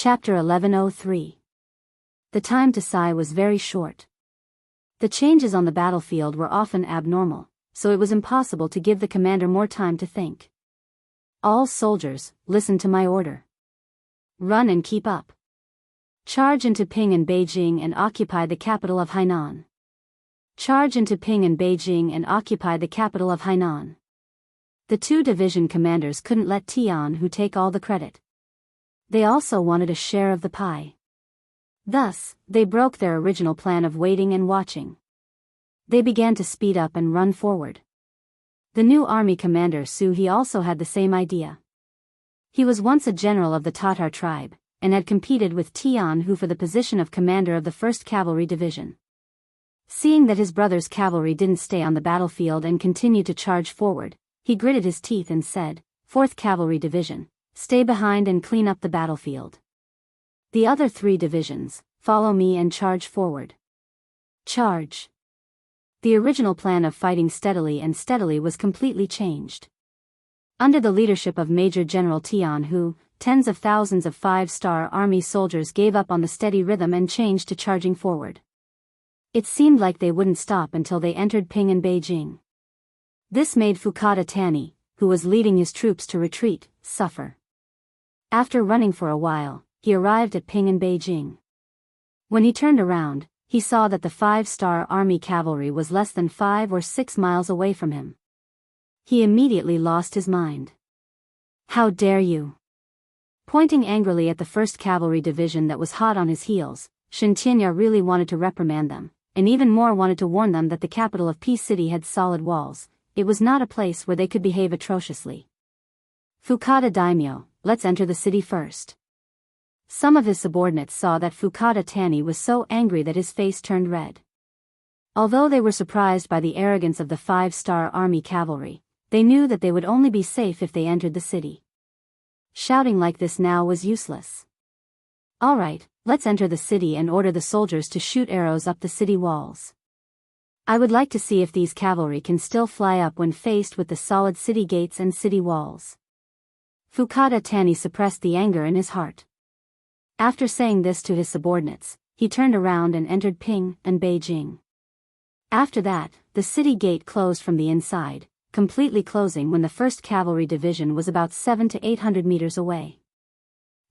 Chapter 1103. The time to sigh was very short. The changes on the battlefield were often abnormal, so it was impossible to give the commander more time to think. All soldiers, listen to my order. Run and keep up. Charge into Ping and Beijing and occupy the capital of Hainan. Charge into Ping and Beijing and occupy the capital of Hainan. The two division commanders couldn't let Jianghu take all the credit. They also wanted a share of the pie. Thus, they broke their original plan of waiting and watching. They began to speed up and run forward. The new army commander Su He also had the same idea. He was once a general of the Tatar tribe, and had competed with Jianghu for the position of commander of the 1st Cavalry Division. Seeing that his brother's cavalry didn't stay on the battlefield and continued to charge forward, he gritted his teeth and said, "4th Cavalry Division, stay behind and clean up the battlefield. The other 3 divisions, follow me and charge forward." Charge. The original plan of fighting steadily was completely changed. Under the leadership of Major General Jianghu, tens of thousands of 5-star army soldiers gave up on the steady rhythm and changed to charging forward. It seemed like they wouldn't stop until they entered Ping and Beijing. This made Wuxia Chronicles, who was leading his troops to retreat, suffer. After running for a while, he arrived at Ping and Beijing. When he turned around, he saw that the 5-star army cavalry was less than 5 or 6 miles away from him. He immediately lost his mind. "How dare you!" Pointing angrily at the 1st Cavalry Division that was hot on his heels, Shen Qianya really wanted to reprimand them, and even more wanted to warn them that the capital of Peace City had solid walls. It was not a place where they could behave atrociously. "Wuxia Daimyo, let's enter the city first." Some of his subordinates saw that Wuxia Chronicles was so angry that his face turned red. Although they were surprised by the arrogance of the 5-star army cavalry, they knew that they would only be safe if they entered the city. Shouting like this now was useless. "All right, let's enter the city and order the soldiers to shoot arrows up the city walls. I would like to see if these cavalry can still fly up when faced with the solid city gates and city walls." Wuxia Chronicles suppressed the anger in his heart. After saying this to his subordinates, he turned around and entered Ping and Beijing. After that, the city gate closed from the inside, completely closing when the 1st Cavalry Division was about 700 to 800 meters away.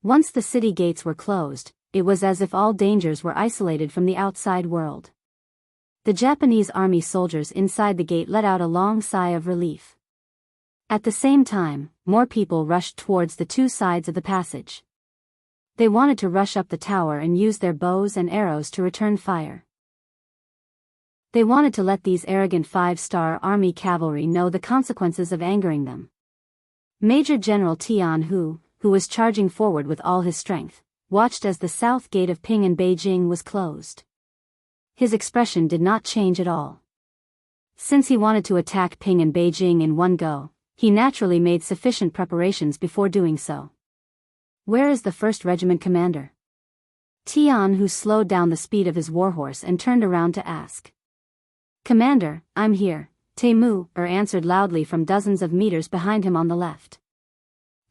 Once the city gates were closed, it was as if all dangers were isolated from the outside world. The Japanese army soldiers inside the gate let out a long sigh of relief. At the same time, more people rushed towards the 2 sides of the passage. They wanted to rush up the tower and use their bows and arrows to return fire. They wanted to let these arrogant 5-star army cavalry know the consequences of angering them. Major General Jianghu, who was charging forward with all his strength, watched as the south gate of Ping and Beijing was closed. His expression did not change at all. Since he wanted to attack Ping and Beijing in one go, he naturally made sufficient preparations before doing so. "Where is the 1st Regiment commander?" Jianghu slowed down the speed of his warhorse and turned around to ask. "Commander, I'm here," Temu answered loudly from dozens of meters behind him on the left.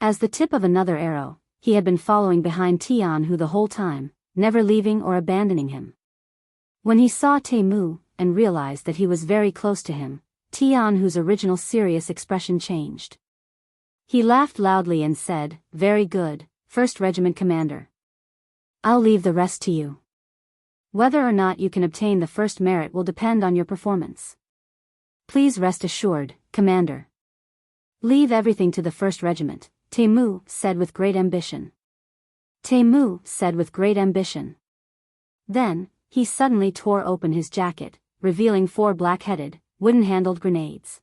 As the tip of another arrow, he had been following behind Jianghu the whole time, never leaving or abandoning him. When he saw Temu, and realized that he was very close to him, Jianghu's original serious expression changed. He laughed loudly and said, "Very good, 1st Regiment Commander. I'll leave the rest to you. Whether or not you can obtain the first merit will depend on your performance. Please rest assured, Commander." "Leave everything to the 1st Regiment," Temu said with great ambition. Then, he suddenly tore open his jacket, revealing 4 black-headed, wooden-handled grenades.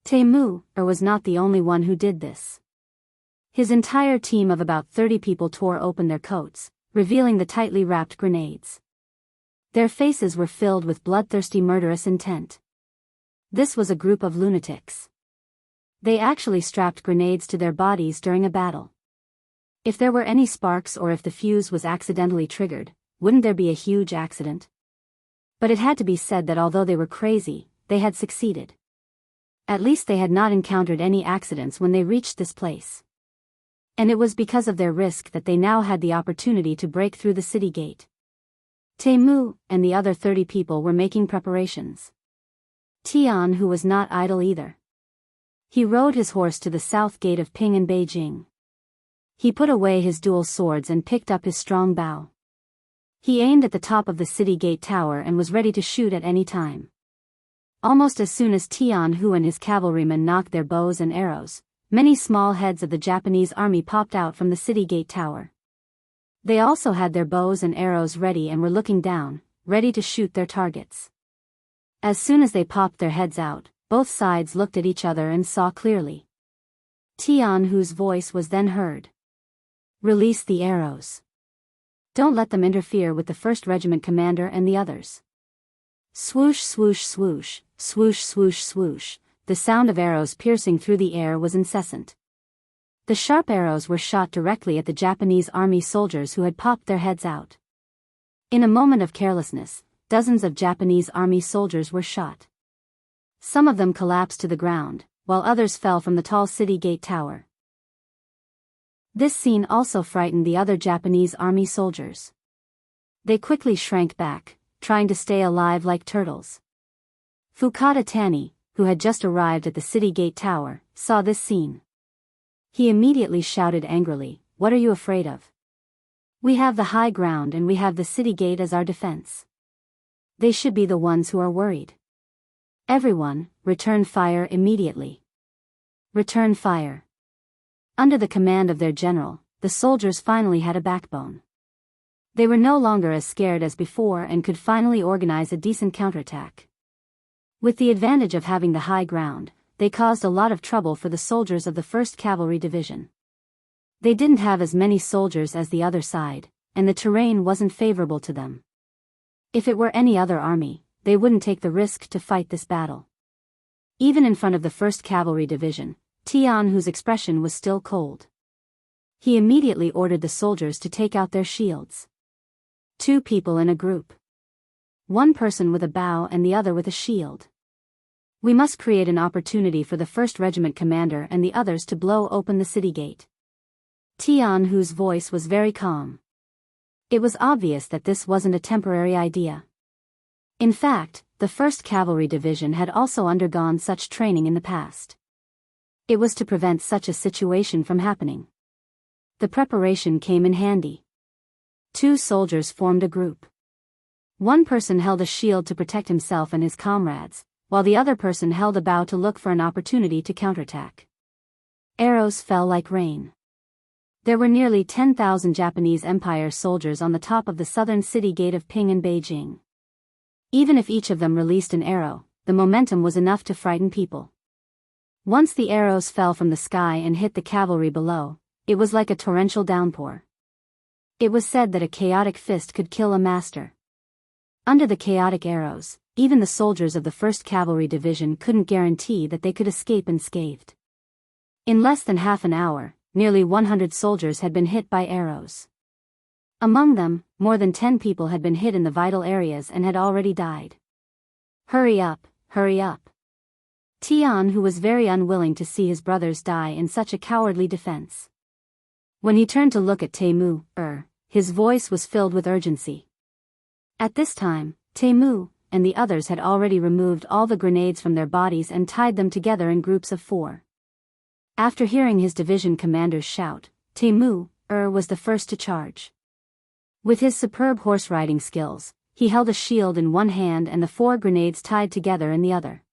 Temu was not the only one who did this. His entire team of about 30 people tore open their coats, revealing the tightly wrapped grenades. Their faces were filled with bloodthirsty murderous intent. This was a group of lunatics. They actually strapped grenades to their bodies during a battle. If there were any sparks or if the fuse was accidentally triggered, wouldn't there be a huge accident? But it had to be said that although they were crazy, they had succeeded. At least they had not encountered any accidents when they reached this place. And it was because of their risk that they now had the opportunity to break through the city gate. Temu and the other 30 people were making preparations. Tian, who was not idle either. He rode his horse to the south gate of Ping in Beijing. He put away his dual swords and picked up his strong bow. He aimed at the top of the city gate tower and was ready to shoot at any time. Almost as soon as Tianhu and his cavalrymen knocked their bows and arrows, many small heads of the Japanese army popped out from the city gate tower. They also had their bows and arrows ready and were looking down, ready to shoot their targets. As soon as they popped their heads out, both sides looked at each other and saw clearly. Tianhu's voice was then heard. "Release the arrows. Don't let them interfere with the 1st Regiment commander and the others." Swoosh, swoosh, swoosh, swoosh, swoosh, swoosh, the sound of arrows piercing through the air was incessant. The sharp arrows were shot directly at the Japanese army soldiers who had popped their heads out. In a moment of carelessness, dozens of Japanese army soldiers were shot. Some of them collapsed to the ground, while others fell from the tall city gate tower. This scene also frightened the other Japanese army soldiers. They quickly shrank back, trying to stay alive like turtles. Fukada Tani, who had just arrived at the city gate tower, saw this scene. He immediately shouted angrily, "What are you afraid of? We have the high ground and we have the city gate as our defense. They should be the ones who are worried. Everyone, return fire immediately. Return fire." Under the command of their general, the soldiers finally had a backbone. They were no longer as scared as before and could finally organize a decent counterattack. With the advantage of having the high ground, they caused a lot of trouble for the soldiers of the 1st Cavalry Division. They didn't have as many soldiers as the other side, and the terrain wasn't favorable to them. If it were any other army, they wouldn't take the risk to fight this battle. Even in front of the 1st Cavalry Division, Tian, whose expression was still cold. He immediately ordered the soldiers to take out their shields. 2 people in a group. One person with a bow and the other with a shield. We must create an opportunity for the 1st Regiment commander and the others to blow open the city gate. Tian, whose voice was very calm. It was obvious that this wasn't a temporary idea. In fact, the 1st Cavalry Division had also undergone such training in the past. It was to prevent such a situation from happening. The preparation came in handy. 2 soldiers formed a group. One person held a shield to protect himself and his comrades, while the other person held a bow to look for an opportunity to counterattack. Arrows fell like rain. There were nearly 10,000 Japanese Empire soldiers on the top of the southern city gate of Ping in Beijing. Even if each of them released an arrow, the momentum was enough to frighten people. Once the arrows fell from the sky and hit the cavalry below, it was like a torrential downpour. It was said that a chaotic fist could kill a master. Under the chaotic arrows, even the soldiers of the 1st Cavalry Division couldn't guarantee that they could escape unscathed. In less than half an hour, nearly 100 soldiers had been hit by arrows. Among them, more than 10 people had been hit in the vital areas and had already died. Hurry up, hurry up. Tian, who was very unwilling to see his brothers die in such a cowardly defense. When he turned to look at Temu, his voice was filled with urgency. At this time, Temu and the others had already removed all the grenades from their bodies and tied them together in groups of 4. After hearing his division commander's shout, Temu was the first to charge. With his superb horse riding skills, he held a shield in one hand and the 4 grenades tied together in the other.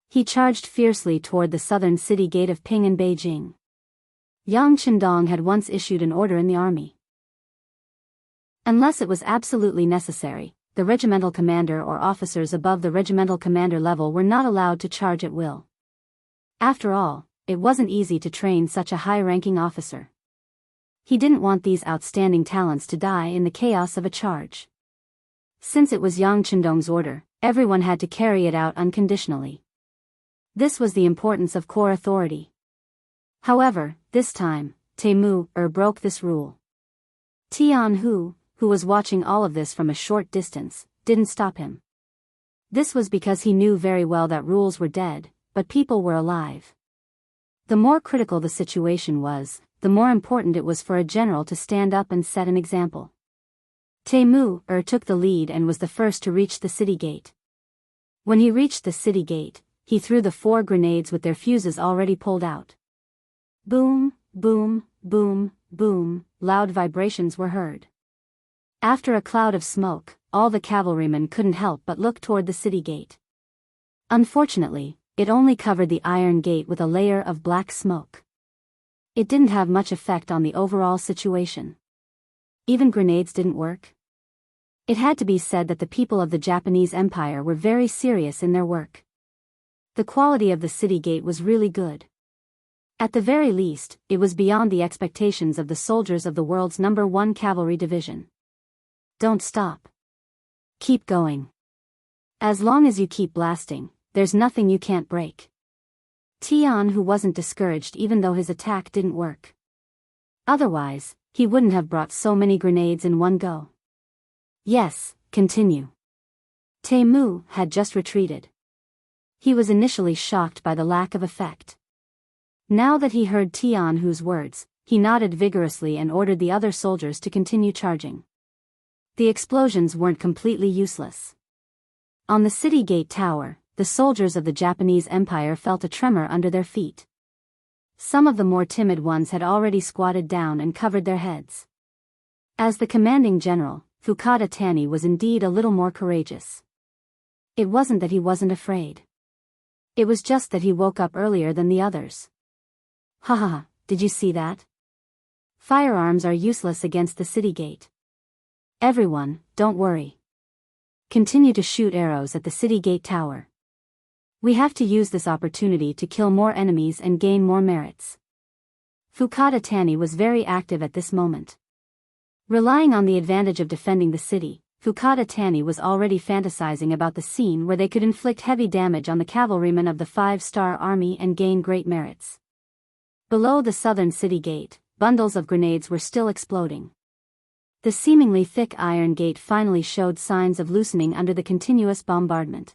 He charged fiercely toward the southern city gate of Ping in Beijing. Yang Qindong had once issued an order in the army. Unless it was absolutely necessary, the regimental commander or officers above the regimental commander level were not allowed to charge at will. After all, it wasn't easy to train such a high-ranking officer. He didn't want these outstanding talents to die in the chaos of a charge. Since it was Yang Qindong's order, everyone had to carry it out unconditionally. This was the importance of corps authority. However, this time, Temu broke this rule. Tianhu, who was watching all of this from a short distance, didn't stop him. This was because he knew very well that rules were dead, but people were alive. The more critical the situation was, the more important it was for a general to stand up and set an example. Temu took the lead and was the first to reach the city gate. When he reached the city gate, he threw the 4 grenades with their fuses already pulled out. Boom, boom, boom, boom, loud vibrations were heard. After a cloud of smoke, all the cavalrymen couldn't help but look toward the city gate. Unfortunately, it only covered the iron gate with a layer of black smoke. It didn't have much effect on the overall situation. Even grenades didn't work. It had to be said that the people of the Japanese Empire were very serious in their work. The quality of the city gate was really good. At the very least, it was beyond the expectations of the soldiers of the world's #1 cavalry division. Don't stop. Keep going. As long as you keep blasting, there's nothing you can't break. Tian, who wasn't discouraged even though his attack didn't work. Otherwise, he wouldn't have brought so many grenades in one go. Yes, continue. Temu had just retreated. He was initially shocked by the lack of effect. Now that he heard Tianhu's words, he nodded vigorously and ordered the other soldiers to continue charging. The explosions weren't completely useless. On the city gate tower, the soldiers of the Japanese Empire felt a tremor under their feet. Some of the more timid ones had already squatted down and covered their heads. As the commanding general, Fukada Tani was indeed a little more courageous. It wasn't that he wasn't afraid. It was just that he woke up earlier than the others. Haha, did you see that? Firearms are useless against the city gate. Everyone, don't worry. Continue to shoot arrows at the city gate tower. We have to use this opportunity to kill more enemies and gain more merits. Fukada Tani was very active at this moment. Relying on the advantage of defending the city, Fukada Tani was already fantasizing about the scene where they could inflict heavy damage on the cavalrymen of the 5-star army and gain great merits. Below the southern city gate, bundles of grenades were still exploding. The seemingly thick iron gate finally showed signs of loosening under the continuous bombardment.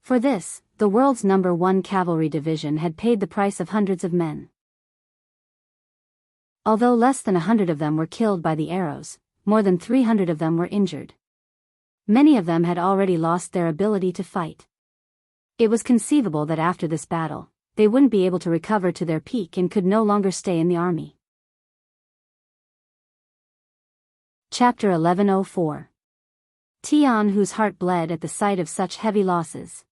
For this, the world's #1 cavalry division had paid the price of hundreds of men. Although less than 100 of them were killed by the arrows, more than 300 of them were injured. Many of them had already lost their ability to fight. It was conceivable that after this battle, they wouldn't be able to recover to their peak and could no longer stay in the army. Chapter 1104. Tian, whose heart bled at the sight of such heavy losses.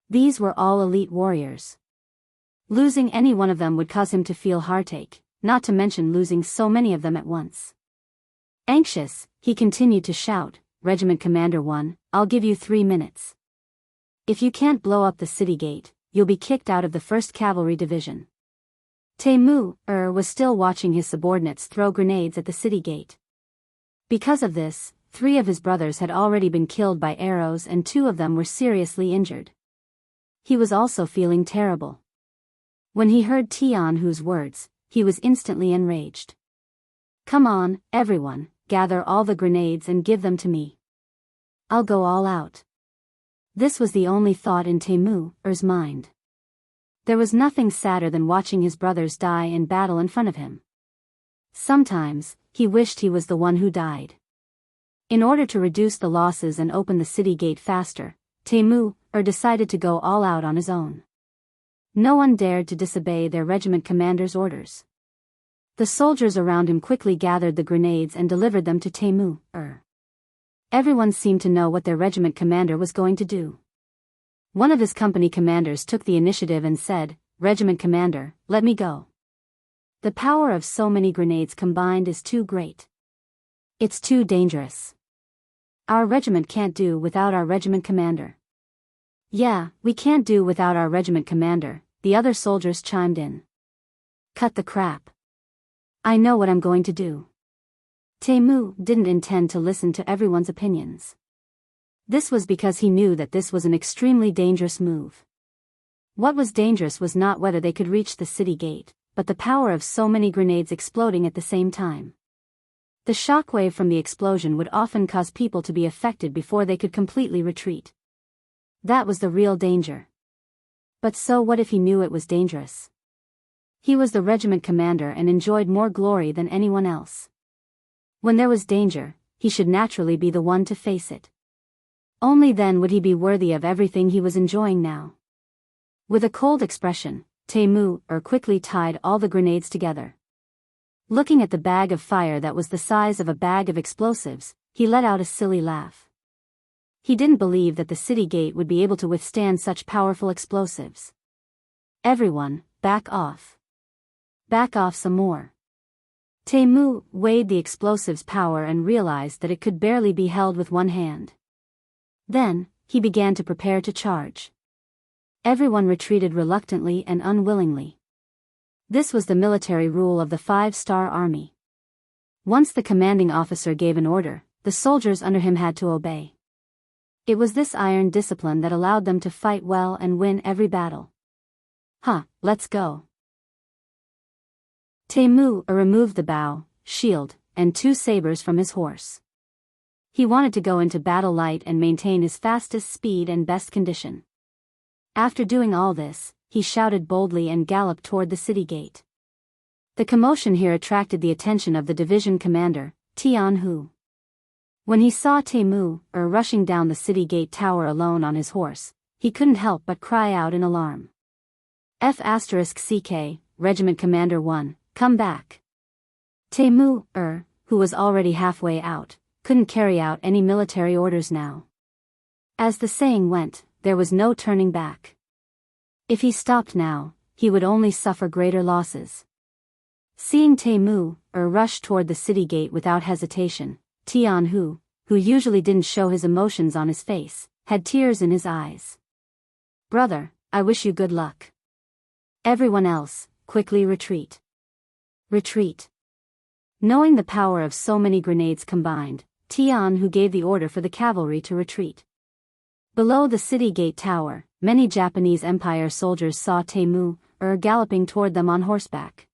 These were all elite warriors. Losing any one of them would cause him to feel heartache, not to mention losing so many of them at once. Anxious, he continued to shout, "Regiment Commander 1, I'll give you 3 minutes. If you can't blow up the city gate, you'll be kicked out of the 1st Cavalry Division." Temu was still watching his subordinates throw grenades at the city gate. Because of this, 3 of his brothers had already been killed by arrows and 2 of them were seriously injured. He was also feeling terrible. When he heard Tianhu's words, he was instantly enraged. "Come on, everyone, gather all the grenades and give them to me. I'll go all out." This was the only thought in Temu's mind. There was nothing sadder than watching his brothers die in battle in front of him. Sometimes, he wished he was the one who died. In order to reduce the losses and open the city gate faster, Temu decided to go all out on his own. No one dared to disobey their regiment commander's orders. The soldiers around him quickly gathered the grenades and delivered them to Temu. Everyone seemed to know what their regiment commander was going to do. One of his company commanders took the initiative and said, "Regiment commander, let me go. The power of so many grenades combined is too great. It's too dangerous. Our regiment can't do without our regiment commander." "Yeah, we can't do without our regiment commander," the other soldiers chimed in. "Cut the crap. I know what I'm going to do." Temu didn't intend to listen to everyone's opinions. This was because he knew that this was an extremely dangerous move. What was dangerous was not whether they could reach the city gate, but the power of so many grenades exploding at the same time. The shockwave from the explosion would often cause people to be affected before they could completely retreat. That was the real danger. But so what if he knew it was dangerous? He was the regiment commander and enjoyed more glory than anyone else. When there was danger, he should naturally be the one to face it. Only then would he be worthy of everything he was enjoying now. With a cold expression, Temu quickly tied all the grenades together. Looking at the bag of fire that was the size of a bag of explosives, he let out a silly laugh. He didn't believe that the city gate would be able to withstand such powerful explosives. Everyone, back off. Back off some more. Temu weighed the explosive's power and realized that it could barely be held with one hand. Then, he began to prepare to charge. Everyone retreated reluctantly and unwillingly. This was the military rule of the 5-star army. Once the commanding officer gave an order, the soldiers under him had to obey. It was this iron discipline that allowed them to fight well and win every battle. Let's go. Temu removed the bow, shield, and 2 sabers from his horse. He wanted to go into battle light and maintain his fastest speed and best condition. After doing all this, he shouted boldly and galloped toward the city gate. The commotion here attracted the attention of the division commander, Jianghu. When he saw Temu rushing down the city gate tower alone on his horse, he couldn't help but cry out in alarm. F***CK, Regiment Commander 1, come back. Temu, who was already halfway out, couldn't carry out any military orders now. As the saying went, there was no turning back. If he stopped now, he would only suffer greater losses. Seeing Temu rush toward the city gate without hesitation, Tianhu, who usually didn't show his emotions on his face, had tears in his eyes. Brother, I wish you good luck. Everyone else, quickly retreat. Retreat. Knowing the power of so many grenades combined, Tianhu gave the order for the cavalry to retreat. Below the city gate tower, many Japanese Empire soldiers saw Temu galloping toward them on horseback.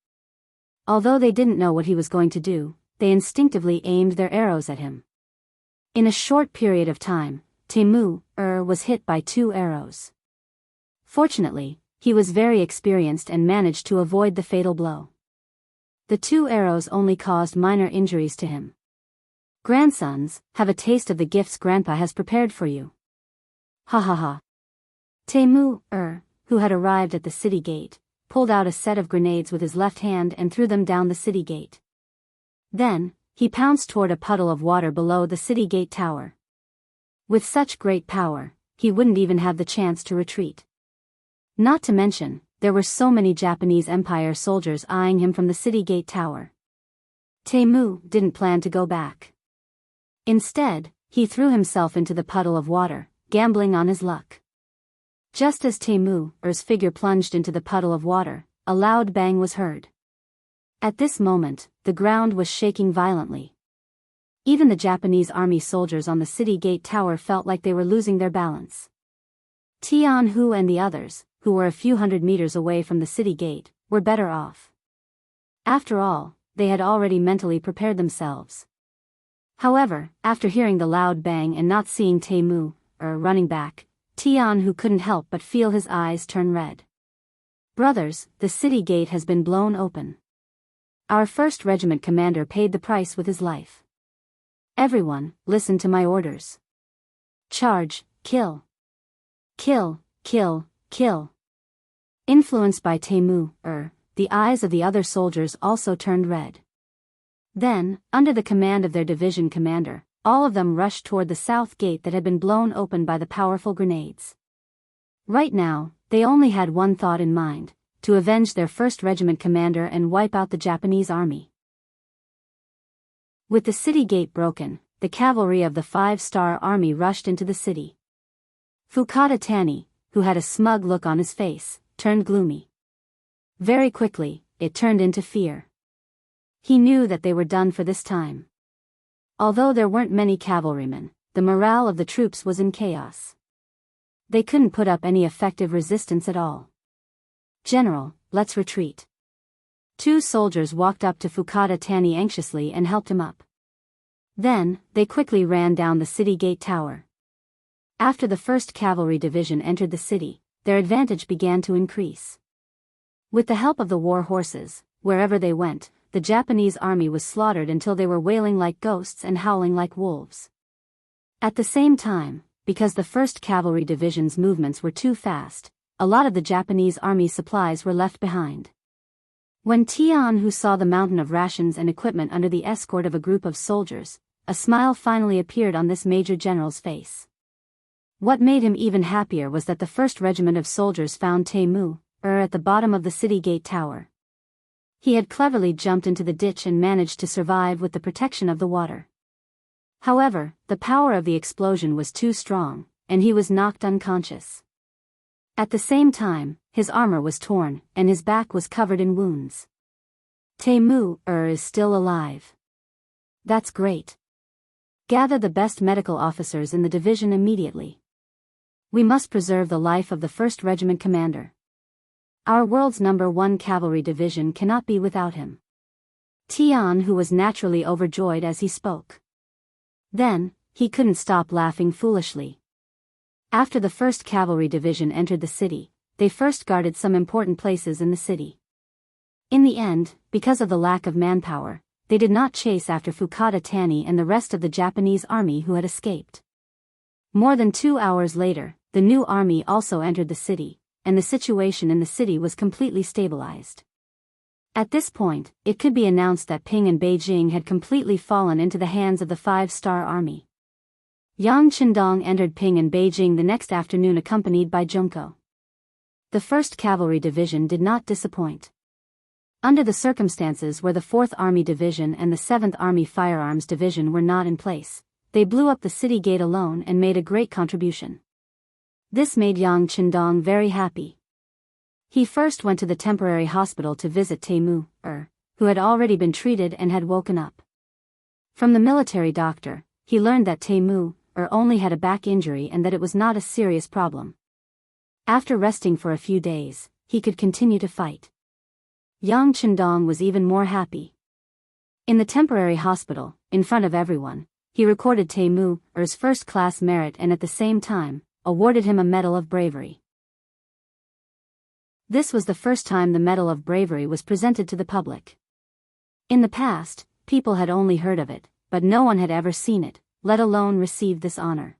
Although they didn't know what he was going to do, they instinctively aimed their arrows at him. In a short period of time, Temu was hit by 2 arrows. Fortunately, he was very experienced and managed to avoid the fatal blow. The 2 arrows only caused minor injuries to him. Grandsons, have a taste of the gifts Grandpa has prepared for you. Ha ha ha. Temu, who had arrived at the city gate, pulled out a set of grenades with his left hand and threw them down the city gate. Then, he pounced toward a puddle of water below the city gate tower. With such great power, he wouldn't even have the chance to retreat. Not to mention, there were so many Japanese Empire soldiers eyeing him from the city gate tower. Temu didn't plan to go back. Instead, he threw himself into the puddle of water, gambling on his luck. Just as Temu's figure plunged into the puddle of water, a loud bang was heard. At this moment, the ground was shaking violently. Even the Japanese army soldiers on the city gate tower felt like they were losing their balance. Tianhu and the others, who were a few hundred meters away from the city gate, were better off. After all, they had already mentally prepared themselves. However, after hearing the loud bang and not seeing Temu running back, Tianhu couldn't help but feel his eyes turn red. Brothers, the city gate has been blown open. Our 1st Regiment commander paid the price with his life. Everyone, listen to my orders. Charge, kill. Kill, kill, kill. Influenced by Temu, the eyes of the other soldiers also turned red. Then, under the command of their division commander, all of them rushed toward the south gate that had been blown open by the powerful grenades. Right now, they only had one thought in mind: to avenge their 1st Regiment commander and wipe out the Japanese army. With the city gate broken, the cavalry of the 5-star army rushed into the city. Fukada Tani, who had a smug look on his face, turned gloomy. Very quickly, it turned into fear. He knew that they were done for this time. Although there weren't many cavalrymen, the morale of the troops was in chaos. They couldn't put up any effective resistance at all. General, let's retreat. 2 soldiers walked up to Fukada Tani anxiously and helped him up. Then, they quickly ran down the city gate tower. After the 1st Cavalry Division entered the city, their advantage began to increase. With the help of the war horses, wherever they went, the Japanese army was slaughtered until they were wailing like ghosts and howling like wolves. At the same time, because the 1st Cavalry Division's movements were too fast, a lot of the Japanese army's supplies were left behind. When Jianghu saw the mountain of rations and equipment under the escort of a group of soldiers, a smile finally appeared on this major general's face. What made him even happier was that the 1st Regiment of soldiers found Taimou at the bottom of the city gate tower. He had cleverly jumped into the ditch and managed to survive with the protection of the water. However, the power of the explosion was too strong, and he was knocked unconscious. At the same time, his armor was torn, and his back was covered in wounds. Taimou is still alive. That's great. Gather the best medical officers in the division immediately. We must preserve the life of the 1st Regiment commander. Our world's #1 Cavalry Division cannot be without him. Tianhu was naturally overjoyed as he spoke. Then, he couldn't stop laughing foolishly. After the 1st Cavalry Division entered the city, they first guarded some important places in the city. In the end, because of the lack of manpower, they did not chase after Fukada Tani and the rest of the Japanese army who had escaped. More than 2 hours later, the new army also entered the city, and the situation in the city was completely stabilized. At this point, it could be announced that Ping and Beijing had completely fallen into the hands of the 5-star army. Yang Qindong entered Ping and Beijing the next afternoon accompanied by Junko. The 1st Cavalry Division did not disappoint. Under the circumstances where the 4th Army Division and the 7th Army Firearms Division were not in place, they blew up the city gate alone and made a great contribution. This made Yang Qindong very happy. He first went to the temporary hospital to visit Taimou, who had already been treated and had woken up. From the military doctor, he learned that Taimou only had a back injury and that it was not a serious problem. After resting for a few days, he could continue to fight. Yang Qindong was even more happy. In the temporary hospital, in front of everyone, he recorded Taimou's first-class merit and at the same time, awarded him a Medal of Bravery. This was the first time the Medal of Bravery was presented to the public. In the past, people had only heard of it, but no one had ever seen it, let alone received this honor.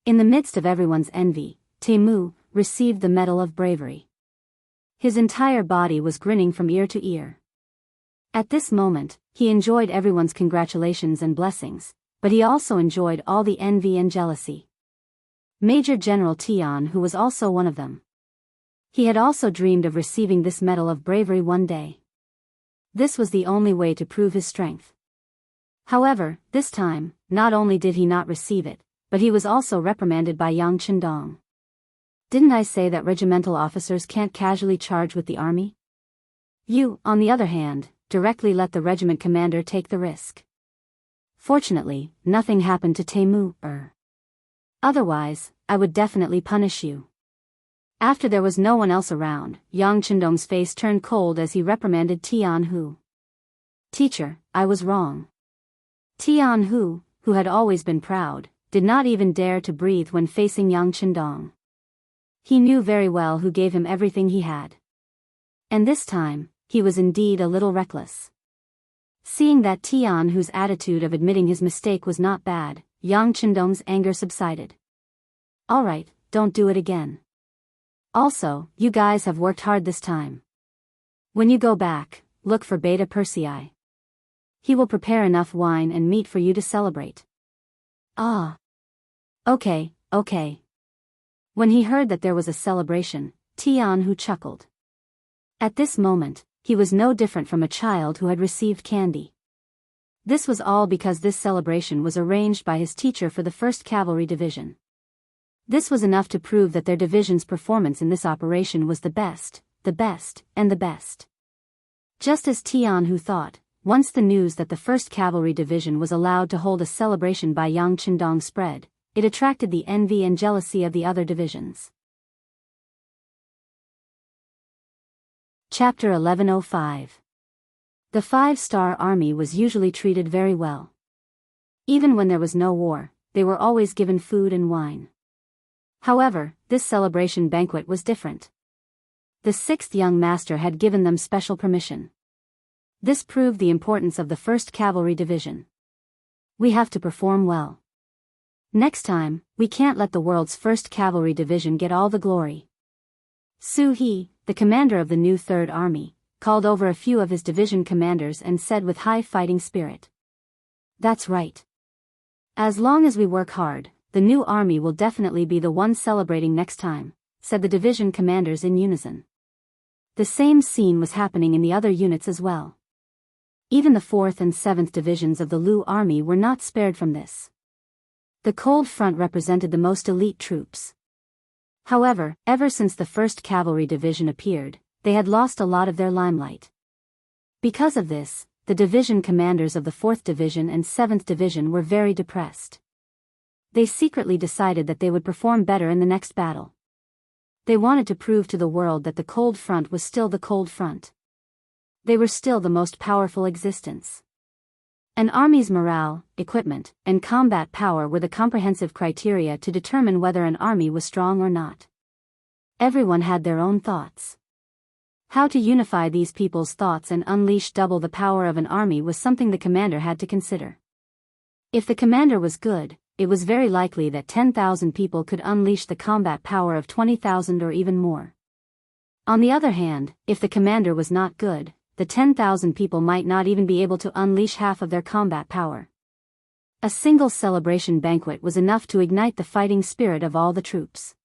In the midst of everyone's envy, Taimou received the Medal of Bravery. His entire body was grinning from ear to ear. At this moment, he enjoyed everyone's congratulations and blessings, but he also enjoyed all the envy and jealousy. Major General Tian, who was also one of them. He had also dreamed of receiving this Medal of Bravery one day. This was the only way to prove his strength. However, this time, not only did he not receive it, but he was also reprimanded by Yang Qindong. Didn't I say that regimental officers can't casually charge with the army? You, on the other hand, directly let the regiment commander take the risk. Fortunately, nothing happened to Taimou. Otherwise, I would definitely punish you. After there was no one else around, Yang Qindong's face turned cold as he reprimanded Tianhu. Teacher, I was wrong. Tianhu, who had always been proud, did not even dare to breathe when facing Yang Qindong. He knew very well who gave him everything he had. And this time, he was indeed a little reckless. Seeing that Tianhu's attitude of admitting his mistake was not bad, Yang Qindong's anger subsided. All right, don't do it again. Also, you guys have worked hard this time. When you go back, look for Beta Persei. He will prepare enough wine and meat for you to celebrate. Ah. Okay. When he heard that there was a celebration, Tianhu chuckled. At this moment, he was no different from a child who had received candy. This was all because this celebration was arranged by his teacher for the 1st Cavalry Division. This was enough to prove that their division's performance in this operation was the best, and the best. Just as Tianhu thought, once the news that the 1st Cavalry Division was allowed to hold a celebration by Yang Qindong spread, it attracted the envy and jealousy of the other divisions. Chapter 1105. The 5-star army was usually treated very well. Even when there was no war, they were always given food and wine. However, this celebration banquet was different. The sixth young master had given them special permission. This proved the importance of the 1st Cavalry Division. We have to perform well. Next time, we can't let the world's 1st Cavalry Division get all the glory. Su He, the commander of the new 3rd Army, called over a few of his division commanders and said with high fighting spirit. That's right. As long as we work hard, the new army will definitely be the one celebrating next time, said the division commanders in unison. The same scene was happening in the other units as well. Even the 4th and 7th divisions of the Lu army were not spared from this. The cold front represented the most elite troops. However, ever since the 1st Cavalry Division appeared, they had lost a lot of their limelight. Because of this, the division commanders of the 4th Division and 7th Division were very depressed. They secretly decided that they would perform better in the next battle. They wanted to prove to the world that the cold front was still the cold front. They were still the most powerful existence. An army's morale, equipment, and combat power were the comprehensive criteria to determine whether an army was strong or not. Everyone had their own thoughts. How to unify these people's thoughts and unleash double the power of an army was something the commander had to consider. If the commander was good, it was very likely that 10,000 people could unleash the combat power of 20,000 or even more. On the other hand, if the commander was not good, the 10,000 people might not even be able to unleash half of their combat power. A single celebration banquet was enough to ignite the fighting spirit of all the troops.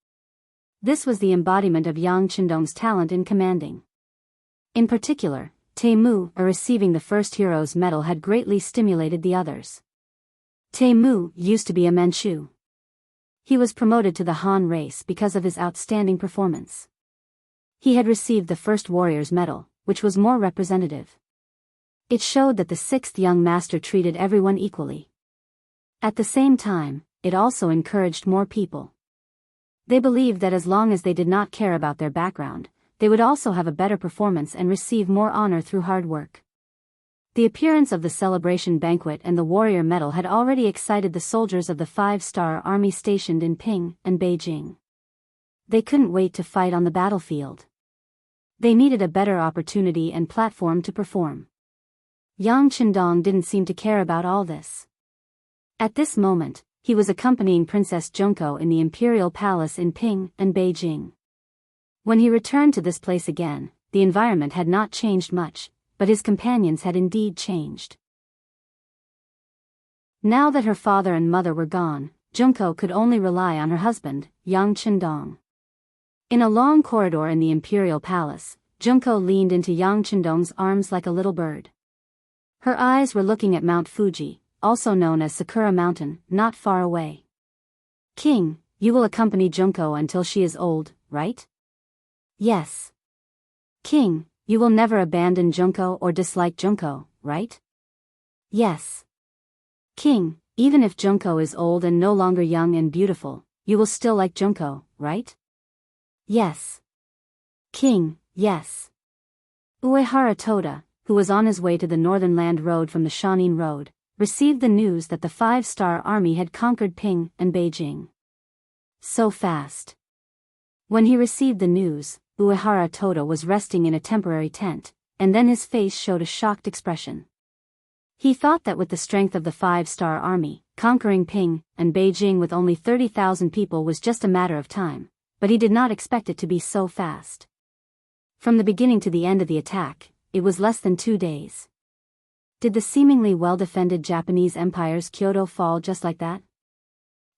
This was the embodiment of Yang Qindong's talent in commanding. In particular, Temu, receiving the first hero's medal, had greatly stimulated the others. Temu used to be a Manchu. He was promoted to the Han race because of his outstanding performance. He had received the first warrior's medal, which was more representative. It showed that the 6th young master treated everyone equally. At the same time, it also encouraged more people. They believed that as long as they did not care about their background, they would also have a better performance and receive more honor through hard work. The appearance of the celebration banquet and the warrior medal had already excited the soldiers of the 5-star army stationed in Ping and Beijing. They couldn't wait to fight on the battlefield. They needed a better opportunity and platform to perform. Yang Qindong didn't seem to care about all this. At this moment, he was accompanying Princess Junko in the imperial palace in Ping and Beijing. When he returned to this place again, the environment had not changed much, but his companions had indeed changed. Now that her father and mother were gone, Junko could only rely on her husband, Yang Qindong. In a long corridor in the imperial palace, Junko leaned into Yang Qindong's arms like a little bird. Her eyes were looking at Mount Fuji, also known as Sakura Mountain, not far away. King, you will accompany Junko until she is old, right? Yes. King, you will never abandon Junko or dislike Junko, right? Yes. King, even if Junko is old and no longer young and beautiful, you will still like Junko, right? Yes. King, yes. Uehara Toda, who was on his way to the Northern Land Road from the Shanin Road, received the news that the 5-star army had conquered Ping and Beijing. So fast. When he received the news, Uehara Toda was resting in a temporary tent, and then his face showed a shocked expression. He thought that with the strength of the 5-star army, conquering Ping and Beijing with only 30,000 people was just a matter of time, but he did not expect it to be so fast. From the beginning to the end of the attack, it was less than 2 days. Did the seemingly well-defended Japanese Empire's Kyoto fall just like that?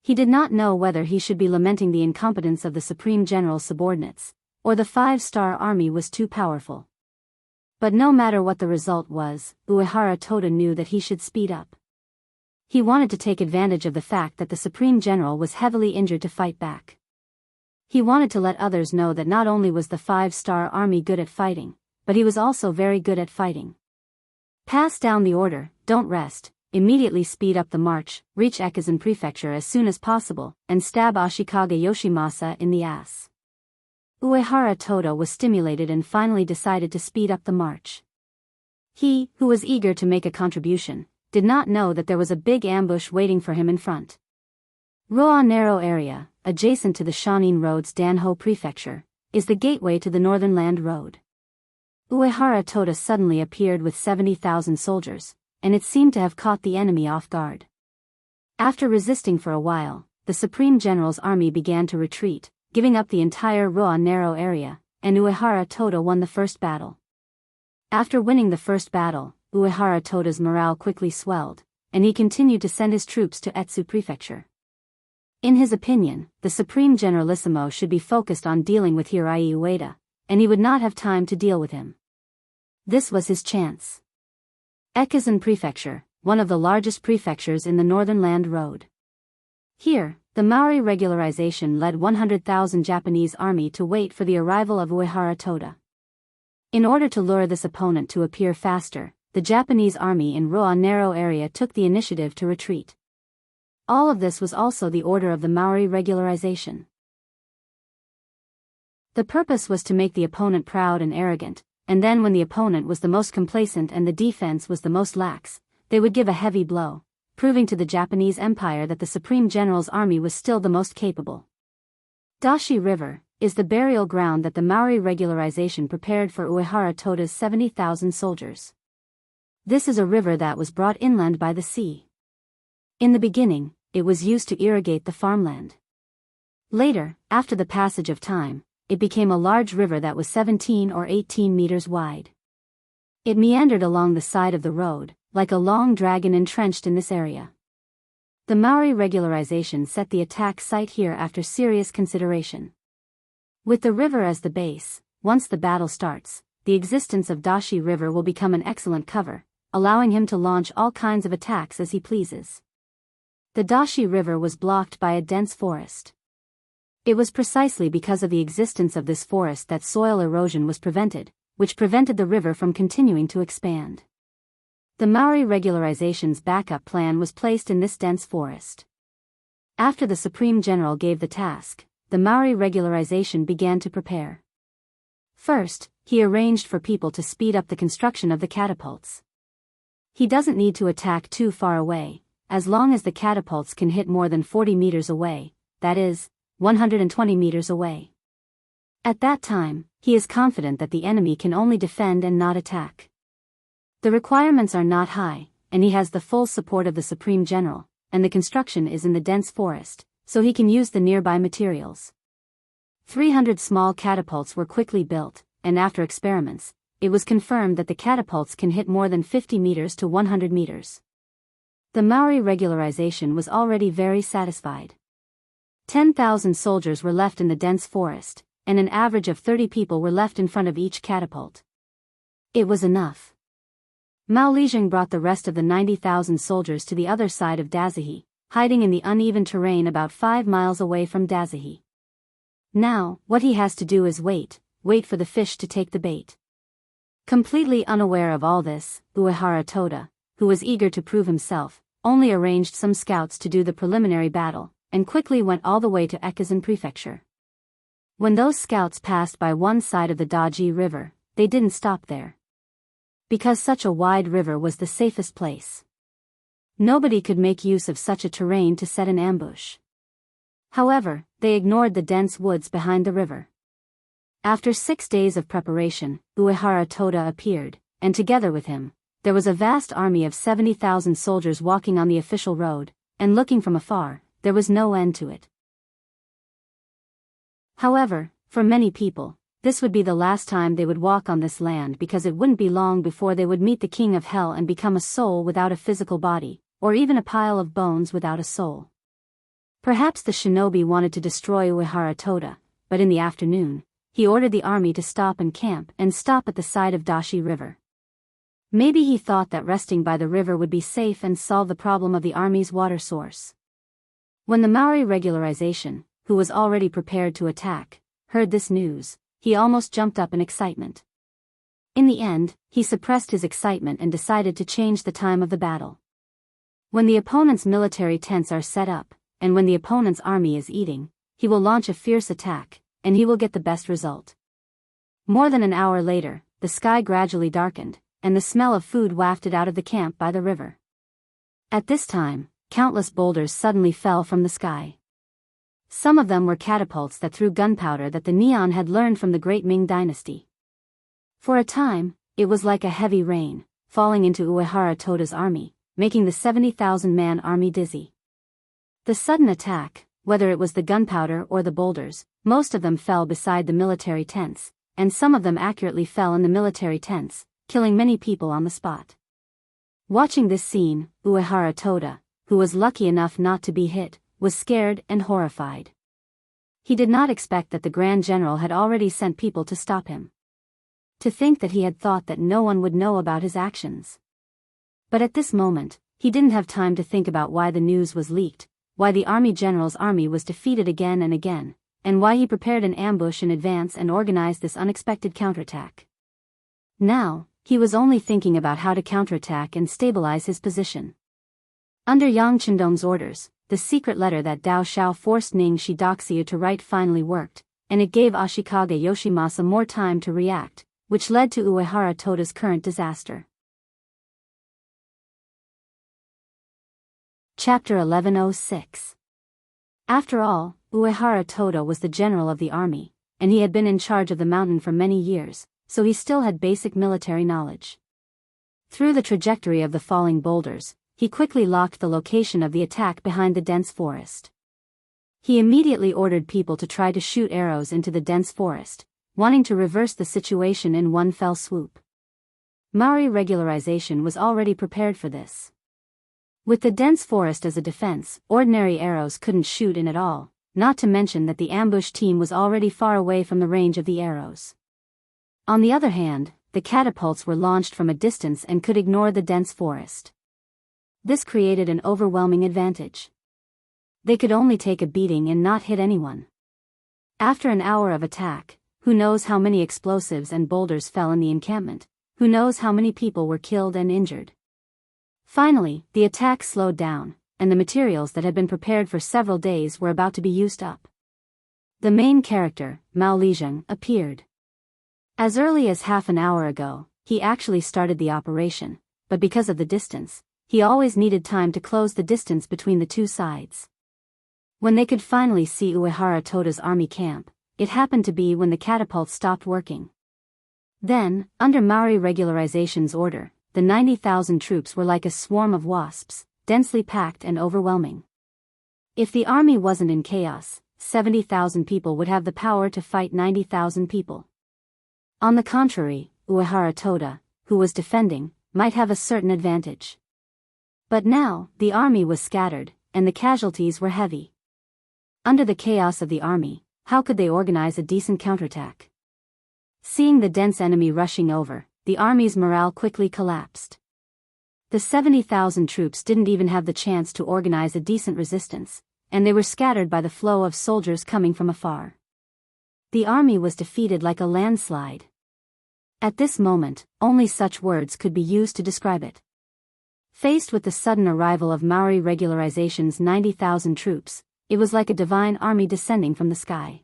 He did not know whether he should be lamenting the incompetence of the Supreme General's subordinates, or the 5-star army was too powerful. But no matter what the result was, Uehara Toda knew that he should speed up. He wanted to take advantage of the fact that the Supreme General was heavily injured to fight back. He wanted to let others know that not only was the 5-star army good at fighting, but he was also very good at fighting. Pass down the order, don't rest, immediately speed up the march, reach Ekizan Prefecture as soon as possible, and stab Ashikaga Yoshimasa in the ass. Uehara Toda was stimulated and finally decided to speed up the march. He, who was eager to make a contribution, did not know that there was a big ambush waiting for him in front. Roa narrow area, adjacent to the Shanin Road's Danho Prefecture, is the gateway to the Northern Land Road. Uehara Toda suddenly appeared with 70,000 soldiers, and it seemed to have caught the enemy off guard. After resisting for a while, the Supreme General's army began to retreat, giving up the entire Roa narrow area, and Uehara Toda won the first battle. After winning the first battle, Uehara Toda's morale quickly swelled, and he continued to send his troops to Etsu Prefecture. In his opinion, the Supreme Generalissimo should be focused on dealing with Hirai Ueda, and he would not have time to deal with him. This was his chance. Ekizan Prefecture, one of the largest prefectures in the Northern Land Road. Here, the Maori regularization led 100,000 Japanese army to wait for the arrival of Uehara Toda. In order to lure this opponent to appear faster, the Japanese army in Roa narrow area took the initiative to retreat. All of this was also the order of the Maori regularization. The purpose was to make the opponent proud and arrogant, and then when the opponent was the most complacent and the defense was the most lax, they would give a heavy blow, proving to the Japanese Empire that the Supreme General's army was still the most capable. Dashi River is the burial ground that the Maori regularization prepared for Uehara Toda's 70,000 soldiers. This is a river that was brought inland by the sea. In the beginning, it was used to irrigate the farmland. Later, after the passage of time, it became a large river that was 17 or 18 meters wide. It meandered along the side of the road, like a long dragon entrenched in this area. The Maori regularization set the attack site here after serious consideration. With the river as the base, once the battle starts, the existence of Dashi River will become an excellent cover, allowing him to launch all kinds of attacks as he pleases. The Dashi River was blocked by a dense forest. It was precisely because of the existence of this forest that soil erosion was prevented, which prevented the river from continuing to expand. The Maori regularization's backup plan was placed in this dense forest. After the Supreme General gave the task, the Maori regularization began to prepare. First, he arranged for people to speed up the construction of the catapults. He doesn't need to attack too far away, as long as the catapults can hit more than 40 meters away, that is, 120 meters away. At that time, he is confident that the enemy can only defend and not attack. The requirements are not high, and he has the full support of the Supreme General, and the construction is in the dense forest, so he can use the nearby materials. 300 small catapults were quickly built, and after experiments, it was confirmed that the catapults can hit more than 50 meters to 100 meters. The Maori regularization was already very satisfied. 10,000 soldiers were left in the dense forest, and an average of 30 people were left in front of each catapult. It was enough. Mao Lijing brought the rest of the 90,000 soldiers to the other side of Dazahi, hiding in the uneven terrain about 5 miles away from Dazahi. Now, what he has to do is wait for the fish to take the bait. Completely unaware of all this, Uehara Toda, who was eager to prove himself, only arranged some scouts to do the preliminary battle, and quickly went all the way to Ekizan Prefecture. When those scouts passed by one side of the Daji River, they didn't stop there. Because such a wide river was the safest place. Nobody could make use of such a terrain to set an ambush. However, they ignored the dense woods behind the river. After 6 days of preparation, Uehara Toda appeared, and together with him, there was a vast army of 70,000 soldiers walking on the official road, and looking from afar, there was no end to it. However, for many people, this would be the last time they would walk on this land because it wouldn't be long before they would meet the King of Hell and become a soul without a physical body, or even a pile of bones without a soul. Perhaps the shinobi wanted to destroy Uehara Toda, but in the afternoon, he ordered the army to stop and camp and stop at the side of Dashi River. Maybe he thought that resting by the river would be safe and solve the problem of the army's water source. When the Maori regularization, who was already prepared to attack, heard this news, he almost jumped up in excitement. In the end, he suppressed his excitement and decided to change the time of the battle. When the opponent's military tents are set up, and when the opponent's army is eating, he will launch a fierce attack, and he will get the best result. More than an hour later, the sky gradually darkened, and the smell of food wafted out of the camp by the river. At this time, countless boulders suddenly fell from the sky. Some of them were catapults that threw gunpowder that the Neon had learned from the Great Ming Dynasty. For a time, it was like a heavy rain, falling into Uehara Toda's army, making the 70,000-man army dizzy. The sudden attack, whether it was the gunpowder or the boulders, most of them fell beside the military tents, and some of them accurately fell in the military tents, killing many people on the spot. Watching this scene, Uehara Toda, who was lucky enough not to be hit, was scared and horrified. He did not expect that the Grand General had already sent people to stop him. To think that he had thought that no one would know about his actions. But at this moment, he didn't have time to think about why the news was leaked, why the army general's army was defeated again and again, and why he prepared an ambush in advance and organized this unexpected counterattack. Now, he was only thinking about how to counterattack and stabilize his position. Under Yang Qindong's orders, the secret letter that Dao Xiao forced Ning Shidoxiu to write finally worked, and it gave Ashikaga Yoshimasa more time to react, which led to Uehara Toda's current disaster. Chapter 1106. After all, Uehara Toda was the general of the army, and he had been in charge of the mountain for many years, so he still had basic military knowledge. Through the trajectory of the falling boulders, he quickly locked the location of the attack behind the dense forest. He immediately ordered people to try to shoot arrows into the dense forest, wanting to reverse the situation in one fell swoop. Maori regularization was already prepared for this. With the dense forest as a defense, ordinary arrows couldn't shoot in at all, not to mention that the ambush team was already far away from the range of the arrows. On the other hand, the catapults were launched from a distance and could ignore the dense forest. This created an overwhelming advantage. They could only take a beating and not hit anyone. After an hour of attack, who knows how many explosives and boulders fell in the encampment, who knows how many people were killed and injured. Finally, the attack slowed down, and the materials that had been prepared for several days were about to be used up. The main character, Mao Lijing, appeared. As early as half an hour ago, he actually started the operation, but because of the distance, he always needed time to close the distance between the two sides. When they could finally see Uehara Toda's army camp, it happened to be when the catapults stopped working. Then, under Maori regularization's order, the 90,000 troops were like a swarm of wasps, densely packed and overwhelming. If the army wasn't in chaos, 70,000 people would have the power to fight 90,000 people. On the contrary, Uehara Toda, who was defending, might have a certain advantage. But now, the army was scattered, and the casualties were heavy. Under the chaos of the army, how could they organize a decent counterattack? Seeing the dense enemy rushing over, the army's morale quickly collapsed. The 70,000 troops didn't even have the chance to organize a decent resistance, and they were scattered by the flow of soldiers coming from afar. The army was defeated like a landslide. At this moment, only such words could be used to describe it. Faced with the sudden arrival of Maori regularization's 90,000 troops, it was like a divine army descending from the sky.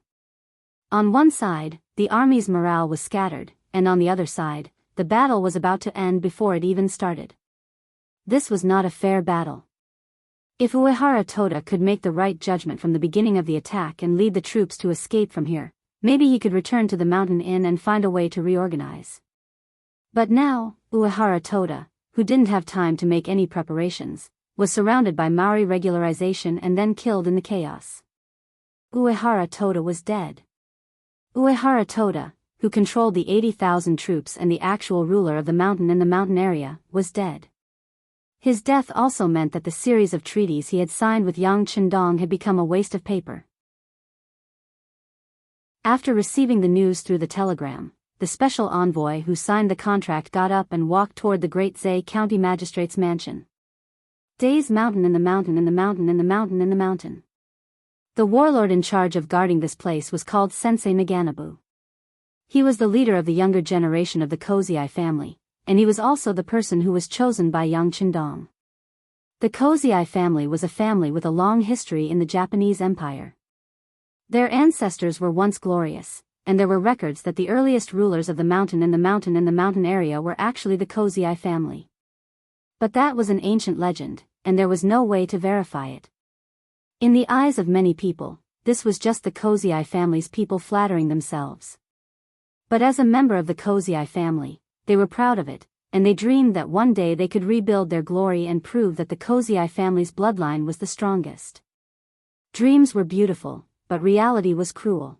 On one side, the army's morale was scattered, and on the other side, the battle was about to end before it even started. This was not a fair battle. If Uehara Toda could make the right judgment from the beginning of the attack and lead the troops to escape from here, maybe he could return to the mountain inn and find a way to reorganize. But now, Uehara Toda, who didn't have time to make any preparations, was surrounded by Maori regularization and then killed in the chaos. Uehara Toda was dead. Uehara Toda, who controlled the 80,000 troops and the actual ruler of the mountain in the mountain area, was dead. His death also meant that the series of treaties he had signed with Yang Qindong had become a waste of paper. After receiving the news through the telegram, the special envoy who signed the contract got up and walked toward the Great Zay County Magistrate's mansion. Day's mountain in the mountain in the mountain in the mountain in the mountain. The warlord in charge of guarding this place was called Sensei Naganabu. He was the leader of the younger generation of the Kozii family, and he was also the person who was chosen by Yang Qindong. The Kozii family was a family with a long history in the Japanese Empire. Their ancestors were once glorious, and there were records that the earliest rulers of the mountain in the mountain in the mountain area were actually the Kozii family. But that was an ancient legend, and there was no way to verify it. In the eyes of many people, this was just the Kozai family's people flattering themselves. But as a member of the Kozai family, they were proud of it, and they dreamed that one day they could rebuild their glory and prove that the Kozai family's bloodline was the strongest. Dreams were beautiful, but reality was cruel.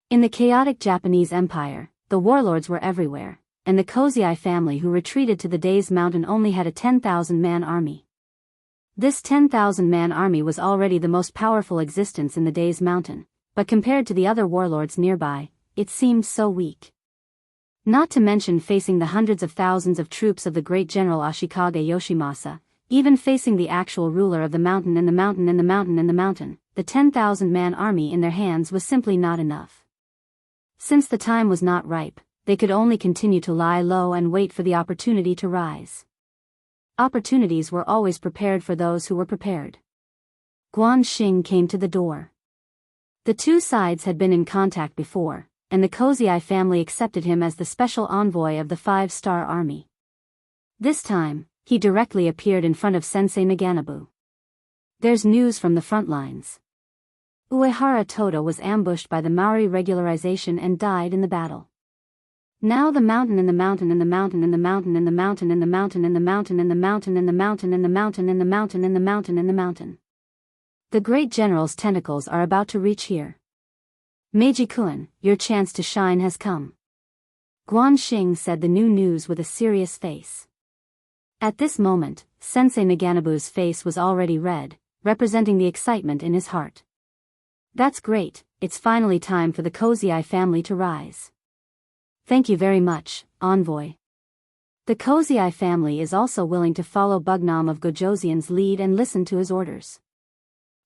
In the chaotic Japanese Empire, the warlords were everywhere, and the Kozai family who retreated to the Days Mountain only had a 10,000-man army. This 10,000-man army was already the most powerful existence in the Days Mountain, but compared to the other warlords nearby, it seemed so weak. Not to mention facing the hundreds of thousands of troops of the great general Ashikaga Yoshimasa, even facing the actual ruler of the mountain and the mountain and the mountain and the mountain, the 10,000-man army in their hands was simply not enough. Since the time was not ripe, they could only continue to lie low and wait for the opportunity to rise. Opportunities were always prepared for those who were prepared. Guan Xing came to the door. The two sides had been in contact before, and the Kozai family accepted him as the special envoy of the 5-star army. This time, he directly appeared in front of Sensei Naganabu. There's news from the front lines. Uehara Toda was ambushed by the Maori regularization and died in the battle. Now the mountain and the mountain and the mountain and the mountain and the mountain and the mountain and the mountain and the mountain and the mountain and the mountain and the mountain and the mountain and the mountain. The great general's tentacles are about to reach here. Meiji-kun, your chance to shine has come. Guan Xing said the new news with a serious face. At this moment, Sensei Naganabu's face was already red, representing the excitement in his heart. That's great, it's finally time for the Kozai family to rise. Thank you very much, envoy. The Kozai family is also willing to follow Bugnam of Gojoseon's lead and listen to his orders.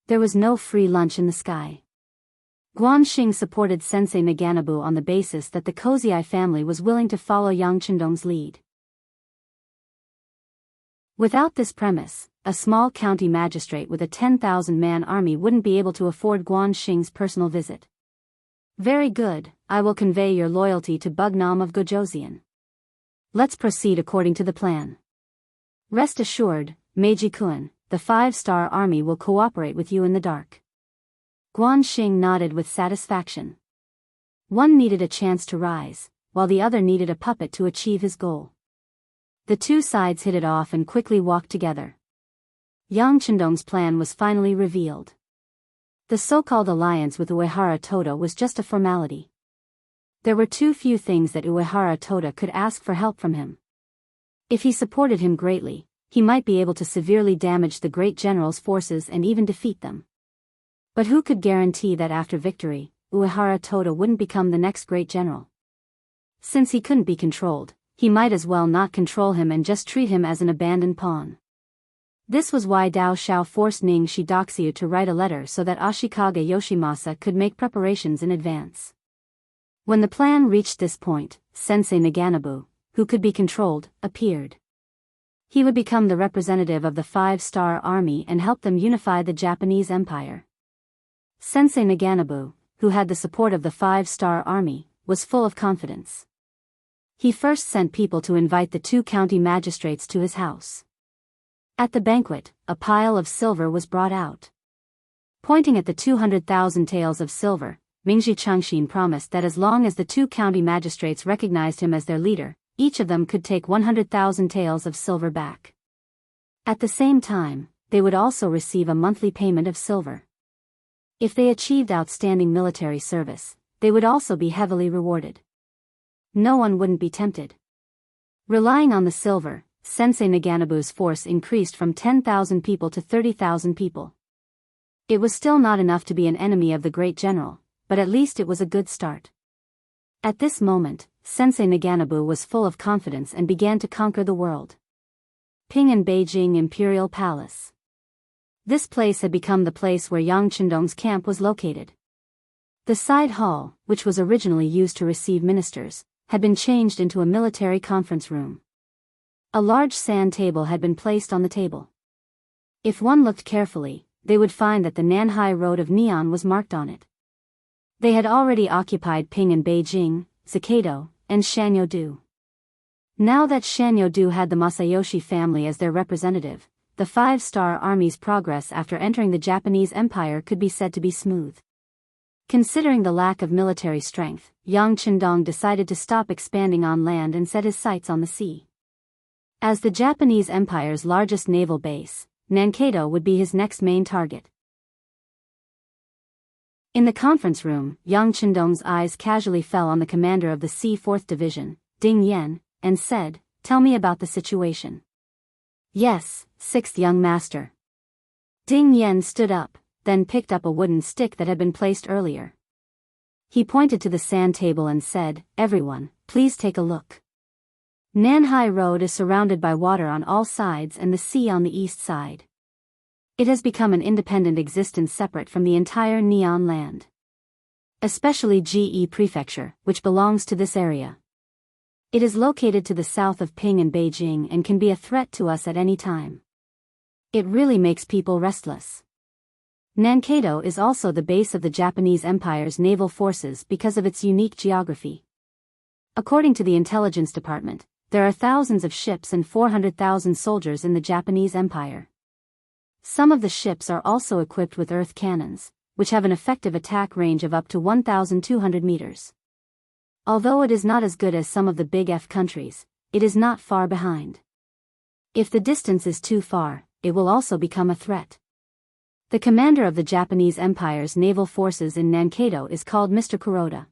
There was no free lunch in the sky. Guan Xing supported Sensei Naganabu on the basis that the Kozai family was willing to follow Yang Chendong's lead. Without this premise, a small county magistrate with a 10,000-man army wouldn't be able to afford Guan Xing's personal visit. Very good, I will convey your loyalty to Bugnam of Gojoseon. Let's proceed according to the plan. Rest assured, Meiji-kun, the 5-star army will cooperate with you in the dark. Guan Xing nodded with satisfaction. One needed a chance to rise, while the other needed a puppet to achieve his goal. The two sides hit it off and quickly walked together. Yang Chendong's plan was finally revealed. The so-called alliance with Uehara Toda was just a formality. There were too few things that Uehara Toda could ask for help from him. If he supported him greatly, he might be able to severely damage the great general's forces and even defeat them. But who could guarantee that after victory, Uehara Toda wouldn't become the next great general? Since he couldn't be controlled, he might as well not control him and just treat him as an abandoned pawn. This was why Dao Xiao forced Ning Shidoxiu to write a letter so that Ashikaga Yoshimasa could make preparations in advance. When the plan reached this point, Sensei Naganabu, who could be controlled, appeared. He would become the representative of the 5-star army and help them unify the Japanese Empire. Sensei Naganabu, who had the support of the 5-star army, was full of confidence. He first sent people to invite the two county magistrates to his house. At the banquet, a pile of silver was brought out. Pointing at the 200,000 taels of silver, Mingxi Changxin promised that as long as the two county magistrates recognized him as their leader, each of them could take 100,000 taels of silver back. At the same time, they would also receive a monthly payment of silver. If they achieved outstanding military service, they would also be heavily rewarded. No one wouldn't be tempted. Relying on the silver, Sensei Naganabu's force increased from 10,000 people to 30,000 people. It was still not enough to be an enemy of the great general, but at least it was a good start. At this moment, Sensei Naganabu was full of confidence and began to conquer the world. Ping and Beijing Imperial Palace. This place had become the place where Yang Chendong's camp was located. The side hall, which was originally used to receive ministers, had been changed into a military conference room. A large sand table had been placed on the table. If one looked carefully, they would find that the Nanhai Road of Neon was marked on it. They had already occupied Ping and Beijing, Zakado, and Shanyo-do. Now that Shanyo-do had the Masayoshi family as their representative, the five-star army's progress after entering the Japanese Empire could be said to be smooth. Considering the lack of military strength, Yang Chendong decided to stop expanding on land and set his sights on the sea. As the Japanese Empire's largest naval base, Nankido would be his next main target. In the conference room, Yang Chendong's eyes casually fell on the commander of the C-4th Division, Ding Yan, and said, "Tell me about the situation." "Yes, 6th young master." Ding Yan stood up, then picked up a wooden stick that had been placed earlier. He pointed to the sand table and said, "Everyone, please take a look. Nanhai Road is surrounded by water on all sides and the sea on the east side. It has become an independent existence separate from the entire Neon land. Especially GE Prefecture, which belongs to this area. It is located to the south of Ping and Beijing and can be a threat to us at any time. It really makes people restless. Nankido is also the base of the Japanese Empire's naval forces because of its unique geography. According to the Intelligence Department, there are thousands of ships and 400,000 soldiers in the Japanese Empire. Some of the ships are also equipped with earth cannons, which have an effective attack range of up to 1,200 meters. Although it is not as good as some of the Big F countries, it is not far behind. If the distance is too far, it will also become a threat. The commander of the Japanese Empire's naval forces in Nankido is called Mr. Kuroda.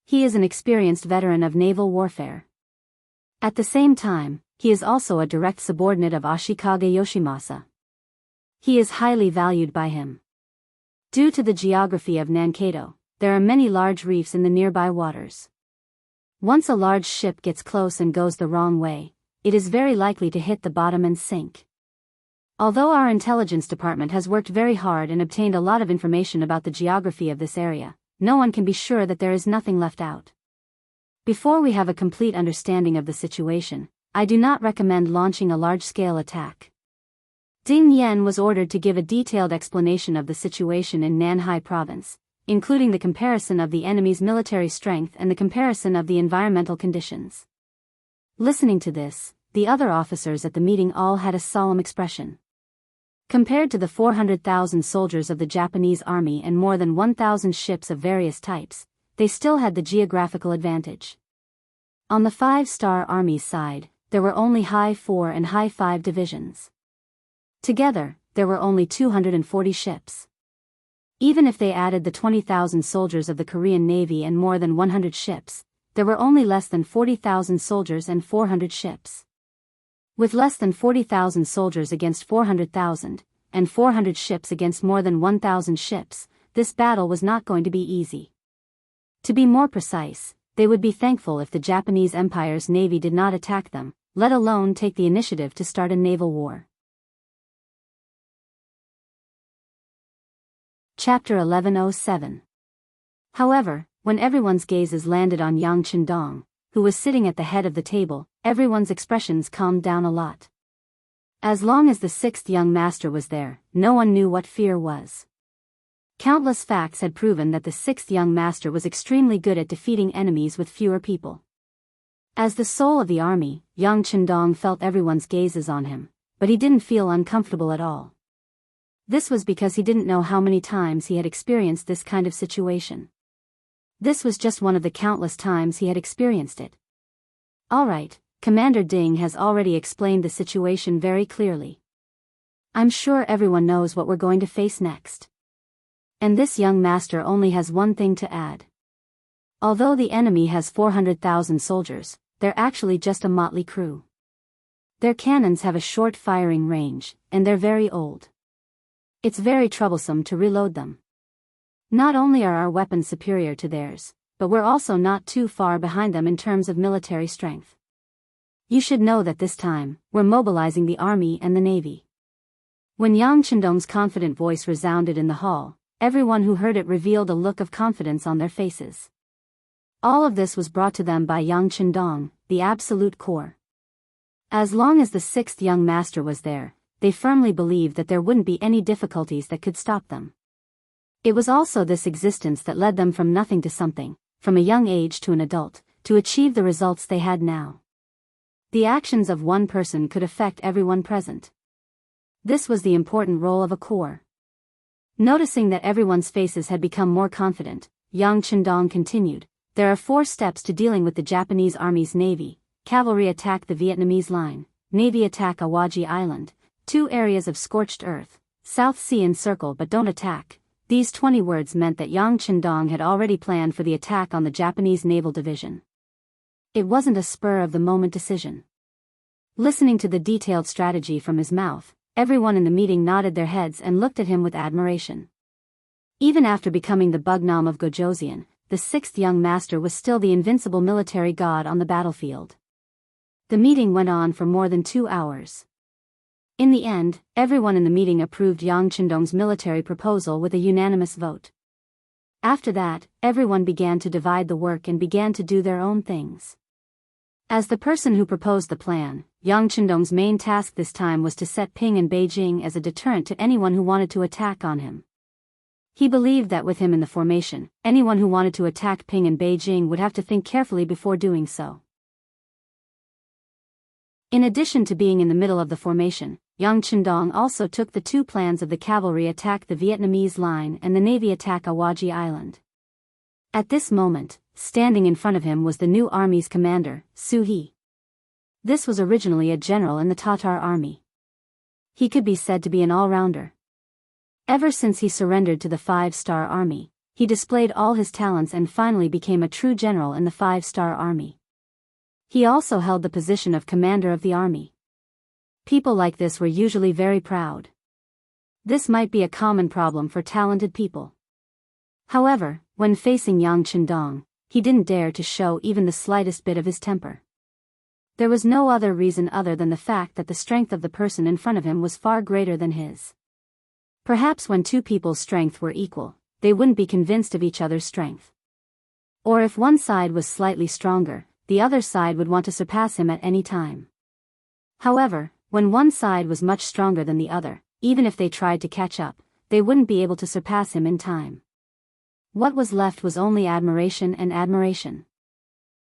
He is an experienced veteran of naval warfare. At the same time, he is also a direct subordinate of Ashikaga Yoshimasa. He is highly valued by him. Due to the geography of Nankido, there are many large reefs in the nearby waters. Once a large ship gets close and goes the wrong way, it is very likely to hit the bottom and sink. Although our intelligence department has worked very hard and obtained a lot of information about the geography of this area, no one can be sure that there is nothing left out. Before we have a complete understanding of the situation, I do not recommend launching a large-scale attack. Ding Yan was ordered to give a detailed explanation of the situation in Nanhai Province, including the comparison of the enemy's military strength and the comparison of the environmental conditions. Listening to this, the other officers at the meeting all had a solemn expression. Compared to the 400,000 soldiers of the Japanese army and more than 1,000 ships of various types, they still had the geographical advantage. On the five-star army's side, there were only High 4 and High 5 divisions. Together, there were only 240 ships. Even if they added the 20,000 soldiers of the Korean Navy and more than 100 ships, there were only less than 40,000 soldiers and 400 ships. With less than 40,000 soldiers against 400,000, and 400 ships against more than 1,000 ships, this battle was not going to be easy. To be more precise, they would be thankful if the Japanese Empire's navy did not attack them, let alone take the initiative to start a naval war. Chapter 1107. However, when everyone's gazes landed on Yang Chendong, who was sitting at the head of the table, everyone's expressions calmed down a lot. As long as the 6th young master was there, no one knew what fear was. Countless facts had proven that the 6th young master was extremely good at defeating enemies with fewer people. As the soul of the army, Yang Chendong felt everyone's gazes on him, but he didn't feel uncomfortable at all. This was because he didn't know how many times he had experienced this kind of situation. This was just one of the countless times he had experienced it. Alright, Commander Ding has already explained the situation very clearly. I'm sure everyone knows what we're going to face next. And this young master only has one thing to add. Although the enemy has 400,000 soldiers, they're actually just a motley crew. Their cannons have a short firing range, and they're very old. It's very troublesome to reload them. Not only are our weapons superior to theirs, but we're also not too far behind them in terms of military strength. You should know that this time, we're mobilizing the army and the navy. When Yang Chendong's confident voice resounded in the hall, everyone who heard it revealed a look of confidence on their faces. All of this was brought to them by Yang Chendong, the absolute core. As long as the 6th young master was there, they firmly believed that there wouldn't be any difficulties that could stop them. It was also this existence that led them from nothing to something, from a young age to an adult, to achieve the results they had now. The actions of one person could affect everyone present. This was the important role of a corps. Noticing that everyone's faces had become more confident, Yang Chendong continued, "There are 4 steps to dealing with the Japanese Army's navy: cavalry attack the Vietnamese line, navy attack Awaji Island, 2 areas of scorched earth, South Sea encircle but don't attack." These 20 words meant that Yang Chendong had already planned for the attack on the Japanese naval division. It wasn't a spur-of-the-moment decision. Listening to the detailed strategy from his mouth, everyone in the meeting nodded their heads and looked at him with admiration. Even after becoming the Bugnam of Gojoseon, the 6th young master was still the invincible military god on the battlefield. The meeting went on for more than 2 hours. In the end, everyone in the meeting approved Yang Chendong's military proposal with a unanimous vote. After that, everyone began to divide the work and began to do their own things. As the person who proposed the plan, Yang Chendong's main task this time was to set Ping and Beijing as a deterrent to anyone who wanted to attack on him. He believed that with him in the formation, anyone who wanted to attack Ping and Beijing would have to think carefully before doing so. In addition to being in the middle of the formation, Yang Chendong also took the 2 plans of the cavalry attack the Vietnamese line and the navy attack Awaji Island. At this moment, standing in front of him was the new army's commander, Su He. This was originally a general in the Tatar army. He could be said to be an all-rounder. Ever since he surrendered to the 5-star army, he displayed all his talents and finally became a true general in the 5-star army. He also held the position of commander of the army. People like this were usually very proud. This might be a common problem for talented people. However, when facing Yang Chendong, he didn't dare to show even the slightest bit of his temper. There was no other reason other than the fact that the strength of the person in front of him was far greater than his. Perhaps when 2 people's strength were equal, they wouldn't be convinced of each other's strength. Or if one side was slightly stronger, the other side would want to surpass him at any time. However, when one side was much stronger than the other, even if they tried to catch up, they wouldn't be able to surpass him in time. What was left was only admiration and admiration.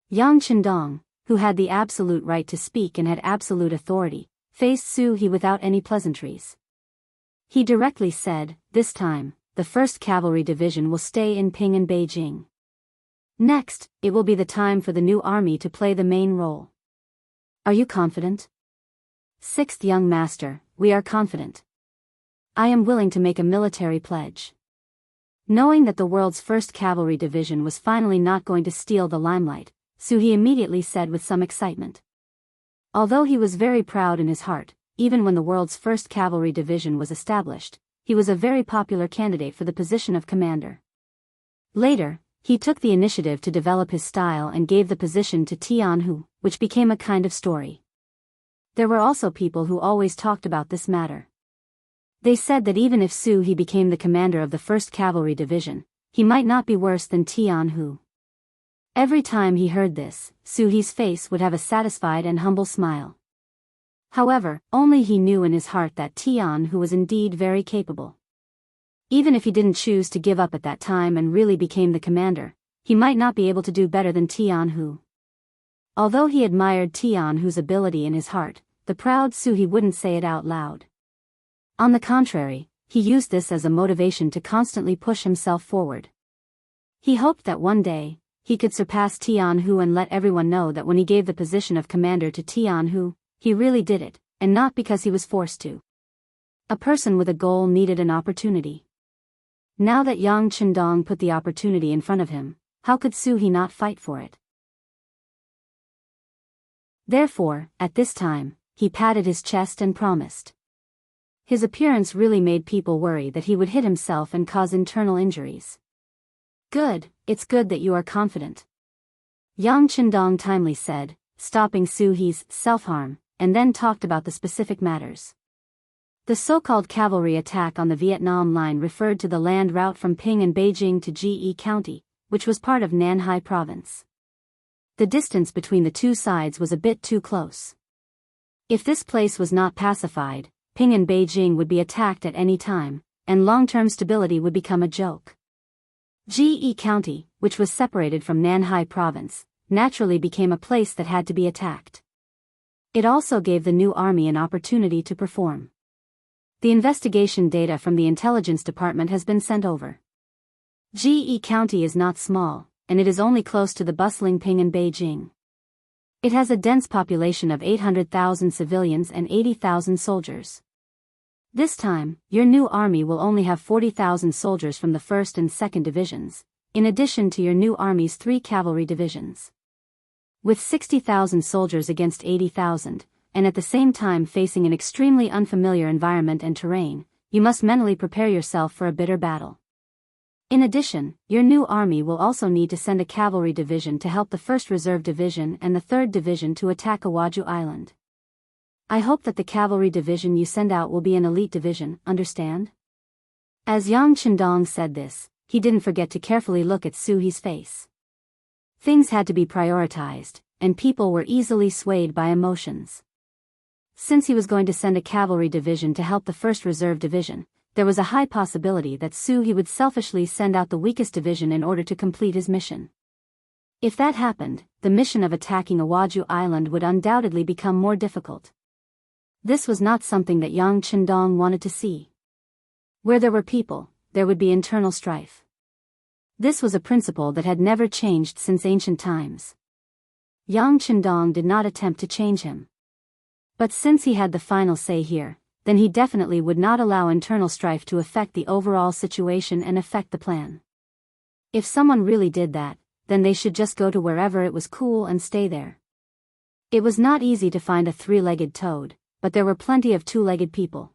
Yang Chendong, who had the absolute right to speak and had absolute authority, faced Su He without any pleasantries. He directly said, "This time, the 1st Cavalry Division will stay in Ping and Beijing. Next, it will be the time for the new army to play the main role. Are you confident?" "6th young master, we are confident. I am willing to make a military pledge." Knowing that the world's 1st Cavalry Division was finally not going to steal the limelight, Su He immediately said with some excitement. Although he was very proud in his heart, even when the world's 1st Cavalry Division was established, he was a very popular candidate for the position of commander. Later, he took the initiative to develop his style and gave the position to Tianhu, which became a kind of story. There were also people who always talked about this matter. They said that even if Su He became the commander of the 1st Cavalry Division, he might not be worse than Tianhu. Every time he heard this, Su He's face would have a satisfied and humble smile. However, only he knew in his heart that Tianhu was indeed very capable. Even if he didn't choose to give up at that time and really became the commander, he might not be able to do better than Tianhu. Although he admired Tianhu's ability in his heart, the proud Su He wouldn't say it out loud. On the contrary, he used this as a motivation to constantly push himself forward. He hoped that one day, he could surpass Tianhu and let everyone know that when he gave the position of commander to Tianhu, he really did it, and not because he was forced to. A person with a goal needed an opportunity. Now that Yang Chendong put the opportunity in front of him, how could Su He not fight for it? Therefore, at this time, he patted his chest and promised. His appearance really made people worry that he would hit himself and cause internal injuries. "Good, it's good that you are confident," Yang Chendong timely said, stopping Su He's self-harm, and then talked about the specific matters. The so-called cavalry attack on the Vietnam line referred to the land route from Ping and Beijing to Ge County, which was part of Nanhai Province. The distance between the 2 sides was a bit too close. If this place was not pacified, Ping and Beijing would be attacked at any time, and long-term stability would become a joke. Ge County, which was separated from Nanhai Province, naturally became a place that had to be attacked. It also gave the new army an opportunity to perform. The investigation data from the intelligence department has been sent over. Ge County is not small, and it is only close to the bustling Ping and Beijing. It has a dense population of 800,000 civilians and 80,000 soldiers. This time, your new army will only have 40,000 soldiers from the 1st and 2nd divisions, in addition to your new army's 3 cavalry divisions. With 60,000 soldiers against 80,000, and at the same time facing an extremely unfamiliar environment and terrain, you must mentally prepare yourself for a bitter battle. In addition, your new army will also need to send a cavalry division to help the 1st Reserve Division and the 3rd Division to attack Awaju Island. I hope that the cavalry division you send out will be an elite division, understand? As Yang Chendong said this, he didn't forget to carefully look at Su He's face. Things had to be prioritized, and people were easily swayed by emotions. Since he was going to send a cavalry division to help the 1st Reserve Division, there was a high possibility that Su He would selfishly send out the weakest division in order to complete his mission. If that happened, the mission of attacking Awaju Island would undoubtedly become more difficult. This was not something that Yang Chendong wanted to see. Where there were people, there would be internal strife. This was a principle that had never changed since ancient times. Yang Chendong did not attempt to change him. But since he had the final say here, then he definitely would not allow internal strife to affect the overall situation and affect the plan. If someone really did that, then they should just go to wherever it was cool and stay there. It was not easy to find a 3-legged toad, but there were plenty of 2-legged people.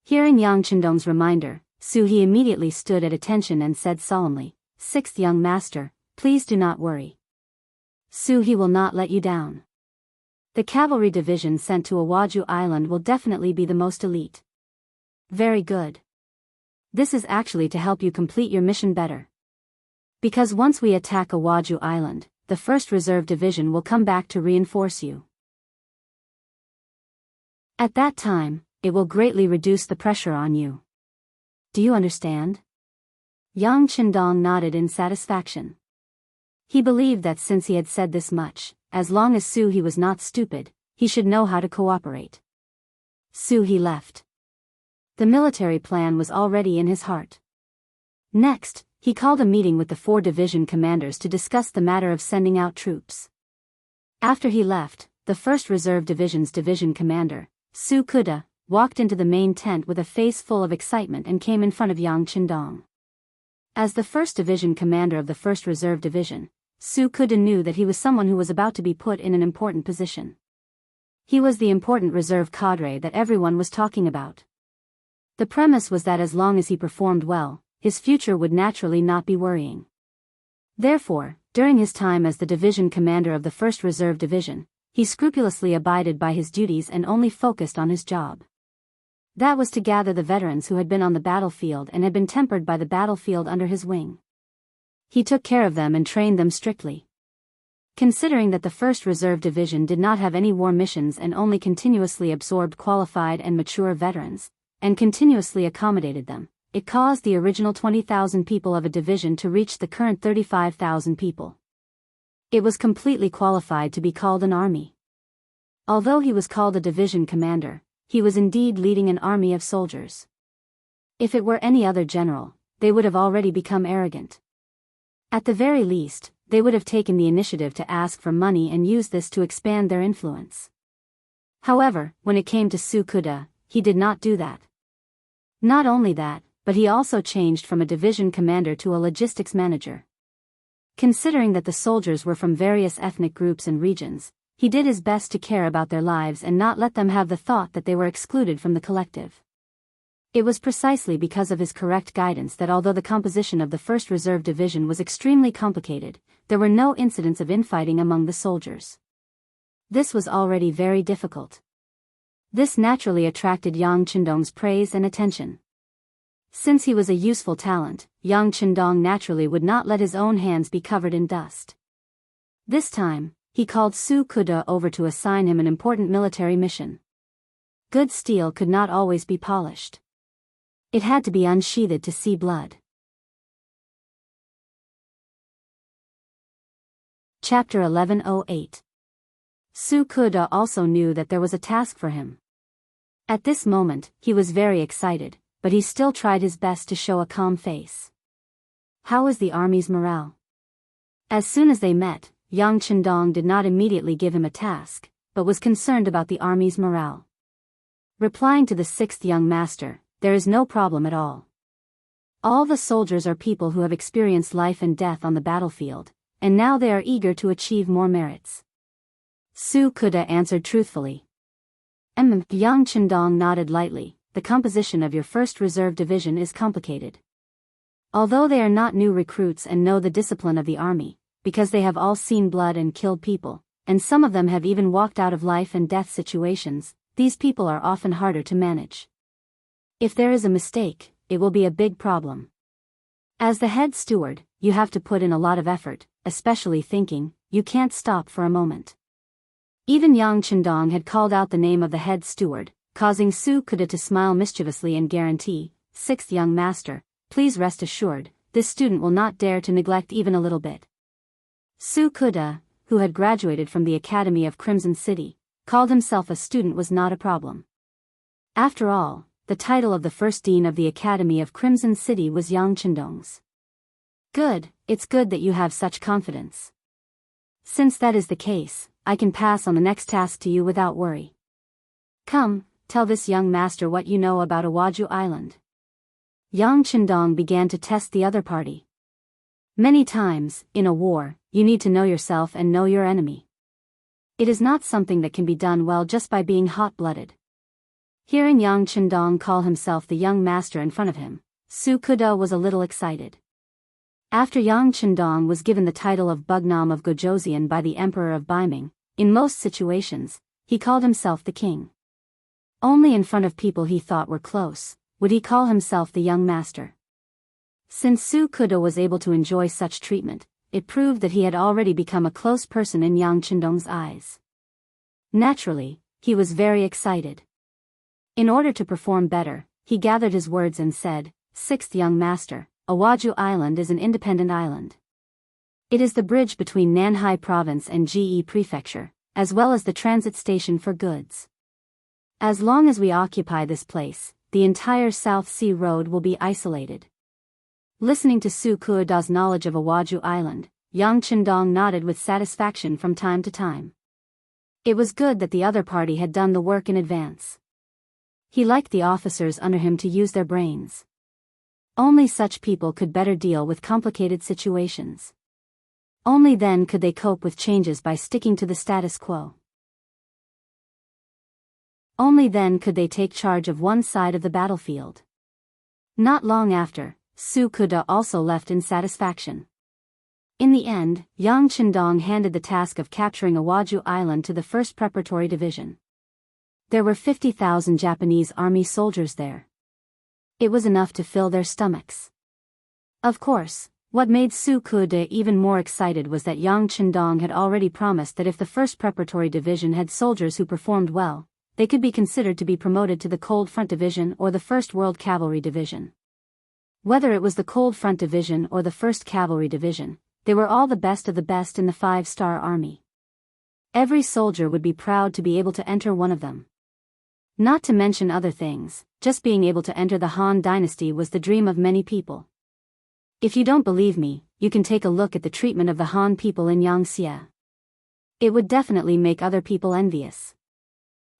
Hearing Yang Chendong's reminder, Su He immediately stood at attention and said solemnly, "6th young master, please do not worry. Su He will not let you down. The cavalry division sent to Awaju Island will definitely be the most elite." Very good. This is actually to help you complete your mission better. Because once we attack Awaju Island, the 1st Reserve Division will come back to reinforce you. At that time, it will greatly reduce the pressure on you. Do you understand? Yang Chendong nodded in satisfaction. He believed that since he had said this much, as long as Su He was not stupid, he should know how to cooperate. Su He left. The military plan was already in his heart. Next, he called a meeting with the 4 division commanders to discuss the matter of sending out troops. After he left, the 1st Reserve Division's division commander, Su Kuda, walked into the main tent with a face full of excitement and came in front of Yang Chendong. As the 1st Division commander of the 1st Reserve Division, Su Kuda knew that he was someone who was about to be put in an important position. He was the important reserve cadre that everyone was talking about. The premise was that as long as he performed well, his future would naturally not be worrying. Therefore, during his time as the division commander of the 1st Reserve Division, he scrupulously abided by his duties and only focused on his job. That was to gather the veterans who had been on the battlefield and had been tempered by the battlefield under his wing. He took care of them and trained them strictly. Considering that the 1st Reserve Division did not have any war missions and only continuously absorbed qualified and mature veterans, and continuously accommodated them, it caused the original 20,000 people of a division to reach the current 35,000 people. It was completely qualified to be called an army. Although he was called a division commander, he was indeed leading an army of soldiers. If it were any other general, they would have already become arrogant. At the very least, they would have taken the initiative to ask for money and use this to expand their influence. However, when it came to Su Kuda, he did not do that. Not only that, but he also changed from a division commander to a logistics manager. Considering that the soldiers were from various ethnic groups and regions, he did his best to care about their lives and not let them have the thought that they were excluded from the collective. It was precisely because of his correct guidance that although the composition of the 1st Reserve Division was extremely complicated, there were no incidents of infighting among the soldiers. This was already very difficult. This naturally attracted Yang Chendong's praise and attention. Since he was a useful talent, Yang Chendong naturally would not let his own hands be covered in dust. This time, he called Su Kuda over to assign him an important military mission. Good steel could not always be polished. It had to be unsheathed to see blood. Chapter 1108. Su Kuda also knew that there was a task for him. At this moment, he was very excited, but he still tried his best to show a calm face. How is the army's morale? As soon as they met, Yang Chendong did not immediately give him a task, but was concerned about the army's morale. Replying to the sixth young master, there is no problem at all. All the soldiers are people who have experienced life and death on the battlefield, and now they are eager to achieve more merits. Su Kuda answered truthfully. Yang Chendong nodded lightly. The composition of your first reserve division is complicated. Although they are not new recruits and know the discipline of the army, because they have all seen blood and killed people, and some of them have even walked out of life and death situations, these people are often harder to manage. If there is a mistake, it will be a big problem. As the head steward, you have to put in a lot of effort, especially thinking. You can't stop for a moment. Even Yang Chendong had called out the name of the head steward, causing Su Kuda to smile mischievously and guarantee, "Sixth young master, please rest assured, this student will not dare to neglect even a little bit." Su Kuda, who had graduated from the Academy of Crimson City, called himself a student was not a problem. After all, the title of the first dean of the Academy of Crimson City was Yang Chendong's. Good, it's good that you have such confidence. Since that is the case, I can pass on the next task to you without worry. Come, tell this young master what you know about Awaju Island. Yang Chendong began to test the other party. Many times, in a war, you need to know yourself and know your enemy. It is not something that can be done well just by being hot-blooded. Hearing Yang Chendong call himself the young master in front of him, Su Kuda was a little excited. After Yang Chendong was given the title of Bugnam of Gojoseon by the Emperor of Beiming, in most situations, he called himself the king. Only in front of people he thought were close would he call himself the young master. Since Su Kuda was able to enjoy such treatment, it proved that he had already become a close person in Yang Chendong's eyes. Naturally, he was very excited. In order to perform better, he gathered his words and said, "Sixth young master, Awaju Island is an independent island. It is the bridge between Nanhai Province and Ge Prefecture, as well as the transit station for goods. As long as we occupy this place, the entire South Sea Road will be isolated." Listening to Su Kuda's knowledge of Awaju Island, Yang Chendong nodded with satisfaction from time to time. It was good that the other party had done the work in advance. He liked the officers under him to use their brains. Only such people could better deal with complicated situations. Only then could they cope with changes by sticking to the status quo. Only then could they take charge of one side of the battlefield. Not long after, Su Kuda also left in satisfaction. In the end, Yang Chendong handed the task of capturing Awaju Island to the 1st Preparatory Division. There were 50,000 Japanese army soldiers there. It was enough to fill their stomachs. Of course, what made Su Kuda even more excited was that Yang Chendong had already promised that if the 1st Preparatory Division had soldiers who performed well, they could be considered to be promoted to the Cold Front Division or the 1st World Cavalry Division. Whether it was the Cold Front Division or the 1st Cavalry Division, they were all the best of the best in the 5-star army. Every soldier would be proud to be able to enter one of them. Not to mention other things, just being able to enter the Han Dynasty was the dream of many people. If you don't believe me, you can take a look at the treatment of the Han people in Yangtze. It would definitely make other people envious.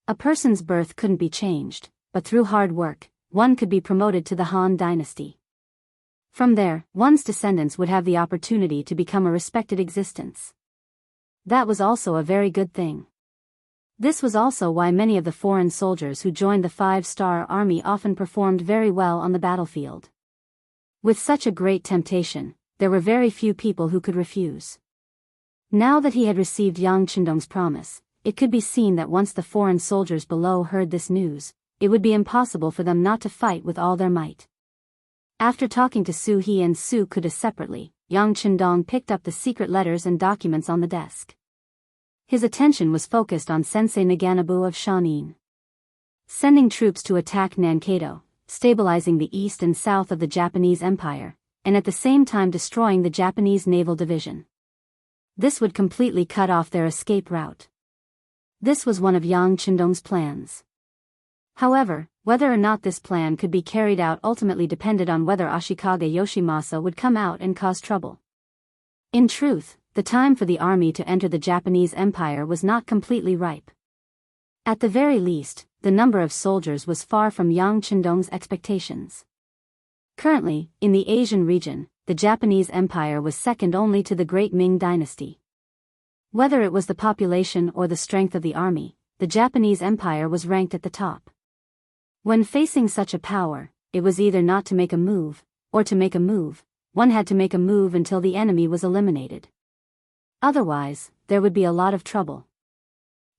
A person's birth couldn't be changed, but through hard work, one could be promoted to the Han Dynasty. From there, one's descendants would have the opportunity to become a respected existence. That was also a very good thing. This was also why many of the foreign soldiers who joined the 5-star army often performed very well on the battlefield. With such a great temptation, there were very few people who could refuse. Now that he had received Yang Chendong's promise, it could be seen that once the foreign soldiers below heard this news, it would be impossible for them not to fight with all their might. After talking to Su He and Su Kuda separately, Yang Chendong picked up the secret letters and documents on the desk. His attention was focused on Sensei Naganabu of Shanin. Sending troops to attack Nankado, stabilizing the east and south of the Japanese Empire, and at the same time destroying the Japanese Naval Division. This would completely cut off their escape route. This was one of Yang Chendong's plans. However, whether or not this plan could be carried out ultimately depended on whether Ashikaga Yoshimasa would come out and cause trouble. In truth, the time for the army to enter the Japanese Empire was not completely ripe. At the very least, the number of soldiers was far from Yang Chendong's expectations. Currently, in the Asian region, the Japanese Empire was second only to the Great Ming Dynasty. Whether it was the population or the strength of the army, the Japanese Empire was ranked at the top. When facing such a power, it was either not to make a move, or to make a move. One had to make a move until the enemy was eliminated. Otherwise, there would be a lot of trouble.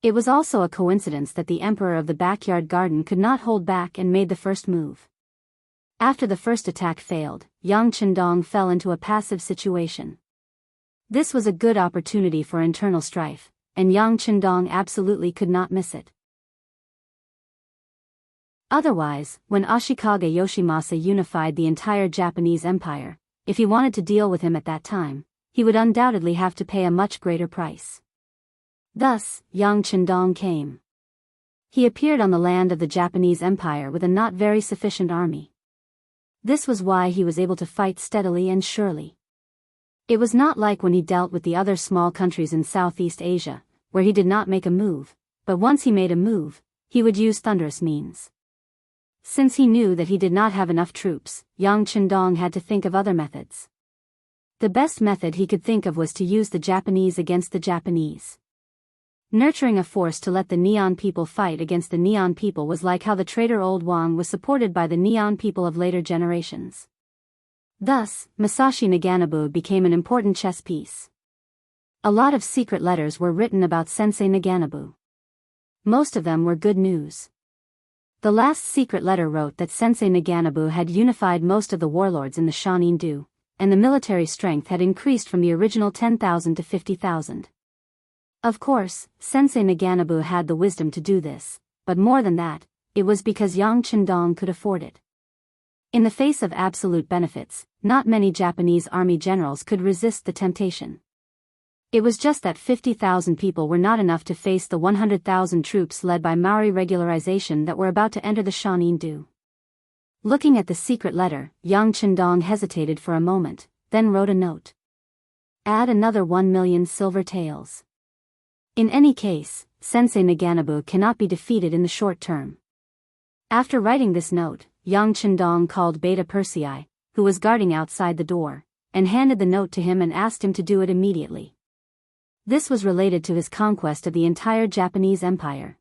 It was also a coincidence that the emperor of the backyard garden could not hold back and made the first move. After the first attack failed, Yang Chendong fell into a passive situation. This was a good opportunity for internal strife, and Yang Chendong absolutely could not miss it. Otherwise, when Ashikaga Yoshimasa unified the entire Japanese Empire, if he wanted to deal with him at that time, he would undoubtedly have to pay a much greater price. Thus, Yang Chendong came. He appeared on the land of the Japanese Empire with a not very sufficient army. This was why he was able to fight steadily and surely. It was not like when he dealt with the other small countries in Southeast Asia, where he did not make a move, but once he made a move, he would use thunderous means. Since he knew that he did not have enough troops, Yang Chendong had to think of other methods. The best method he could think of was to use the Japanese against the Japanese. Nurturing a force to let the Neon people fight against the Neon people was like how the traitor Old Wang was supported by the Neon people of later generations. Thus, Masashi Naganabu became an important chess piece. A lot of secret letters were written about Sensei Naganabu. Most of them were good news. The last secret letter wrote that Sensei Naganabu had unified most of the warlords in the Shanin-do, and the military strength had increased from the original 10,000 to 50,000. Of course, Sensei Naganabu had the wisdom to do this, but more than that, it was because Yang Chendong could afford it. In the face of absolute benefits, not many Japanese army generals could resist the temptation. It was just that 50,000 people were not enough to face the 100,000 troops led by Maori regularization that were about to enter the Shanin-do. Looking at the secret letter, Yang Chendong hesitated for a moment, then wrote a note. Add another 1 million silver taels. In any case, Sensei Naganabu cannot be defeated in the short term. After writing this note, Yang Chendong called Beta Persei, who was guarding outside the door, and handed the note to him and asked him to do it immediately. This was related to his conquest of the entire Japanese Empire.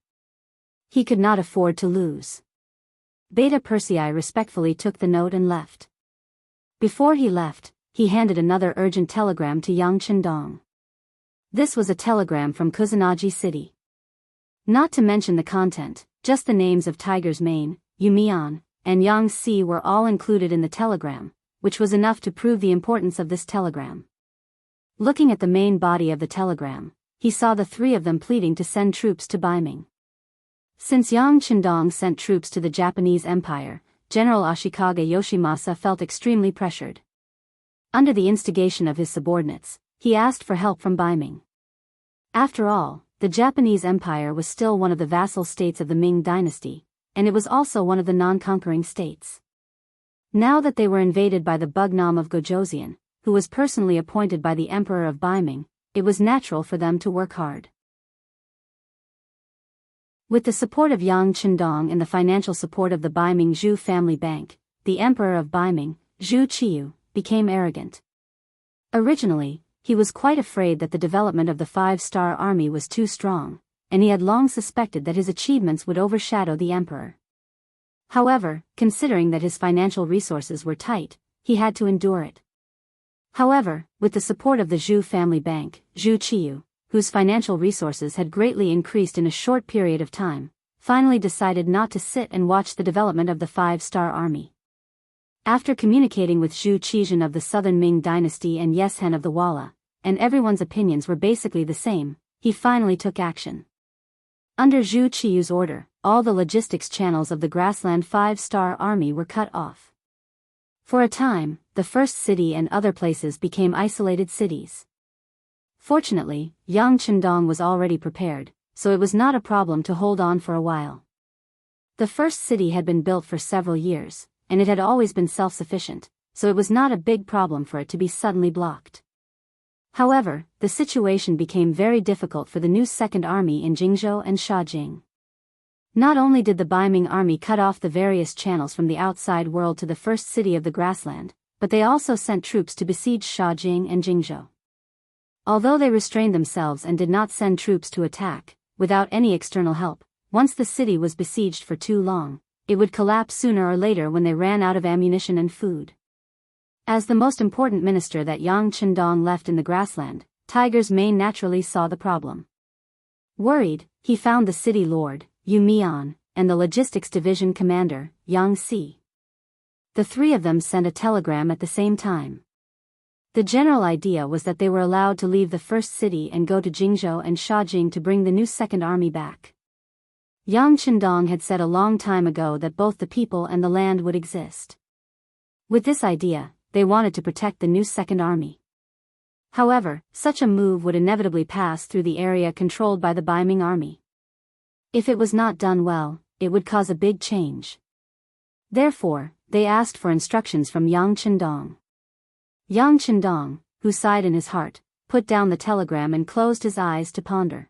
He could not afford to lose. Beta Persei respectfully took the note and left. Before he left, he handed another urgent telegram to Yang Chendong. This was a telegram from Kusanagi City. Not to mention the content, just the names of Tiger's Mane, Yumian, and Yangtze were all included in the telegram, which was enough to prove the importance of this telegram. Looking at the main body of the telegram, he saw the three of them pleading to send troops to Beiming. Since Yang Chendong sent troops to the Japanese Empire, General Ashikaga Yoshimasa felt extremely pressured. Under the instigation of his subordinates, he asked for help from Beiming. After all, the Japanese Empire was still one of the vassal states of the Ming dynasty, and it was also one of the non-conquering states. Now that they were invaded by the Bugnam of Gojoseon, who was personally appointed by the Emperor of Beiming, it was natural for them to work hard. With the support of Yang Chendong and the financial support of the Beiming Zhu family bank, the Emperor of Beiming, Zhu Qiyu, became arrogant. Originally, he was quite afraid that the development of the five-star army was too strong, and he had long suspected that his achievements would overshadow the emperor. However, considering that his financial resources were tight, he had to endure it. However, with the support of the Zhu family bank, Zhu Qiyu, whose financial resources had greatly increased in a short period of time, finally decided not to sit and watch the development of the five-star army. After communicating with Zhu Qizhen of the southern Ming dynasty and Yeshen of the Walla, and everyone's opinions were basically the same, he finally took action. Under Zhu Qiyu's order, all the logistics channels of the grassland five-star army were cut off. For a time, the first city and other places became isolated cities. Fortunately, Yang Chendong was already prepared, so it was not a problem to hold on for a while. The first city had been built for several years, and it had always been self-sufficient, so it was not a big problem for it to be suddenly blocked. However, the situation became very difficult for the new Second Army in Jingzhou and Shaojing. Not only did the Biming army cut off the various channels from the outside world to the first city of the grassland, but they also sent troops to besiege Shaojing and Jingzhou. Although they restrained themselves and did not send troops to attack, without any external help, once the city was besieged for too long, it would collapse sooner or later when they ran out of ammunition and food. As the most important minister that Yang Chendong left in the grassland, Tiger's Mane naturally saw the problem. Worried, he found the city lord, Yu Mian, and the logistics division commander, Yang Si. The three of them sent a telegram at the same time. The general idea was that they were allowed to leave the first city and go to Jingzhou and Shaojing to bring the new Second Army back. Yang Chendong had said a long time ago that both the people and the land would exist. With this idea, they wanted to protect the new Second Army. However, such a move would inevitably pass through the area controlled by the Biming army. If it was not done well, it would cause a big change. Therefore, they asked for instructions from Yang Chendong. Yang Chendong, who sighed in his heart, put down the telegram and closed his eyes to ponder.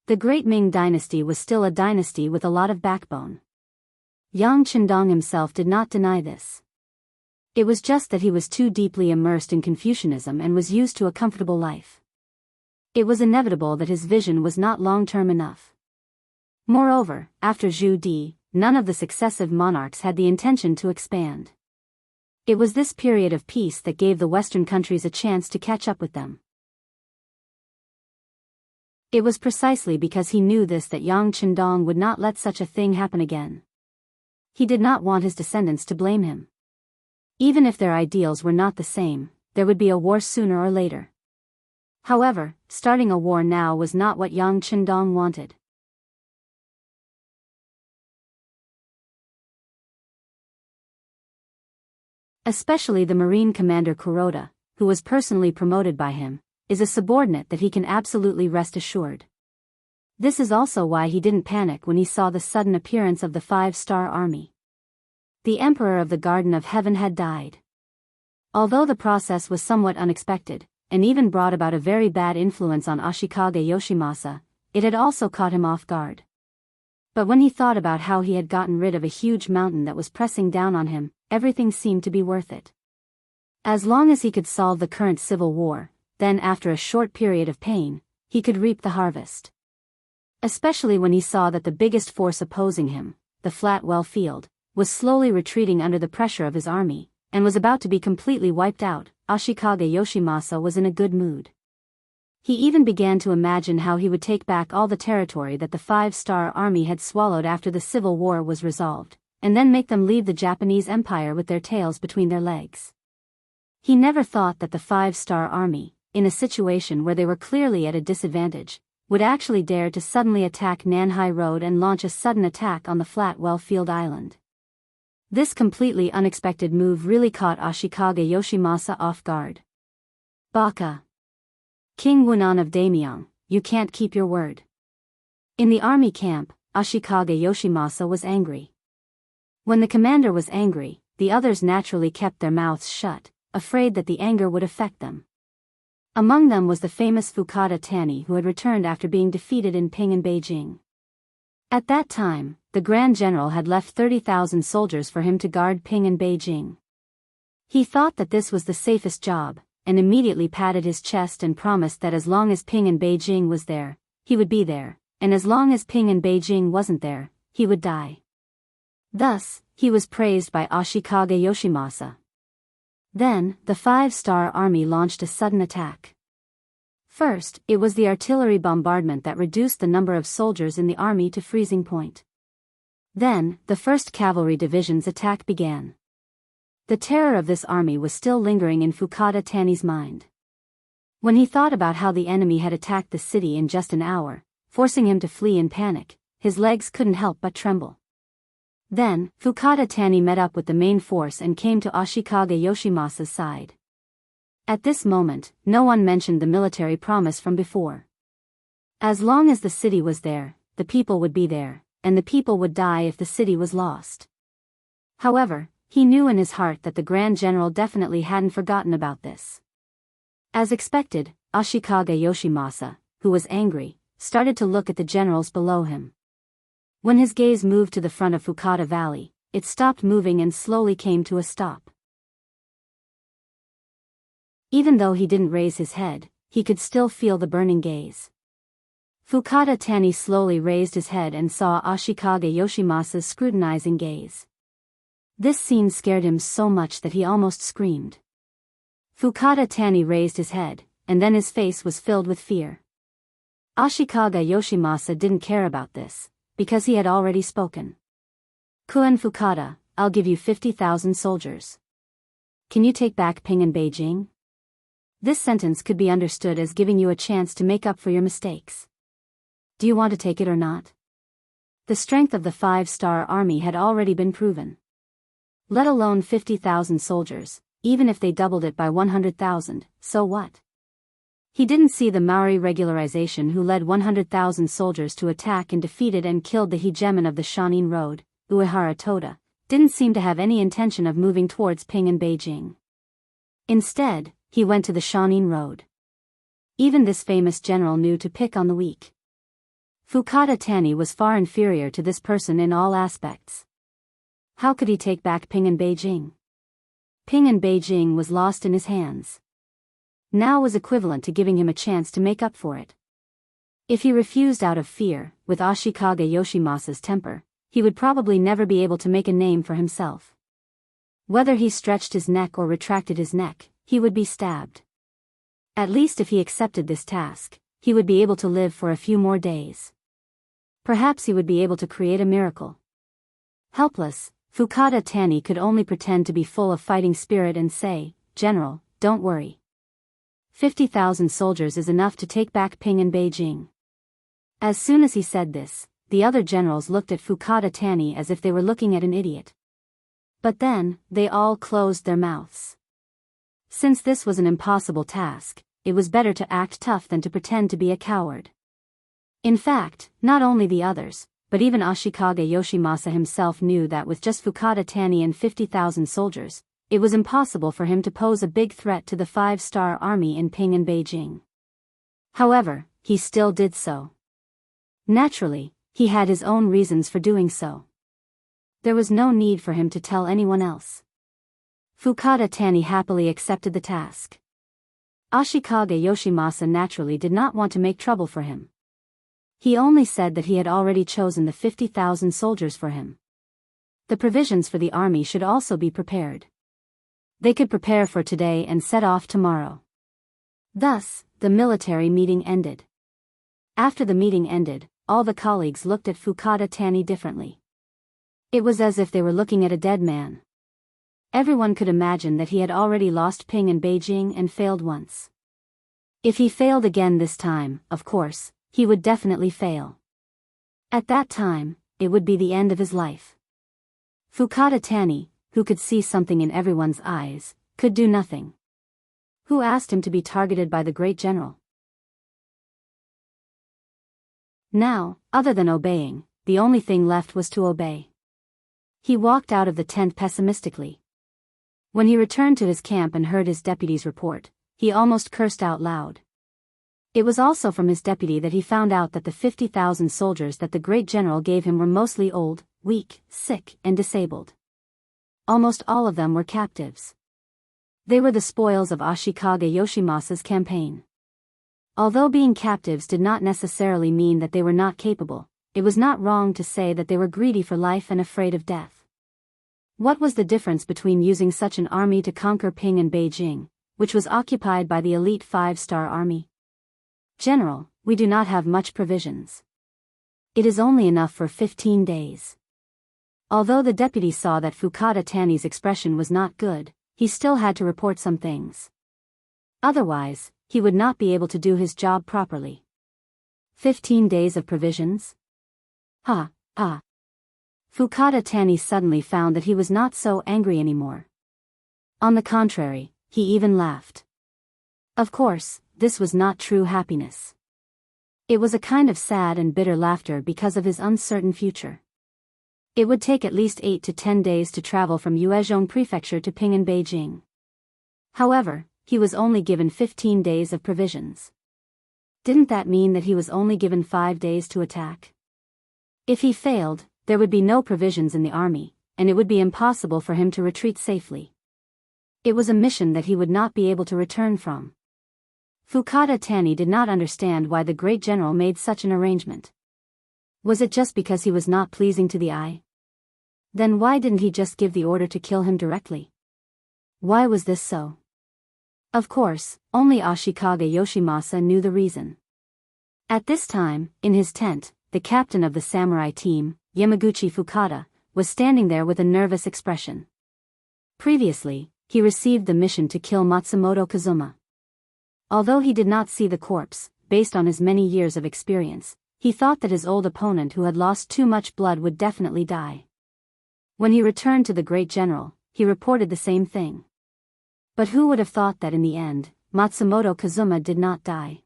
The Great Ming dynasty was still a dynasty with a lot of backbone. Yang Chendong himself did not deny this. It was just that he was too deeply immersed in Confucianism and was used to a comfortable life. It was inevitable that his vision was not long-term enough. Moreover, after Zhu Di, none of the successive monarchs had the intention to expand. It was this period of peace that gave the Western countries a chance to catch up with them. It was precisely because he knew this that Yang Chendong would not let such a thing happen again. He did not want his descendants to blame him. Even if their ideals were not the same, there would be a war sooner or later. However, starting a war now was not what Yang Chendong wanted. Especially the Marine commander Kuroda, who was personally promoted by him, is a subordinate that he can absolutely rest assured. This is also why he didn't panic when he saw the sudden appearance of the 5-star army. The Emperor of the Garden of Heaven had died. Although the process was somewhat unexpected, and even brought about a very bad influence on Ashikaga Yoshimasa, it had also caught him off guard. But when he thought about how he had gotten rid of a huge mountain that was pressing down on him, everything seemed to be worth it. As long as he could solve the current civil war, then after a short period of pain, he could reap the harvest. Especially when he saw that the biggest force opposing him, the Flatwell Field, was slowly retreating under the pressure of his army, and was about to be completely wiped out, Ashikaga Yoshimasa was in a good mood. He even began to imagine how he would take back all the territory that the 5-star army had swallowed after the civil war was resolved, and then make them leave the Japanese Empire with their tails between their legs. He never thought that the 5-star army, in a situation where they were clearly at a disadvantage, would actually dare to suddenly attack Nanhai Road and launch a sudden attack on the Flatwell Field Island. This completely unexpected move really caught Ashikaga Yoshimasa off guard. Baka. King Wunan of Daimyong, you can't keep your word. In the army camp, Ashikaga Yoshimasa was angry. When the commander was angry, the others naturally kept their mouths shut, afraid that the anger would affect them. Among them was the famous Fukada Tani, who had returned after being defeated in Ping and Beijing. At that time, the Grand General had left 30,000 soldiers for him to guard Ping and Beijing. He thought that this was the safest job, and immediately patted his chest and promised that as long as Ping and Beijing was there, he would be there, and as long as Ping and Beijing wasn't there, he would die. Thus, he was praised by Ashikaga Yoshimasa. Then, the 5-star army launched a sudden attack. First, it was the artillery bombardment that reduced the number of soldiers in the army to freezing point. Then, the 1st Cavalry Division's attack began. The terror of this army was still lingering in Fukada Tani's mind. When he thought about how the enemy had attacked the city in just an hour, forcing him to flee in panic, his legs couldn't help but tremble. Then, Fukada Tani met up with the main force and came to Ashikaga Yoshimasa's side. At this moment, no one mentioned the military promise from before. As long as the city was there, the people would be there, and the people would die if the city was lost. However, he knew in his heart that the Grand General definitely hadn't forgotten about this. As expected, Ashikaga Yoshimasa, who was angry, started to look at the generals below him. When his gaze moved to the front of Fukata Valley, it stopped moving and slowly came to a stop. Even though he didn't raise his head, he could still feel the burning gaze. Fukata Tani slowly raised his head and saw Ashikaga Yoshimasa's scrutinizing gaze. This scene scared him so much that he almost screamed. Fukata Tani raised his head, and then his face was filled with fear. Ashikaga Yoshimasa didn't care about this, because he had already spoken. Kuen Fukata, I'll give you 50,000 soldiers. Can you take back Ping and Beijing? This sentence could be understood as giving you a chance to make up for your mistakes. Do you want to take it or not? The strength of the 5-star army had already been proven. Let alone 50,000 soldiers, even if they doubled it by 100,000, so what? He didn't see the Maori regularization who led 100,000 soldiers to attack and defeated and killed the hegemon of the Shanin Road, Uehara Toda, didn't seem to have any intention of moving towards Ping and Beijing. Instead, he went to the Shanin Road. Even this famous general knew to pick on the weak. Fukata Tani was far inferior to this person in all aspects. How could he take back Ping and Beijing? Ping and Beijing was lost in his hands. Now was equivalent to giving him a chance to make up for it. If he refused out of fear, with Ashikaga Yoshimasa's temper, he would probably never be able to make a name for himself. Whether he stretched his neck or retracted his neck, he would be stabbed. At least if he accepted this task, he would be able to live for a few more days. Perhaps he would be able to create a miracle. Helpless, Fukata Tani could only pretend to be full of fighting spirit and say, "General, don't worry. 50,000 soldiers is enough to take back Ping and Beijing." As soon as he said this, the other generals looked at Fukata Tani as if they were looking at an idiot. But then, they all closed their mouths. Since this was an impossible task, it was better to act tough than to pretend to be a coward. In fact, not only the others, but even Ashikaga Yoshimasa himself knew that with just Fukata Tani and 50,000 soldiers, it was impossible for him to pose a big threat to the 5-star army in Ping and Beijing. However, he still did so. Naturally, he had his own reasons for doing so. There was no need for him to tell anyone else. Fukata Tani happily accepted the task. Ashikaga Yoshimasa naturally did not want to make trouble for him. He only said that he had already chosen the 50,000 soldiers for him. The provisions for the army should also be prepared. They could prepare for today and set off tomorrow. Thus, the military meeting ended. After the meeting ended, all the colleagues looked at Fukata Tani differently. It was as if they were looking at a dead man. Everyone could imagine that he had already lost Ping and Beijing and failed once. If he failed again this time, of course, he would definitely fail. At that time, it would be the end of his life. Fukata Tani, who could see something in everyone's eyes, could do nothing. Who asked him to be targeted by the great general? Now, other than obeying, the only thing left was to obey. He walked out of the tent pessimistically. When he returned to his camp and heard his deputy's report, he almost cursed out loud. It was also from his deputy that he found out that the 50,000 soldiers that the great general gave him were mostly old, weak, sick, and disabled. Almost all of them were captives. They were the spoils of Ashikaga Yoshimasa's campaign. Although being captives did not necessarily mean that they were not capable, it was not wrong to say that they were greedy for life and afraid of death. What was the difference between using such an army to conquer Ping and Beijing, which was occupied by the elite 5-star army? "General, we do not have much provisions. It is only enough for 15 days. Although the deputy saw that Fukata Tani's expression was not good, he still had to report some things. Otherwise, he would not be able to do his job properly. 15 days of provisions? Ha. Fukata Tani suddenly found that he was not so angry anymore. On the contrary, he even laughed. Of course, this was not true happiness. It was a kind of sad and bitter laughter because of his uncertain future. It would take at least 8 to 10 days to travel from Yuezhong Prefecture to Ping in Beijing. However, he was only given 15 days of provisions. Didn't that mean that he was only given 5 days to attack? If he failed, there would be no provisions in the army, and it would be impossible for him to retreat safely. It was a mission that he would not be able to return from. Fukada Tani did not understand why the great general made such an arrangement. Was it just because he was not pleasing to the eye? Then why didn't he just give the order to kill him directly? Why was this so? Of course, only Ashikaga Yoshimasa knew the reason. At this time, in his tent, the captain of the samurai team, Yamaguchi Fukada, was standing there with a nervous expression. Previously, he received the mission to kill Matsumoto Kazuma. Although he did not see the corpse, based on his many years of experience, he thought that his old opponent who had lost too much blood would definitely die. When he returned to the great general, he reported the same thing. But who would have thought that in the end, Matsumoto Kazuma did not die?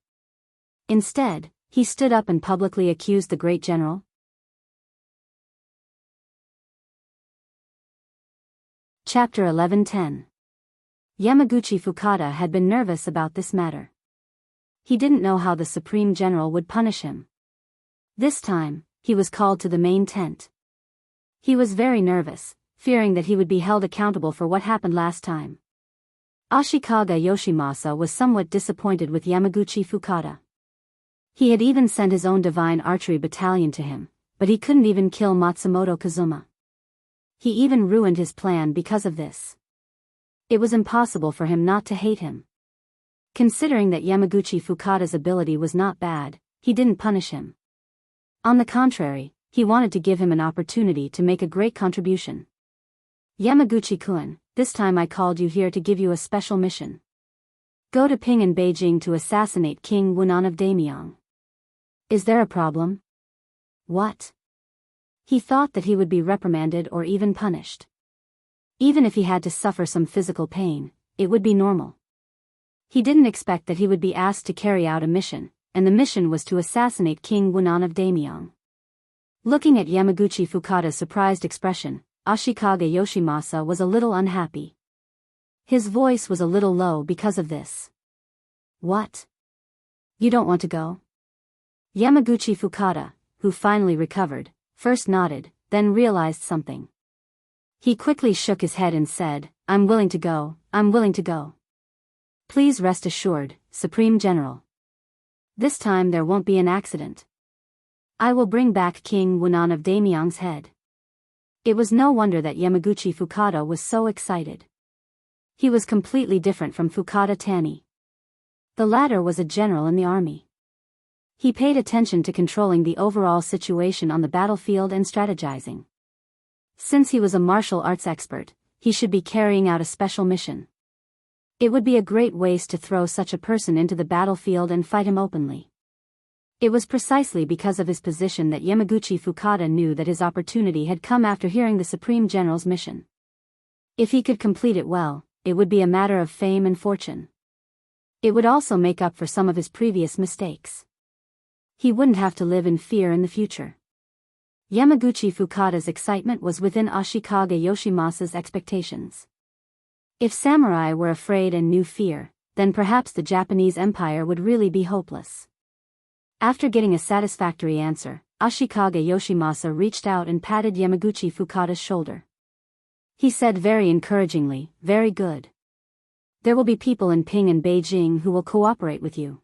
Instead, he stood up and publicly accused the great general. Chapter 11:10. Yamaguchi Fukada had been nervous about this matter. He didn't know how the Supreme General would punish him. This time, he was called to the main tent. He was very nervous, fearing that he would be held accountable for what happened last time. Ashikaga Yoshimasa was somewhat disappointed with Yamaguchi Fukada. He had even sent his own divine archery battalion to him, but he couldn't even kill Matsumoto Kazuma. He even ruined his plan because of this. It was impossible for him not to hate him. Considering that Yamaguchi Fukada's ability was not bad, he didn't punish him. On the contrary, he wanted to give him an opportunity to make a great contribution. Yamaguchi-kun, this time I called you here to give you a special mission. Go to Ping in Beijing to assassinate King Wunan of Daimyong. Is there a problem? What? He thought that he would be reprimanded or even punished. Even if he had to suffer some physical pain, it would be normal. He didn't expect that he would be asked to carry out a mission, and the mission was to assassinate King Wunan of Daimyong. Looking at Yamaguchi Fukada's surprised expression, Ashikaga Yoshimasa was a little unhappy. His voice was a little low because of this. What? You don't want to go? Yamaguchi Fukada, who finally recovered, first nodded, then realized something. He quickly shook his head and said, I'm willing to go, I'm willing to go. Please rest assured, Supreme General. This time there won't be an accident. I will bring back King Wunan of Daimyong's head. It was no wonder that Yamaguchi Fukada was so excited. He was completely different from Fukada Tani. The latter was a general in the army. He paid attention to controlling the overall situation on the battlefield and strategizing. Since he was a martial arts expert, he should be carrying out a special mission. It would be a great waste to throw such a person into the battlefield and fight him openly. It was precisely because of his position that Yamaguchi Fukada knew that his opportunity had come after hearing the Supreme General's mission. If he could complete it well, it would be a matter of fame and fortune. It would also make up for some of his previous mistakes. He wouldn't have to live in fear in the future. Yamaguchi Fukada's excitement was within Ashikaga Yoshimasa's expectations. If samurai were afraid and knew fear, then perhaps the Japanese Empire would really be hopeless. After getting a satisfactory answer, Ashikaga Yoshimasa reached out and patted Yamaguchi Fukada's shoulder. He said very encouragingly, very good. There will be people in Ping and Beijing who will cooperate with you.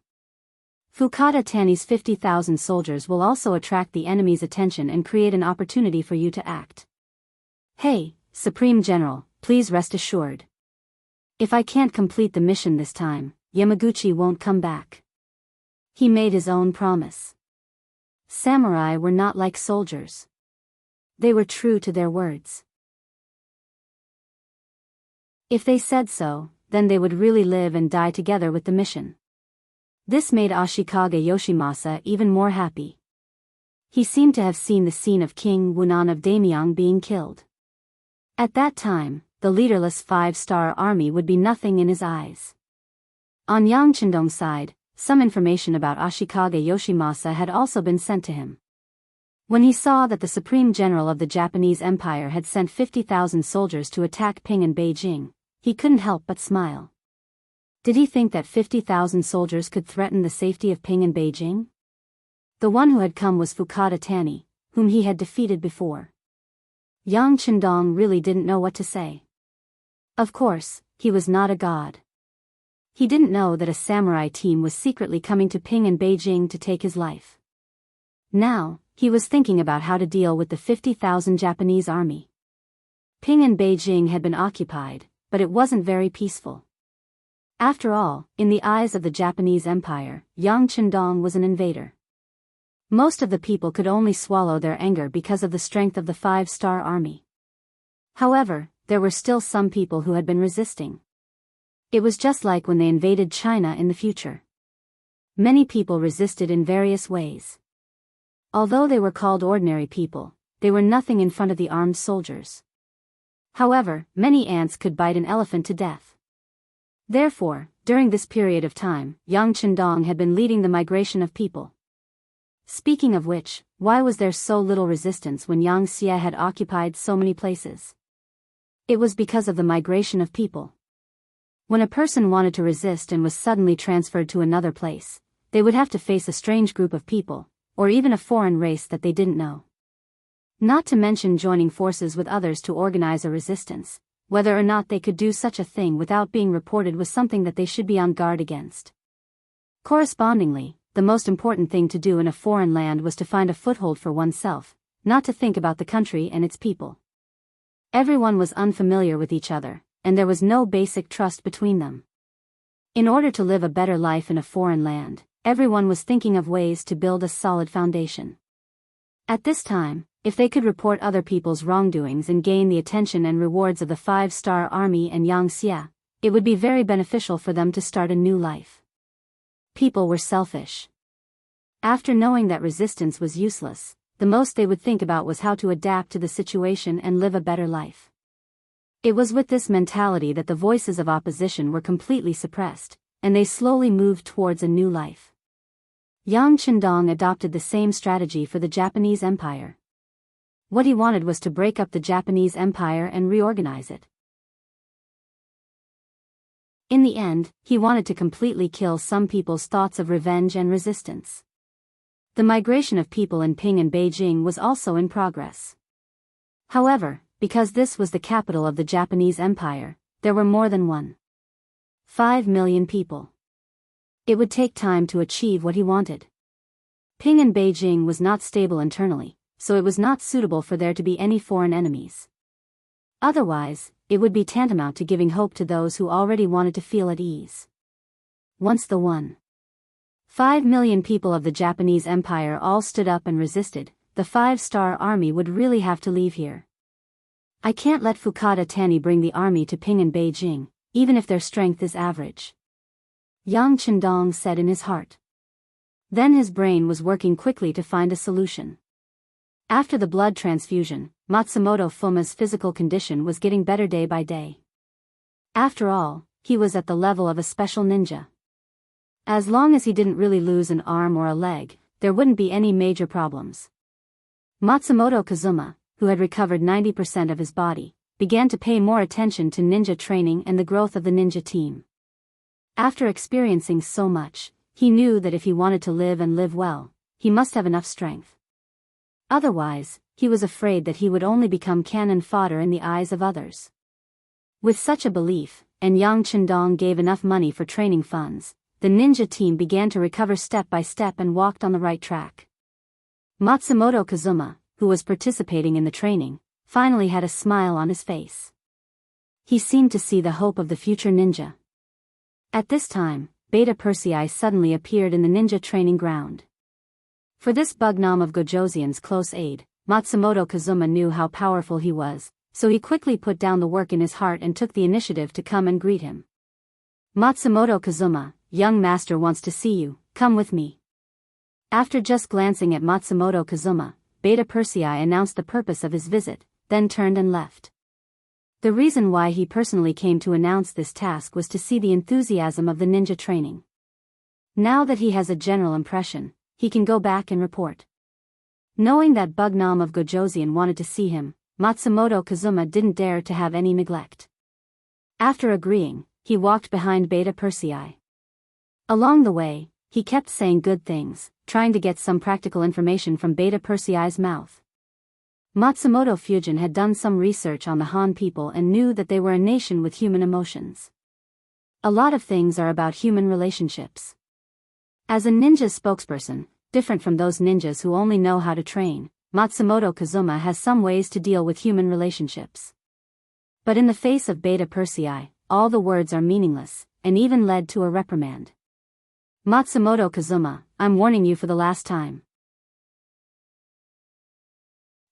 Fukada Tani's 50,000 soldiers will also attract the enemy's attention and create an opportunity for you to act. Hey, Supreme General, please rest assured. If I can't complete the mission this time, Yamaguchi won't come back. He made his own promise. Samurai were not like soldiers. They were true to their words. If they said so, then they would really live and die together with the mission. This made Ashikaga Yoshimasa even more happy. He seemed to have seen the scene of King Wunan of Daimyong being killed. At that time, the leaderless 5-star army would be nothing in his eyes. On Yang Chendong's side, some information about Ashikaga Yoshimasa had also been sent to him. When he saw that the Supreme General of the Japanese Empire had sent 50,000 soldiers to attack Ping and Beijing, he couldn't help but smile. Did he think that 50,000 soldiers could threaten the safety of Ping and Beijing? The one who had come was Fukada Tani, whom he had defeated before. Yang Chendong really didn't know what to say. Of course, he was not a god. He didn't know that a samurai team was secretly coming to Ping and Beijing to take his life. Now, he was thinking about how to deal with the 50,000 Japanese army. Ping and Beijing had been occupied, but it wasn't very peaceful. After all, in the eyes of the Japanese Empire, Yang Chendong was an invader. Most of the people could only swallow their anger because of the strength of the 5-star army. However, there were still some people who had been resisting. It was just like when they invaded China in the future. Many people resisted in various ways. Although they were called ordinary people, they were nothing in front of the armed soldiers. However, many ants could bite an elephant to death. Therefore, during this period of time, Yang Chendong had been leading the migration of people. Speaking of which, why was there so little resistance when Yang Xie had occupied so many places? It was because of the migration of people. When a person wanted to resist and was suddenly transferred to another place, they would have to face a strange group of people, or even a foreign race that they didn't know. Not to mention joining forces with others to organize a resistance. Whether or not they could do such a thing without being reported was something that they should be on guard against. Correspondingly, the most important thing to do in a foreign land was to find a foothold for oneself, not to think about the country and its people. Everyone was unfamiliar with each other, and there was no basic trust between them. In order to live a better life in a foreign land, everyone was thinking of ways to build a solid foundation. At this time, if they could report other people's wrongdoings and gain the attention and rewards of the 5-star army and Yang Xie, it would be very beneficial for them to start a new life. People were selfish. After knowing that resistance was useless, the most they would think about was how to adapt to the situation and live a better life. It was with this mentality that the voices of opposition were completely suppressed, and they slowly moved towards a new life. Yang Chendong adopted the same strategy for the Japanese Empire. What he wanted was to break up the Japanese Empire and reorganize it. In the end, he wanted to completely kill some people's thoughts of revenge and resistance. The migration of people in Ping and Beijing was also in progress. However, because this was the capital of the Japanese Empire, there were more than 1.5 million people. It would take time to achieve what he wanted. Ping and Beijing was not stable internally, so it was not suitable for there to be any foreign enemies. Otherwise, it would be tantamount to giving hope to those who already wanted to feel at ease. Once the 1.5 million people of the Japanese Empire all stood up and resisted, the 5-star army would really have to leave here. I can't let Fukada Tani bring the army to Ping and Beijing, even if their strength is average. Yang Chendong said in his heart. Then his brain was working quickly to find a solution. After the blood transfusion, Matsumoto Fuma's physical condition was getting better day by day. After all, he was at the level of a special ninja. As long as he didn't really lose an arm or a leg, there wouldn't be any major problems. Matsumoto Kazuma, who had recovered 90% of his body, began to pay more attention to ninja training and the growth of the ninja team. After experiencing so much, he knew that if he wanted to live and live well, he must have enough strength. Otherwise, he was afraid that he would only become cannon fodder in the eyes of others. With such a belief, and Yang Chendong gave enough money for training funds, the ninja team began to recover step by step and walked on the right track. Matsumoto Kazuma, who was participating in the training, finally had a smile on his face. He seemed to see the hope of the future ninja. At this time, Beta Persei suddenly appeared in the ninja training ground. For this Bugnam of Gojoseon's close aide, Matsumoto Kazuma knew how powerful he was, so he quickly put down the work in his heart and took the initiative to come and greet him. Matsumoto Kazuma, young master wants to see you, come with me. After just glancing at Matsumoto Kazuma, Beta Persei announced the purpose of his visit, then turned and left. The reason why he personally came to announce this task was to see the enthusiasm of the ninja training. Now that he has a general impression, he can go back and report. Knowing that Bugnam of Gojoseon wanted to see him, Matsumoto Kazuma didn't dare to have any neglect. After agreeing, he walked behind Beta Persei. Along the way, he kept saying good things, trying to get some practical information from Beta Persei's mouth. Matsumoto Fujin had done some research on the Han people and knew that they were a nation with human emotions. A lot of things are about human relationships. As a ninja spokesperson, different from those ninjas who only know how to train, Matsumoto Kazuma has some ways to deal with human relationships. But in the face of Beta Persei, all the words are meaningless, and even led to a reprimand. Matsumoto Kazuma, I'm warning you for the last time.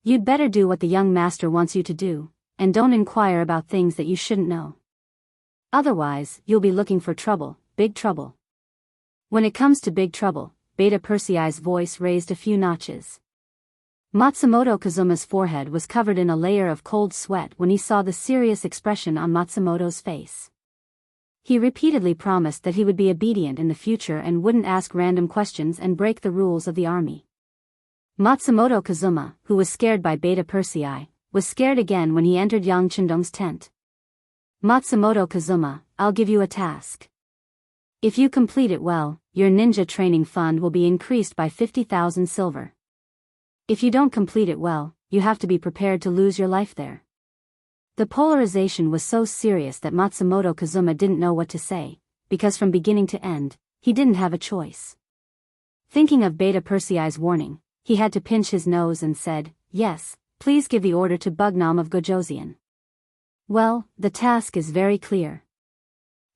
You'd better do what the young master wants you to do, and don't inquire about things that you shouldn't know. Otherwise, you'll be looking for trouble, big trouble. When it comes to big trouble, Beta Persei's voice raised a few notches. Matsumoto Kazuma's forehead was covered in a layer of cold sweat when he saw the serious expression on Matsumoto's face. He repeatedly promised that he would be obedient in the future and wouldn't ask random questions and break the rules of the army. Matsumoto Kazuma, who was scared by Beta Persei, was scared again when he entered Yang Chendong's tent. Matsumoto Kazuma, I'll give you a task. If you complete it well, your ninja training fund will be increased by 50,000 silver. If you don't complete it well, you have to be prepared to lose your life there. The polarization was so serious that Matsumoto Kazuma didn't know what to say, because from beginning to end, he didn't have a choice. Thinking of Beta Persei's warning, he had to pinch his nose and said, yes, please give the order to Bugnam of Gojoseon. Well, the task is very clear.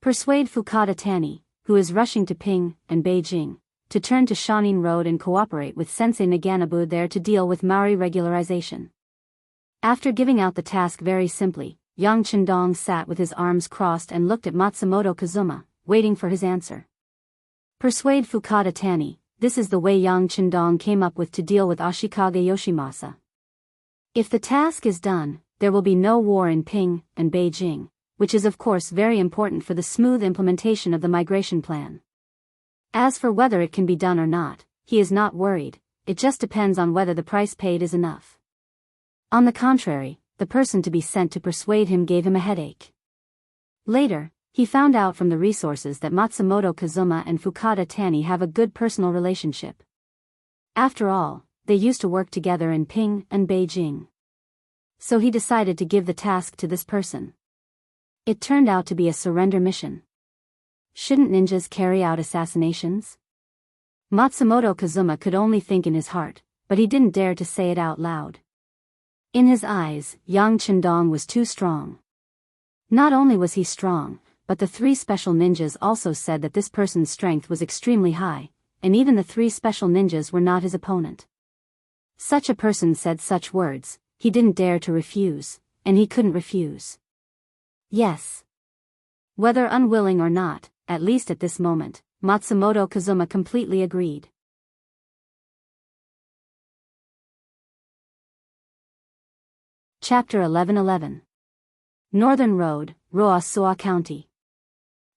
Persuade Fukada Tani, who is rushing to Ping and Beijing, to turn to Shanin Road and cooperate with Sensei Naganabu there to deal with Maori regularization. After giving out the task very simply, Yang Chendong sat with his arms crossed and looked at Matsumoto Kazuma, waiting for his answer. Persuade Fukada Tani, this is the way Yang Chendong came up with to deal with Ashikaga Yoshimasa. If the task is done, there will be no war in Ping and Beijing, which is of course very important for the smooth implementation of the migration plan. As for whether it can be done or not, he is not worried, it just depends on whether the price paid is enough. On the contrary, the person to be sent to persuade him gave him a headache. Later, he found out from the resources that Matsumoto Kazuma and Fukada Tani have a good personal relationship. After all, they used to work together in Ping and Beijing. So he decided to give the task to this person. It turned out to be a surrender mission. Shouldn't ninjas carry out assassinations? Matsumoto Kazuma could only think in his heart, but he didn't dare to say it out loud. In his eyes, Yang Chendong was too strong. Not only was he strong, but the three special ninjas also said that this person's strength was extremely high, and even the three special ninjas were not his opponent. Such a person said such words, he didn't dare to refuse, and he couldn't refuse. Yes. Whether unwilling or not, at least at this moment, Matsumoto Kazuma completely agreed. Chapter 11:11. Northern Road, Roa-Soa County.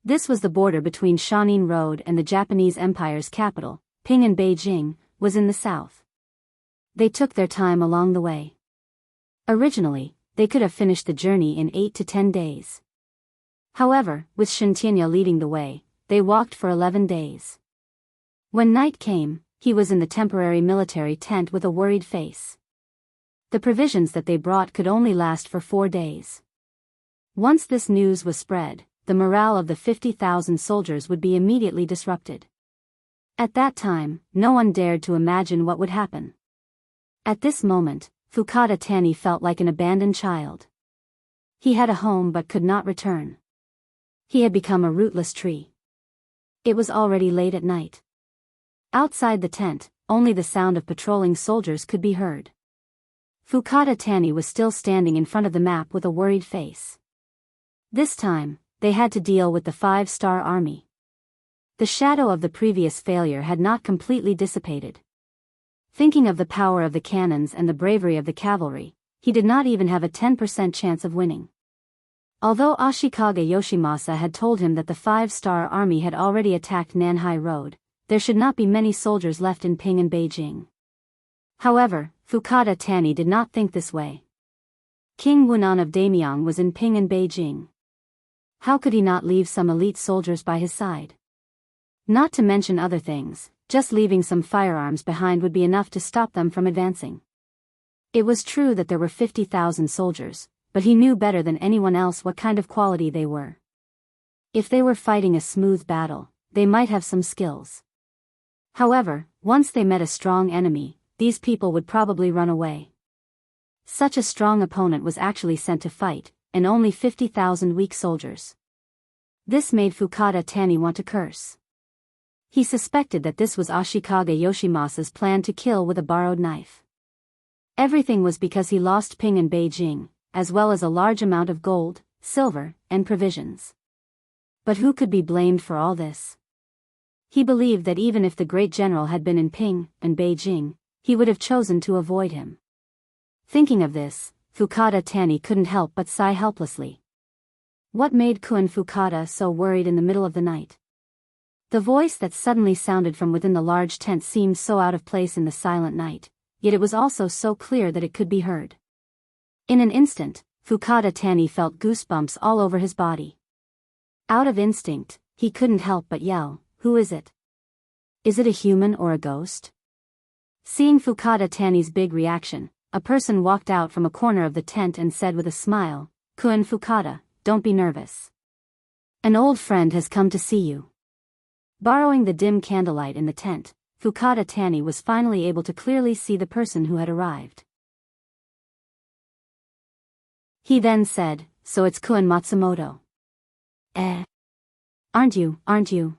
This was the border between Shanin Road and the Japanese Empire's capital, Ping and Beijing, was in the south. They took their time along the way. Originally, they could have finished the journey in 8 to 10 days. However, with Shintianya leading the way, they walked for 11 days. When night came, he was in the temporary military tent with a worried face. The provisions that they brought could only last for 4 days. Once this news was spread, the morale of the 50,000 soldiers would be immediately disrupted. At that time, no one dared to imagine what would happen. At this moment, Fukada Tani felt like an abandoned child. He had a home but could not return. He had become a rootless tree. It was already late at night. Outside the tent, only the sound of patrolling soldiers could be heard. Fukada Tani was still standing in front of the map with a worried face. This time, they had to deal with the 5-star army. The shadow of the previous failure had not completely dissipated. Thinking of the power of the cannons and the bravery of the cavalry, he did not even have a 10% chance of winning. Although Ashikaga Yoshimasa had told him that the 5-star army had already attacked Nanhai Road, there should not be many soldiers left in Ping and Beijing. However, Fukuda Tani did not think this way. King Wunan of Damyang was in Ping and Beijing. How could he not leave some elite soldiers by his side? Not to mention other things, just leaving some firearms behind would be enough to stop them from advancing. It was true that there were 50,000 soldiers, but he knew better than anyone else what kind of quality they were. If they were fighting a smooth battle, they might have some skills. However, once they met a strong enemy, these people would probably run away. Such a strong opponent was actually sent to fight, and only 50,000 weak soldiers. This made Fukuda Tani want to curse. He suspected that this was Ashikaga Yoshimasa's plan to kill with a borrowed knife. Everything was because he lost Ping and Beijing, as well as a large amount of gold, silver, and provisions. But who could be blamed for all this? He believed that even if the great general had been in Ping and Beijing, he would have chosen to avoid him. Thinking of this, Fukuda Tani couldn't help but sigh helplessly. What made Kun Fukuda so worried in the middle of the night? The voice that suddenly sounded from within the large tent seemed so out of place in the silent night, yet it was also so clear that it could be heard. In an instant, Fukuda Tani felt goosebumps all over his body. Out of instinct, he couldn't help but yell, "Who is it? Is it a human or a ghost?" Seeing Fukuda Tani's big reaction, a person walked out from a corner of the tent and said with a smile, "Kun Fukuda, don't be nervous. An old friend has come to see you." Borrowing the dim candlelight in the tent, Fukuda Tani was finally able to clearly see the person who had arrived. He then said, "So it's Kun Matsumoto." Aren't you?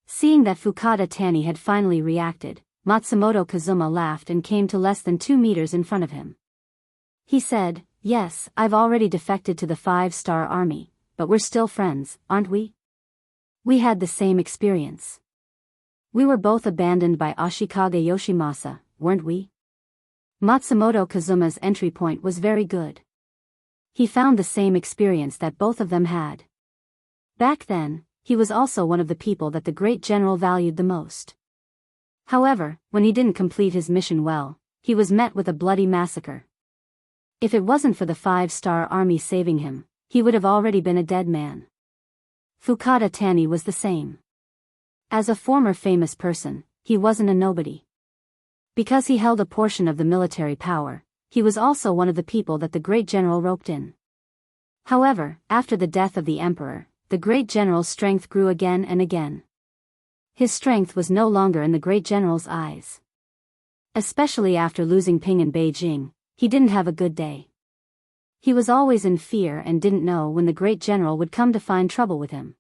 Seeing that Fukuda Tani had finally reacted, Matsumoto Kazuma laughed and came to less than 2 meters in front of him. He said, "Yes, I've already defected to the 5-star army, but we're still friends, aren't we? We had the same experience. We were both abandoned by Ashikaga Yoshimasa, weren't we?" Matsumoto Kazuma's entry point was very good. He found the same experience that both of them had. Back then, he was also one of the people that the great general valued the most. However, when he didn't complete his mission well, he was met with a bloody massacre. If it wasn't for the 5-star army saving him, he would have already been a dead man. Fukuda Tani was the same. As a former famous person, he wasn't a nobody. Because he held a portion of the military power, he was also one of the people that the great general roped in. However, after the death of the emperor, the great general's strength grew again and again. His strength was no longer in the great general's eyes. Especially after losing Ping and Beijing, he didn't have a good day. He was always in fear and didn't know when the great general would come to find trouble with him.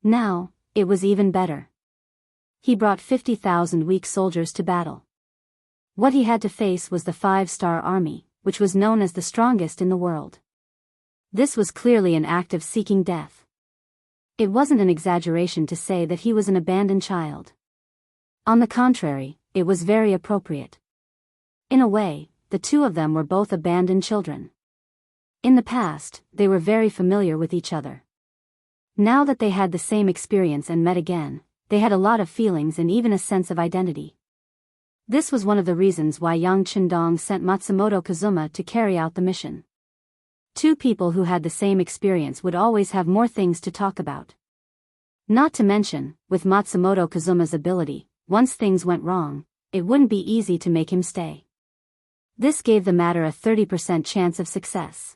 Now, it was even better. He brought 50,000 weak soldiers to battle. What he had to face was the 5-star army, which was known as the strongest in the world. This was clearly an act of seeking death. It wasn't an exaggeration to say that he was an abandoned child. On the contrary, it was very appropriate. In a way, the two of them were both abandoned children. In the past, they were very familiar with each other. Now that they had the same experience and met again, they had a lot of feelings and even a sense of identity. This was one of the reasons why Yang Chendong sent Matsumoto Kazuma to carry out the mission. Two people who had the same experience would always have more things to talk about. Not to mention, with Matsumoto Kazuma's ability, once things went wrong, it wouldn't be easy to make him stay. This gave the matter a 30% chance of success.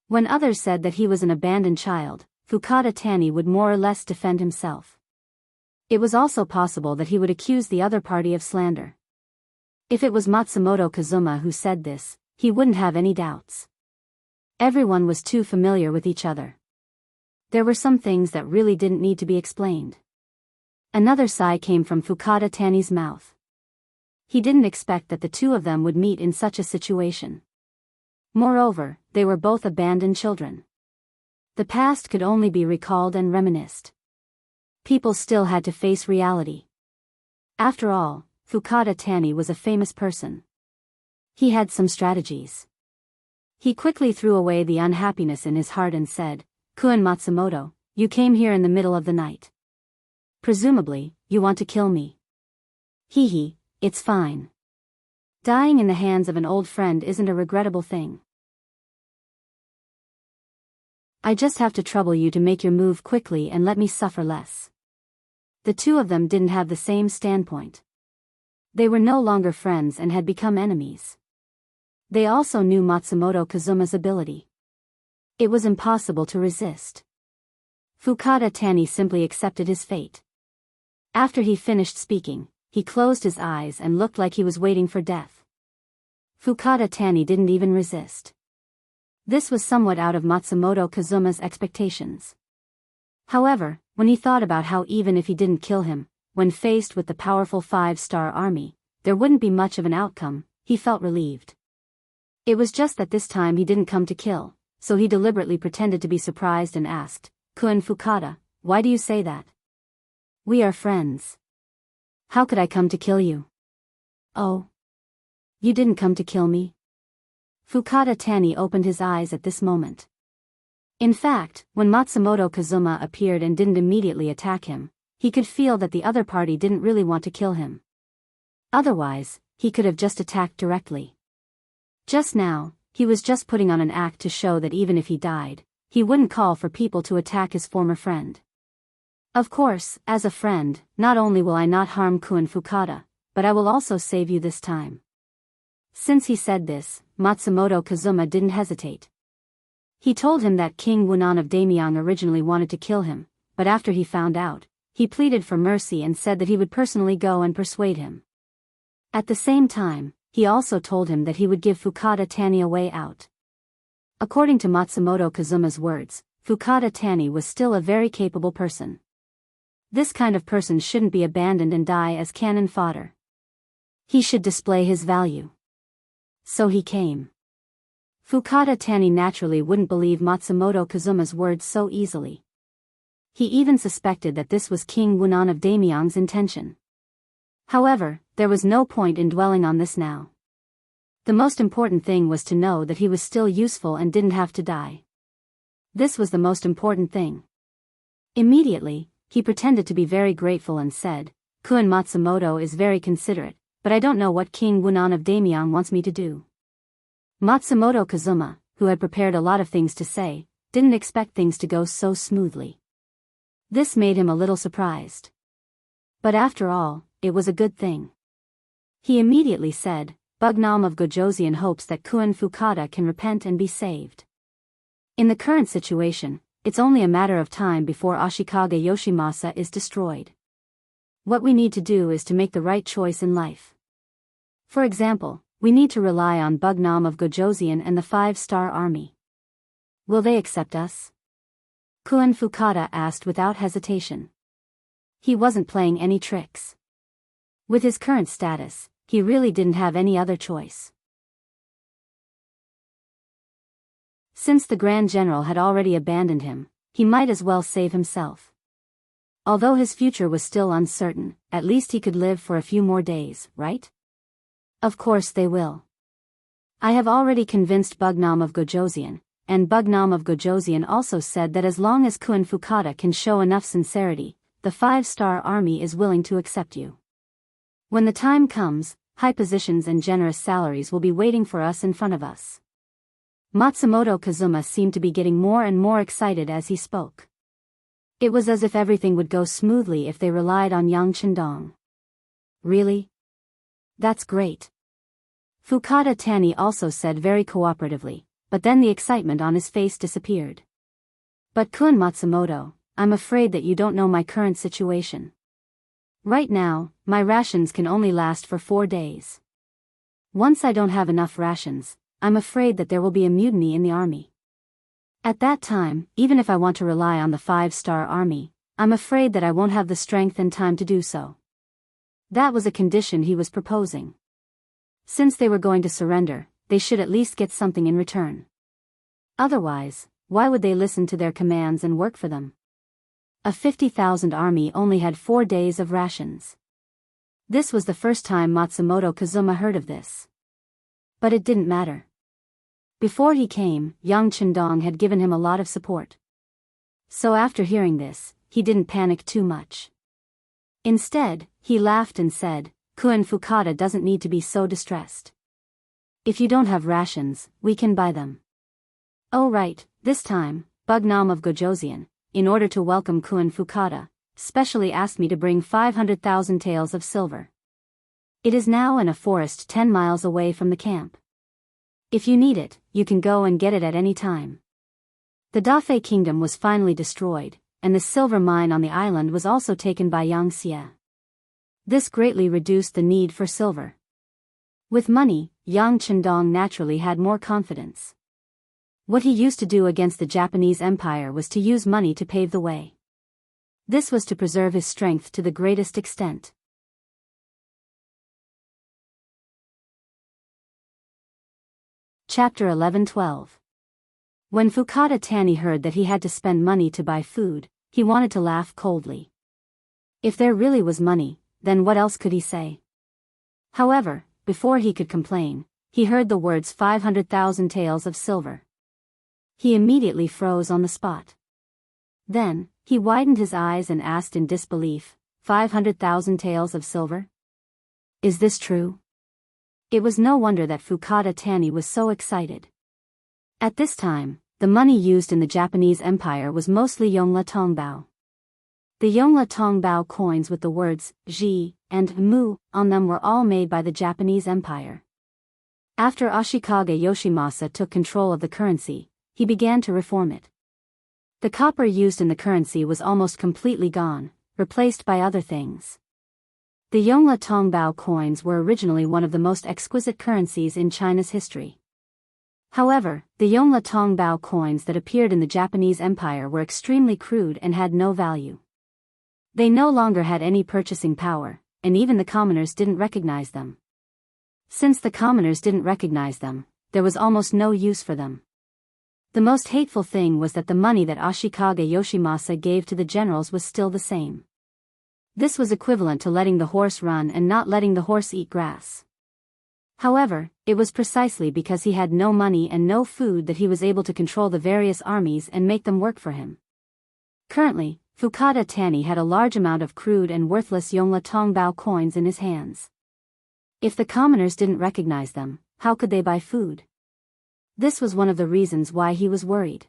When others said that he was an abandoned child, Fukuda Tani would more or less defend himself. It was also possible that he would accuse the other party of slander. If it was Matsumoto Kazuma who said this, he wouldn't have any doubts. Everyone was too familiar with each other. There were some things that really didn't need to be explained. Another sigh came from Fukuda Tani's mouth. He didn't expect that the two of them would meet in such a situation. Moreover, they were both abandoned children. The past could only be recalled and reminisced. People still had to face reality. After all, Fukuda Tani was a famous person. He had some strategies. He quickly threw away the unhappiness in his heart and said, "Kun Matsumoto, you came here in the middle of the night. Presumably, you want to kill me? Hee hee, it's fine. Dying in the hands of an old friend isn't a regrettable thing. I just have to trouble you to make your move quickly and let me suffer less. The two of them didn't have the same standpoint. They were no longer friends and had become enemies. They also knew Matsumoto Kazuma's ability. It was impossible to resist. Fukada Tani simply accepted his fate. After he finished speaking, he closed his eyes and looked like he was waiting for death. Fukada Tani didn't even resist. This was somewhat out of Matsumoto Kazuma's expectations. However, when he thought about how even if he didn't kill him, when faced with the powerful 5-star army, there wouldn't be much of an outcome, he felt relieved. It was just that this time he didn't come to kill, so he deliberately pretended to be surprised and asked, "Kun Fukada, why do you say that? We are friends. How could I come to kill you?" "Oh. You didn't come to kill me?" Fukada Tani opened his eyes at this moment. In fact, when Matsumoto Kazuma appeared and didn't immediately attack him, he could feel that the other party didn't really want to kill him. Otherwise, he could have just attacked directly. Just now, he was just putting on an act to show that even if he died, he wouldn't call for people to attack his former friend. Of course, as a friend, not only will I not harm Kun Fukada, but I will also save you this time. Since he said this, Matsumoto Kazuma didn't hesitate. He told him that King Wunan of Damyang originally wanted to kill him, but after he found out, he pleaded for mercy and said that he would personally go and persuade him. At the same time, he also told him that he would give Fukada Tani a way out. According to Matsumoto Kazuma's words, Fukada Tani was still a very capable person. This kind of person shouldn't be abandoned and die as cannon fodder. He should display his value. So he came. Fukada Tani naturally wouldn't believe Matsumoto Kazuma's words so easily. He even suspected that this was King Wunan of Damyang's intention. However, there was no point in dwelling on this now. The most important thing was to know that he was still useful and didn't have to die. This was the most important thing. Immediately, he pretended to be very grateful and said, "Kun Matsumoto is very considerate, but I don't know what King Wunan of Damyang wants me to do." Matsumoto Kazuma, who had prepared a lot of things to say, didn't expect things to go so smoothly. This made him a little surprised. But after all, it was a good thing. He immediately said, "Bugnam of Gojoseon hopes that Kun Fukada can repent and be saved. In the current situation, it's only a matter of time before Ashikaga Yoshimasa is destroyed. What we need to do is to make the right choice in life. For example, we need to rely on Bugnam of Gojoseon and the 5-star army. Will they accept us?" Kun Fukada asked without hesitation. He wasn't playing any tricks. With his current status, he really didn't have any other choice. Since the Grand General had already abandoned him, he might as well save himself. Although his future was still uncertain, at least he could live for a few more days, right? Of course they will. I have already convinced Bugnam of Gojoseon, and Bugnam of Gojoseon also said that as long as Kun Fukada can show enough sincerity, the 5-star army is willing to accept you. When the time comes, high positions and generous salaries will be waiting for us in front of us. Matsumoto Kazuma seemed to be getting more and more excited as he spoke. It was as if everything would go smoothly if they relied on Yang Chendong. Really? That's great. Fukada Tani also said very cooperatively, but then the excitement on his face disappeared. But Kun Matsumoto, I'm afraid that you don't know my current situation. Right now, my rations can only last for 4 days. Once I don't have enough rations, I'm afraid that there will be a mutiny in the army. At that time, even if I want to rely on the 5-star army, I'm afraid that I won't have the strength and time to do so. That was a condition he was proposing. Since they were going to surrender, they should at least get something in return. Otherwise, why would they listen to their commands and work for them? A 50,000 army only had 4 days of rations. This was the first time Matsumoto Kazuma heard of this. But it didn't matter. Before he came, Yang Chendong had given him a lot of support. So after hearing this, he didn't panic too much. Instead, he laughed and said, "Kun Fukada doesn't need to be so distressed. If you don't have rations, we can buy them." Oh right, this time, Bugnam of Gojoseon, in order to welcome Kun Fukada, specially asked me to bring 500,000 taels of silver. It is now in a forest 10 miles away from the camp. If you need it, you can go and get it at any time. The Dafei kingdom was finally destroyed, and the silver mine on the island was also taken by Yang Xie. This greatly reduced the need for silver. With money, Yang Chendong naturally had more confidence. What he used to do against the Japanese Empire was to use money to pave the way. This was to preserve his strength to the greatest extent. Chapter 11-12. When Fukada Tani heard that he had to spend money to buy food, he wanted to laugh coldly. If there really was money, then what else could he say? However, before he could complain, he heard the words 500,000 taels of silver. He immediately froze on the spot. Then, he widened his eyes and asked in disbelief, 500,000 taels of silver? Is this true? It was no wonder that Fukada Tani was so excited. At this time, the money used in the Japanese Empire was mostly Yongla Tongbao. The Yongla Tongbao coins with the words Ji and Mu on them were all made by the Japanese Empire. After Ashikaga Yoshimasa took control of the currency, he began to reform it. The copper used in the currency was almost completely gone, replaced by other things. The Yongla Tongbao coins were originally one of the most exquisite currencies in China's history. However, the Yongla Tongbao coins that appeared in the Japanese Empire were extremely crude and had no value. They no longer had any purchasing power, and even the commoners didn't recognize them. Since the commoners didn't recognize them, there was almost no use for them. The most hateful thing was that the money that Ashikaga Yoshimasa gave to the generals was still the same. This was equivalent to letting the horse run and not letting the horse eat grass. However, it was precisely because he had no money and no food that he was able to control the various armies and make them work for him. Currently, Fukada Tani had a large amount of crude and worthless Yongla Tongbao coins in his hands. If the commoners didn't recognize them, how could they buy food? This was one of the reasons why he was worried.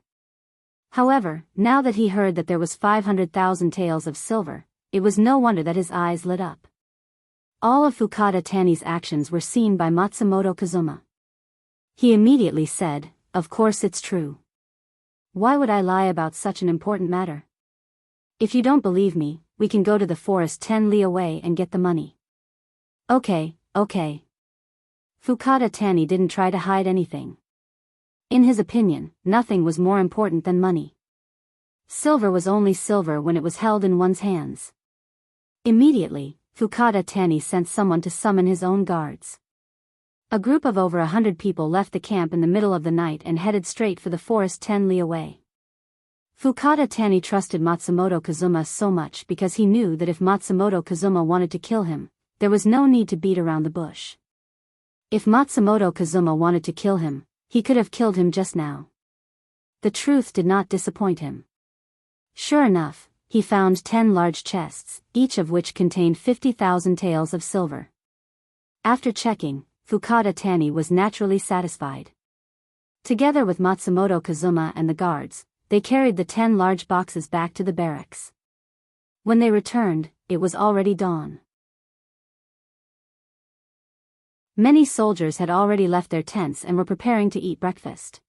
However, now that he heard that there was 500,000 taels of silver, it was no wonder that his eyes lit up. All of Fukada Tani's actions were seen by Matsumoto Kazuma. He immediately said, "Of course it's true. Why would I lie about such an important matter? If you don't believe me, we can go to the forest 10 li away and get the money." Okay. Fukada Tani didn't try to hide anything. In his opinion, nothing was more important than money. Silver was only silver when it was held in one's hands. Immediately, Fukada Tani sent someone to summon his own guards. A group of over 100 people left the camp in the middle of the night and headed straight for the forest 10 li away. Fukada Tani trusted Matsumoto Kazuma so much because he knew that if Matsumoto Kazuma wanted to kill him, there was no need to beat around the bush. If Matsumoto Kazuma wanted to kill him, he could have killed him just now. The truth did not disappoint him. Sure enough, he found 10 large chests, each of which contained 50,000 taels of silver. After checking, Fukada Tani was naturally satisfied. Together with Matsumoto Kazuma and the guards, they carried the 10 large boxes back to the barracks. When they returned, it was already dawn. Many soldiers had already left their tents and were preparing to eat breakfast.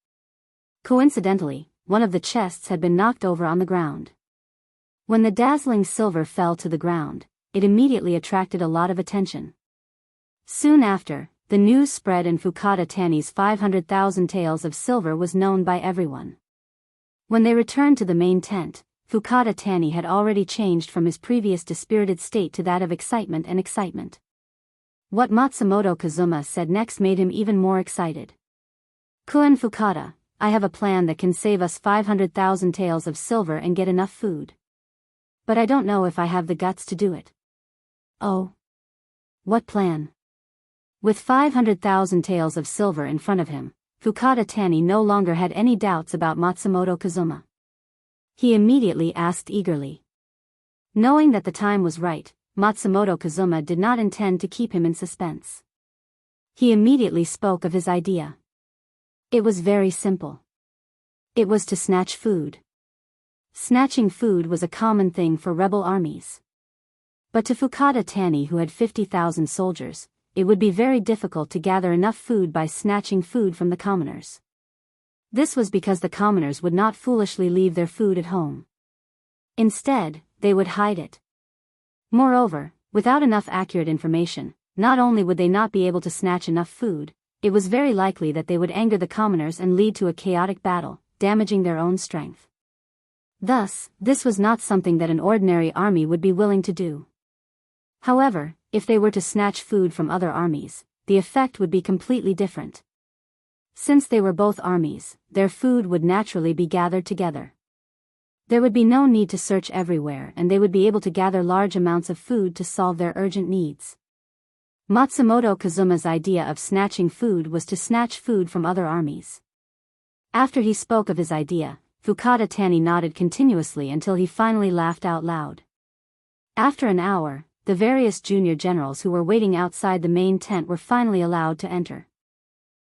Coincidentally, one of the chests had been knocked over on the ground. When the dazzling silver fell to the ground, it immediately attracted a lot of attention. Soon after, the news spread and Fukada Tani's 500,000 taels of silver was known by everyone. When they returned to the main tent, Fukada Tani had already changed from his previous dispirited state to that of excitement and excitement. What Matsumoto Kazuma said next made him even more excited. "Kun Fukada, I have a plan that can save us 500,000 taels of silver and get enough food. But I don't know if I have the guts to do it." "Oh? What plan?" With 500,000 taels of silver in front of him, Fukada Tani no longer had any doubts about Matsumoto Kazuma. He immediately asked eagerly. Knowing that the time was right, Matsumoto Kazuma did not intend to keep him in suspense. He immediately spoke of his idea. It was very simple. It was to snatch food. Snatching food was a common thing for rebel armies. But to Fukada Tani, who had 50,000 soldiers, it would be very difficult to gather enough food by snatching food from the commoners. This was because the commoners would not foolishly leave their food at home. Instead, they would hide it. Moreover, without enough accurate information, not only would they not be able to snatch enough food, it was very likely that they would anger the commoners and lead to a chaotic battle, damaging their own strength. Thus, this was not something that an ordinary army would be willing to do. However, if they were to snatch food from other armies, the effect would be completely different. Since they were both armies, their food would naturally be gathered together. There would be no need to search everywhere, and they would be able to gather large amounts of food to solve their urgent needs. Matsumoto Kazuma's idea of snatching food was to snatch food from other armies. After he spoke of his idea, Fukada Tani nodded continuously until he finally laughed out loud. After an hour, the various junior generals who were waiting outside the main tent were finally allowed to enter.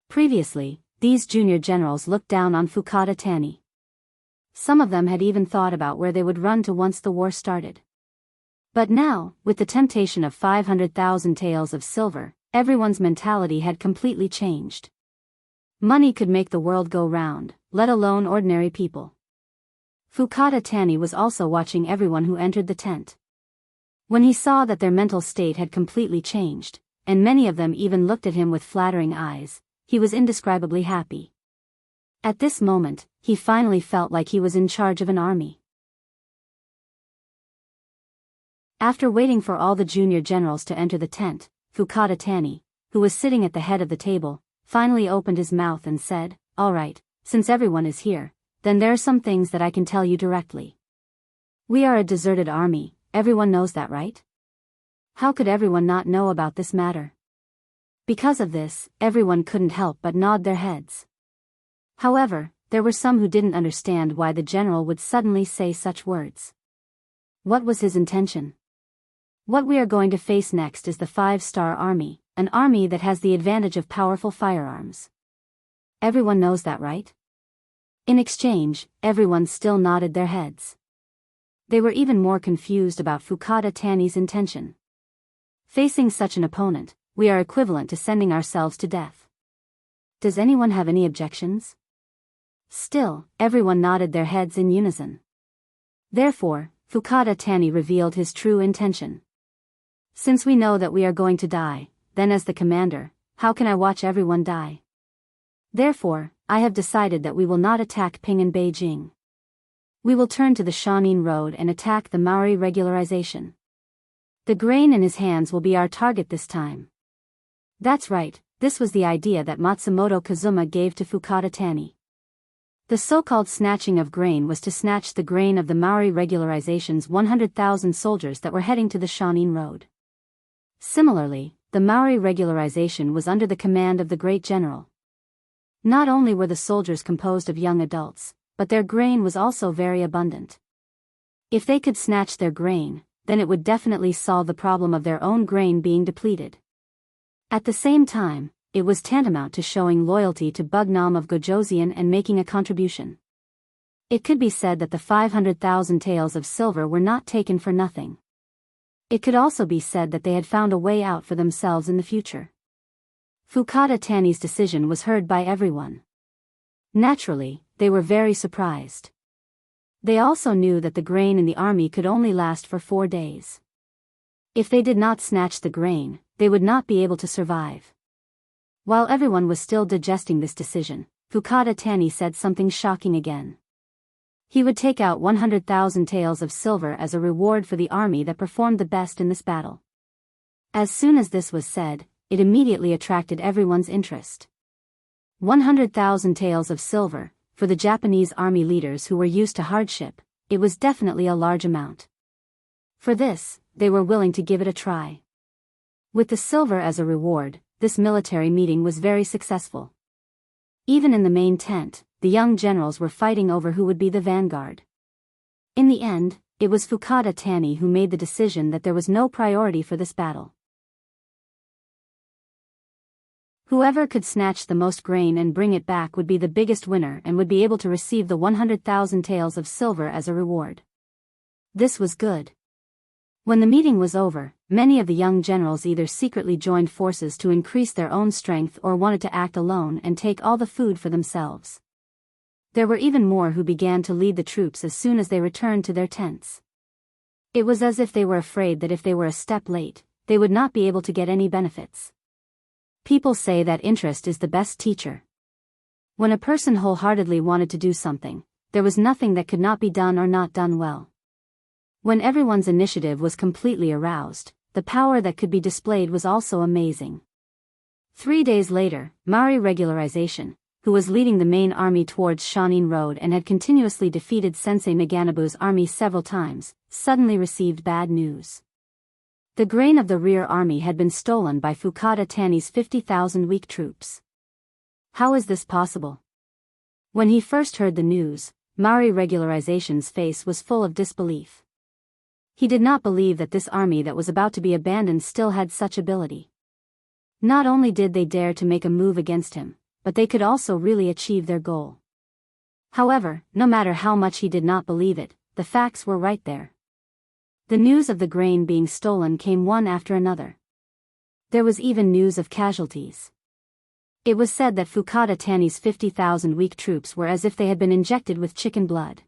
Previously, these junior generals looked down on Fukada Tani. Some of them had even thought about where they would run to once the war started. But now, with the temptation of 500,000 taels of silver, everyone's mentality had completely changed. Money could make the world go round, let alone ordinary people. Fukada Tani was also watching everyone who entered the tent. When he saw that their mental state had completely changed, and many of them even looked at him with flattering eyes, he was indescribably happy. At this moment, he finally felt like he was in charge of an army. After waiting for all the junior generals to enter the tent, Fukada Tani, who was sitting at the head of the table, finally opened his mouth and said, "All right, since everyone is here, then there are some things that I can tell you directly. We are a deserted army, everyone knows that, right? How could everyone not know about this matter?" Because of this, everyone couldn't help but nod their heads. However, there were some who didn't understand why the general would suddenly say such words. What was his intention? What we are going to face next is the 5-star army, an army that has the advantage of powerful firearms. Everyone knows that, right? In exchange, everyone still nodded their heads. They were even more confused about Fukada Tani's intention. Facing such an opponent, we are equivalent to sending ourselves to death. Does anyone have any objections? Still, everyone nodded their heads in unison. Therefore, Fukada Tani revealed his true intention. Since we know that we are going to die, then as the commander, how can I watch everyone die? Therefore, I have decided that we will not attack Ping and Beijing. We will turn to the Shanin Road and attack the Maori regularization. The grain in his hands will be our target this time. That's right, this was the idea that Matsumoto Kazuma gave to Fukada Tani. The so-called snatching of grain was to snatch the grain of the Maori regularization's 100,000 soldiers that were heading to the Shanin Road. Similarly, the Maori regularization was under the command of the great general. Not only were the soldiers composed of young adults, but their grain was also very abundant. If they could snatch their grain, then it would definitely solve the problem of their own grain being depleted. At the same time, it was tantamount to showing loyalty to Bugnam of Gojoseon and making a contribution. It could be said that the 500,000 taels of silver were not taken for nothing. It could also be said that they had found a way out for themselves in the future. Fukada Tani's decision was heard by everyone. Naturally, they were very surprised. They also knew that the grain in the army could only last for 4 days. If they did not snatch the grain, they would not be able to survive. While everyone was still digesting this decision, Fukada Tani said something shocking again. He would take out 100,000 taels of silver as a reward for the army that performed the best in this battle. As soon as this was said, it immediately attracted everyone's interest. 100,000 taels of silver, for the Japanese army leaders who were used to hardship, it was definitely a large amount. For this, they were willing to give it a try. With the silver as a reward, this military meeting was very successful. Even in the main tent, the young generals were fighting over who would be the vanguard. In the end, it was Fukada Tani who made the decision that there was no priority for this battle. Whoever could snatch the most grain and bring it back would be the biggest winner and would be able to receive the 100,000 taels of silver as a reward. This was good. When the meeting was over, many of the young generals either secretly joined forces to increase their own strength or wanted to act alone and take all the food for themselves. There were even more who began to lead the troops as soon as they returned to their tents. It was as if they were afraid that if they were a step late, they would not be able to get any benefits. People say that interest is the best teacher. When a person wholeheartedly wanted to do something, there was nothing that could not be done or not done well. When everyone's initiative was completely aroused, the power that could be displayed was also amazing. 3 days later, Mari Regularization, who was leading the main army towards Shanin Road and had continuously defeated Sensei Meganabu's army several times, suddenly received bad news. The grain of the rear army had been stolen by Fukada Tani's 50,000 weak troops. How is this possible? When he first heard the news, Mari Regularization's face was full of disbelief. He did not believe that this army that was about to be abandoned still had such ability. Not only did they dare to make a move against him, but they could also really achieve their goal. However, no matter how much he did not believe it, the facts were right there. The news of the grain being stolen came one after another. There was even news of casualties. It was said that Fukada Tani's 50,000 weak troops were as if they had been injected with chicken blood.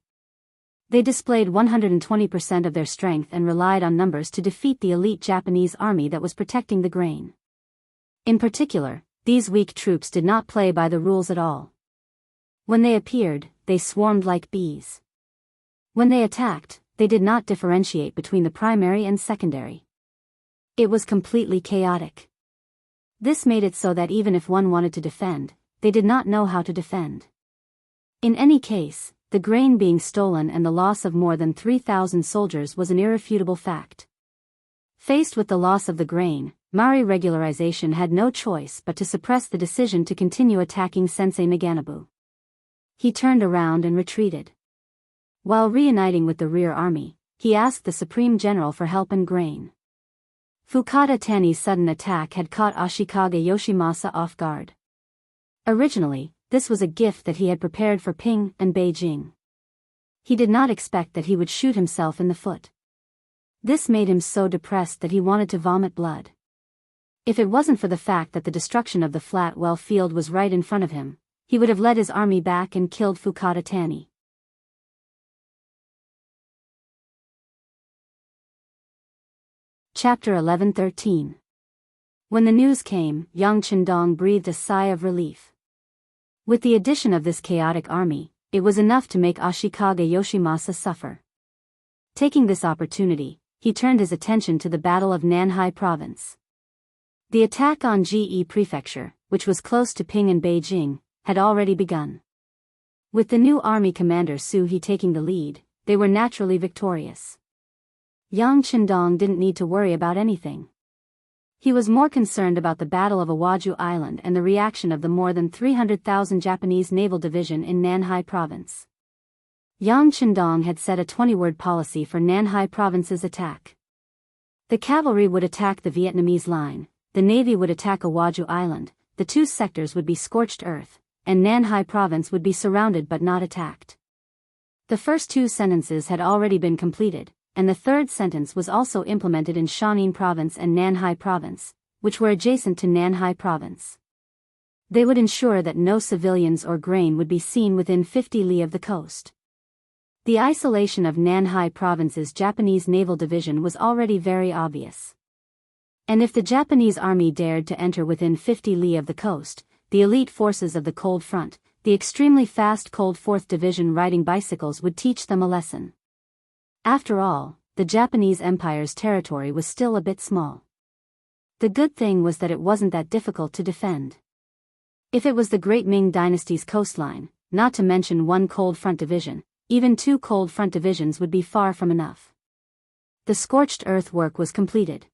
They displayed 120% of their strength and relied on numbers to defeat the elite Japanese army that was protecting the grain. In particular, these weak troops did not play by the rules at all. When they appeared, they swarmed like bees. When they attacked, they did not differentiate between the primary and secondary. It was completely chaotic. This made it so that even if one wanted to defend, they did not know how to defend. In any case, the grain being stolen and the loss of more than 3,000 soldiers was an irrefutable fact. Faced with the loss of the grain, Mari Regularization had no choice but to suppress the decision to continue attacking Sensei Meganabu. He turned around and retreated. While reuniting with the rear army, he asked the Supreme General for help and grain. Fukada Tani's sudden attack had caught Ashikaga Yoshimasa off guard. Originally, this was a gift that he had prepared for Ping and Beijing. He did not expect that he would shoot himself in the foot. This made him so depressed that he wanted to vomit blood. If it wasn't for the fact that the destruction of the flat well field was right in front of him, he would have led his army back and killed Fukada Tani. Chapter 11-13. When the news came, Yang Chendong breathed a sigh of relief. With the addition of this chaotic army, it was enough to make Ashikaga Yoshimasa suffer. Taking this opportunity, he turned his attention to the Battle of Nanhai Province. The attack on Ge Prefecture, which was close to Ping and Beijing, had already begun. With the new army commander Su He taking the lead, they were naturally victorious. Yang Chendong didn't need to worry about anything. He was more concerned about the Battle of Awaju Island and the reaction of the more than 300,000 Japanese naval division in Nanhai Province. Yang Chendong had set a 20-word policy for Nanhai Province's attack. The cavalry would attack the Vietnamese line, the navy would attack Awaju Island, the two sectors would be scorched earth, and Nanhai Province would be surrounded but not attacked. The first two sentences had already been completed, and the third sentence was also implemented in Shanin Province and Nanhai Province, which were adjacent to Nanhai Province. They would ensure that no civilians or grain would be seen within 50 li of the coast. The isolation of Nanhai Province's Japanese naval division was already very obvious. And if the Japanese army dared to enter within 50 li of the coast, the elite forces of the Cold Front, the extremely fast Cold 4th Division riding bicycles would teach them a lesson. After all, the Japanese Empire's territory was still a bit small. The good thing was that it wasn't that difficult to defend. If it was the Great Ming Dynasty's coastline, not to mention one Cold Front Division, even two Cold Front Divisions would be far from enough. The scorched earth work was completed.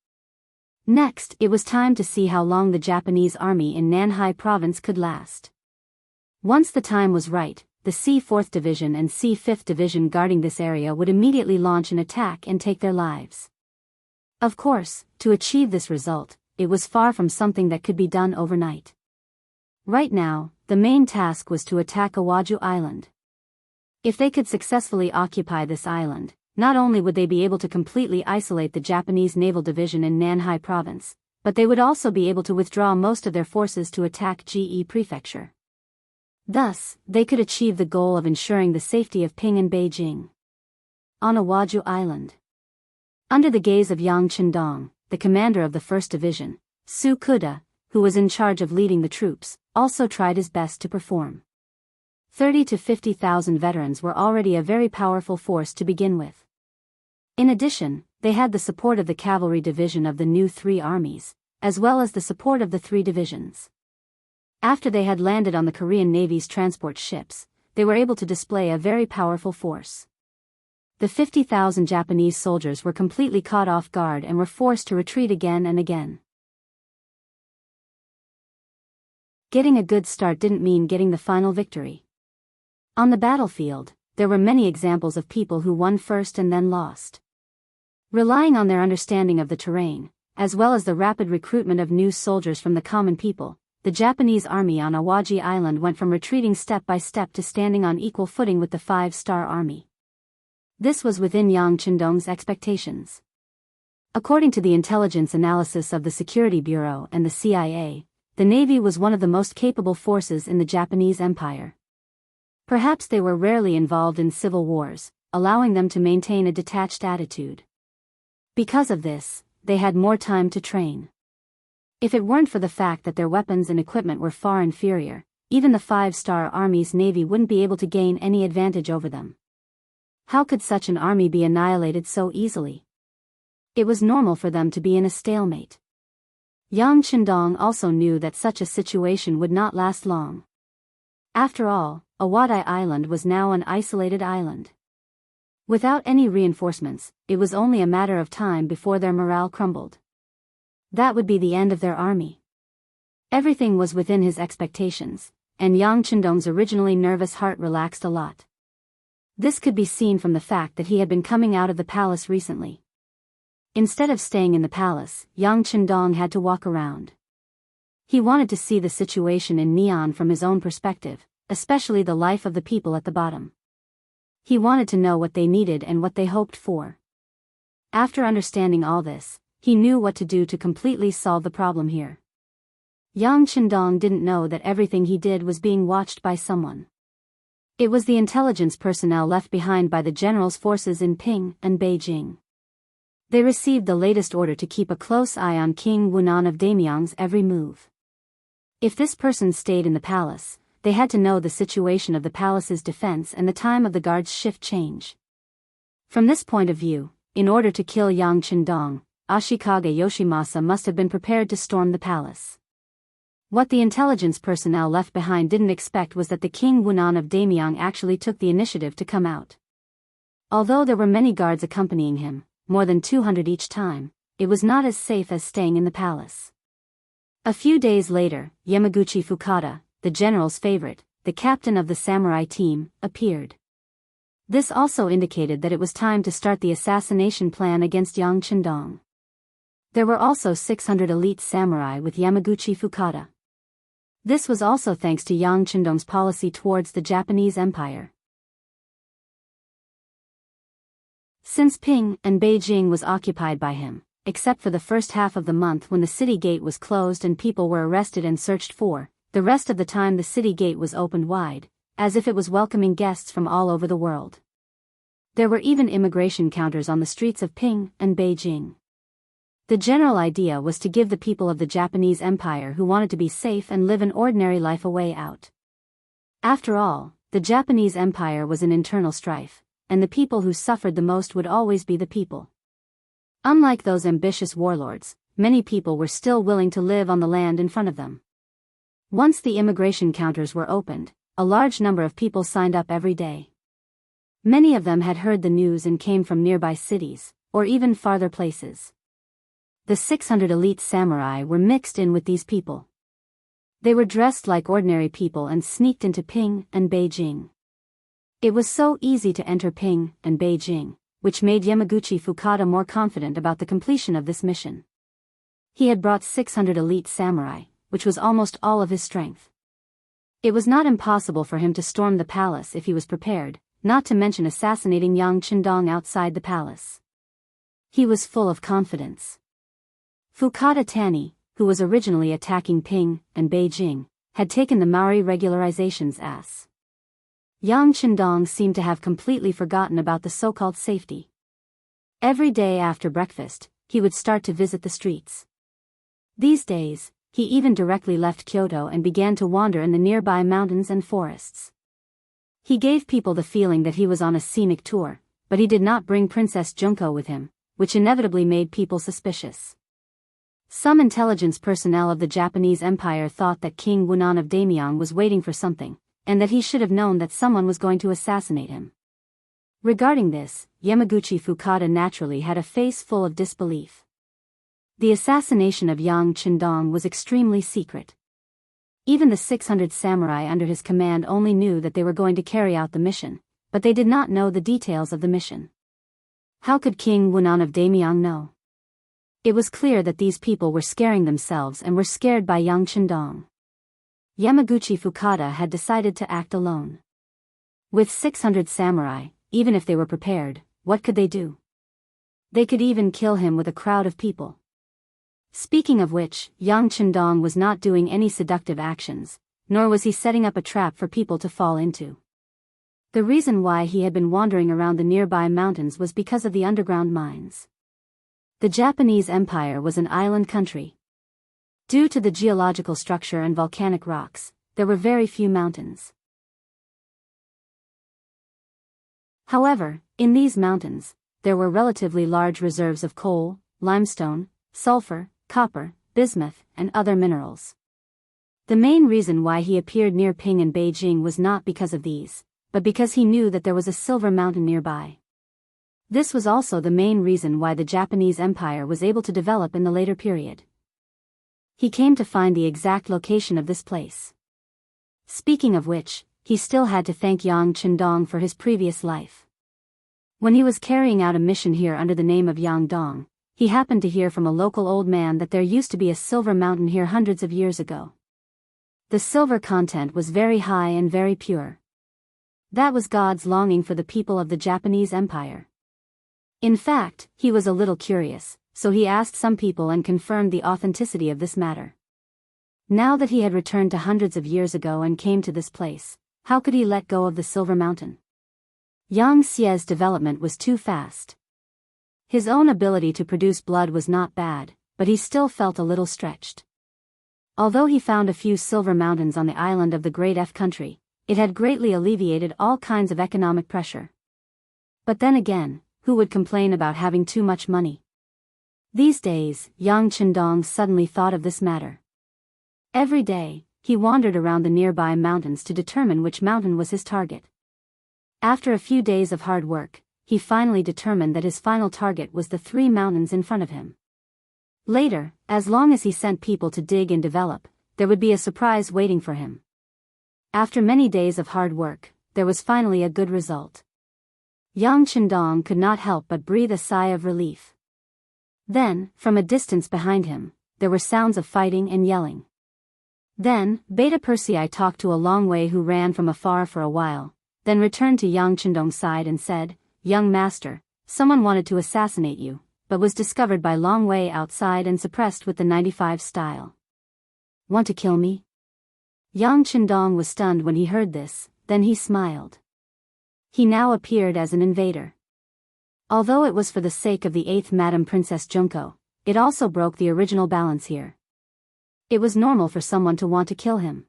Next, it was time to see how long the Japanese army in Nanhai Province could last. Once the time was right, the the C-4th Division and C-5th Division guarding this area would immediately launch an attack and take their lives. Of course, to achieve this result, it was far from something that could be done overnight. Right now, the main task was to attack Awaju Island. If they could successfully occupy this island, not only would they be able to completely isolate the Japanese Naval Division in Nanhai Province, but they would also be able to withdraw most of their forces to attack Ge Prefecture. Thus, they could achieve the goal of ensuring the safety of Ping and Beijing. On Awaju Island. Under the gaze of Yang Qindong, the commander of the 1st Division, Su Kuda, who was in charge of leading the troops, also tried his best to perform. 30 to 50,000 veterans were already a very powerful force to begin with. In addition, they had the support of the cavalry division of the new 3 armies, as well as the support of the 3 divisions. After they had landed on the Korean Navy's transport ships, they were able to display a very powerful force. The 50,000 Japanese soldiers were completely caught off guard and were forced to retreat again and again. Getting a good start didn't mean getting the final victory. On the battlefield, there were many examples of people who won first and then lost. Relying on their understanding of the terrain, as well as the rapid recruitment of new soldiers from the common people, the Japanese army on Awaju Island went from retreating step by step to standing on equal footing with the 5-star army. This was within Yang Qindong's expectations. According to the intelligence analysis of the Security Bureau and the CIA, the Navy was one of the most capable forces in the Japanese Empire. Perhaps they were rarely involved in civil wars, allowing them to maintain a detached attitude. Because of this, they had more time to train. If it weren't for the fact that their weapons and equipment were far inferior, even the 5-star army's navy wouldn't be able to gain any advantage over them. How could such an army be annihilated so easily? It was normal for them to be in a stalemate. Yang Qindong also knew that such a situation would not last long. After all, Awaju Island was now an isolated island. Without any reinforcements, it was only a matter of time before their morale crumbled. That would be the end of their army. Everything was within his expectations, and Yang Qindong's originally nervous heart relaxed a lot. This could be seen from the fact that he had been coming out of the palace recently. Instead of staying in the palace, Yang Qindong had to walk around. He wanted to see the situation in Neon from his own perspective, especially the life of the people at the bottom. He wanted to know what they needed and what they hoped for. After understanding all this, he knew what to do to completely solve the problem here. Yang Qindong didn't know that everything he did was being watched by someone. It was the intelligence personnel left behind by the general's forces in Ping and Beijing. They received the latest order to keep a close eye on King Wunan of Damyang's every move. If this person stayed in the palace, they had to know the situation of the palace's defense and the time of the guard's shift change. From this point of view, in order to kill Yang Qindong, Ashikaga Yoshimasa must have been prepared to storm the palace. What the intelligence personnel left behind didn't expect was that the King Wunan of Damyang actually took the initiative to come out. Although there were many guards accompanying him, more than 200 each time, it was not as safe as staying in the palace. A few days later, Yamaguchi Fukada, the general's favorite, the captain of the samurai team, appeared. This also indicated that it was time to start the assassination plan against Yang Qindong. There were also 600 elite samurai with Yamaguchi Fukada. This was also thanks to Yang Qindong's policy towards the Japanese Empire. Since Ping and Beijing was occupied by him, except for the first half of the month when the city gate was closed and people were arrested and searched for, the rest of the time the city gate was opened wide, as if it was welcoming guests from all over the world. There were even immigration counters on the streets of Ping and Beijing. The general idea was to give the people of the Japanese Empire who wanted to be safe and live an ordinary life a way out. After all, the Japanese Empire was in internal strife, and the people who suffered the most would always be the people. Unlike those ambitious warlords, many people were still willing to live on the land in front of them. Once the immigration counters were opened, a large number of people signed up every day. Many of them had heard the news and came from nearby cities, or even farther places. The 600 elite samurai were mixed in with these people. They were dressed like ordinary people and sneaked into Ping and Beijing. It was so easy to enter Ping and Beijing, which made Yamaguchi Fukada more confident about the completion of this mission. He had brought 600 elite samurai, which was almost all of his strength. It was not impossible for him to storm the palace if he was prepared, not to mention assassinating Yang Qindong outside the palace. He was full of confidence. Fukada Tani, who was originally attacking Ping and Beijing, had taken the Maori regularization's ass. Yang Qindong seemed to have completely forgotten about the so-called safety. Every day after breakfast, he would start to visit the streets. These days, he even directly left Kyoto and began to wander in the nearby mountains and forests. He gave people the feeling that he was on a scenic tour, but he did not bring Princess Junko with him, which inevitably made people suspicious. Some intelligence personnel of the Japanese Empire thought that King Wunan of Damyang was waiting for something, and that he should have known that someone was going to assassinate him. Regarding this, Yamaguchi Fukada naturally had a face full of disbelief. The assassination of Yang Qindong was extremely secret. Even the 600 samurai under his command only knew that they were going to carry out the mission, but they did not know the details of the mission. How could King Wunan of Damyang know? It was clear that these people were scaring themselves and were scared by Yang Qindong. Yamaguchi Fukada had decided to act alone. With 600 samurai, even if they were prepared, what could they do? They could even kill him with a crowd of people. Speaking of which, Yang Qindong was not doing any seductive actions, nor was he setting up a trap for people to fall into. The reason why he had been wandering around the nearby mountains was because of the underground mines. The Japanese Empire was an island country. Due to the geological structure and volcanic rocks, there were very few mountains. However, in these mountains, there were relatively large reserves of coal, limestone, sulfur, copper, bismuth, and other minerals. The main reason why he appeared near Ping and Beijing was not because of these, but because he knew that there was a silver mountain nearby. This was also the main reason why the Japanese Empire was able to develop in the later period. He came to find the exact location of this place. Speaking of which, he still had to thank Yang Qindong for his previous life. When he was carrying out a mission here under the name of Yang Dong, he happened to hear from a local old man that there used to be a silver mountain here hundreds of years ago. The silver content was very high and very pure. That was God's longing for the people of the Japanese Empire. In fact, he was a little curious, so he asked some people and confirmed the authenticity of this matter. Now that he had returned to hundreds of years ago and came to this place, how could he let go of the silver mountain? Yang Xie's development was too fast. His own ability to produce blood was not bad, but he still felt a little stretched. Although he found a few silver mountains on the island of the Great F country, it had greatly alleviated all kinds of economic pressure. But then again, who would complain about having too much money? These days, Yang Qindong suddenly thought of this matter. Every day, he wandered around the nearby mountains to determine which mountain was his target. After a few days of hard work, he finally determined that his final target was the 3 mountains in front of him. Later, as long as he sent people to dig and develop, there would be a surprise waiting for him. After many days of hard work, there was finally a good result. Yang Qindong could not help but breathe a sigh of relief. Then, from a distance behind him, there were sounds of fighting and yelling. Then, Beta Persei talked to a Long Wei who ran from afar for a while, then returned to Yang Qindong's side and said, "Young master, someone wanted to assassinate you, but was discovered by Long Wei outside and suppressed with the 95 style. Want to kill me?" Yang Qindong was stunned when he heard this, then he smiled. He now appeared as an invader. Although it was for the sake of the 8th Madam Princess Junko, it also broke the original balance here. It was normal for someone to want to kill him.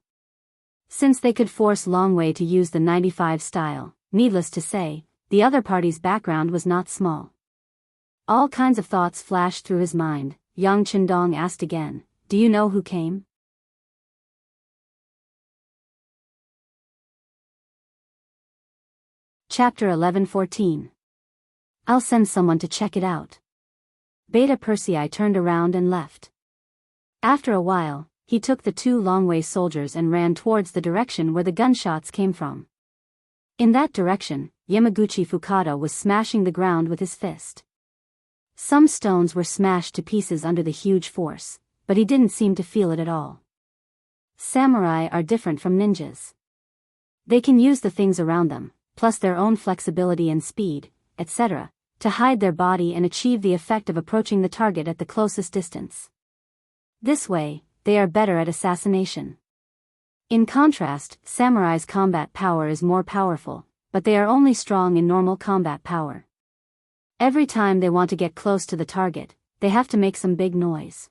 Since they could force Long Wei to use the 95 style, needless to say, the other party's background was not small. All kinds of thoughts flashed through his mind. Yang Qindong asked again, "Do you know who came?" Chapter 11:14. I'll send someone to check it out. Beta Persei turned around and left. After a while, he took the 2 Long Wei soldiers and ran towards the direction where the gunshots came from. In that direction, Yamaguchi Fukada was smashing the ground with his fist. Some stones were smashed to pieces under the huge force, but he didn't seem to feel it at all. Samurai are different from ninjas. They can use the things around them, plus their own flexibility and speed, etc., to hide their body and achieve the effect of approaching the target at the closest distance. This way, they are better at assassination. In contrast, samurai's combat power is more powerful, but they are only strong in normal combat power. Every time they want to get close to the target, they have to make some big noise.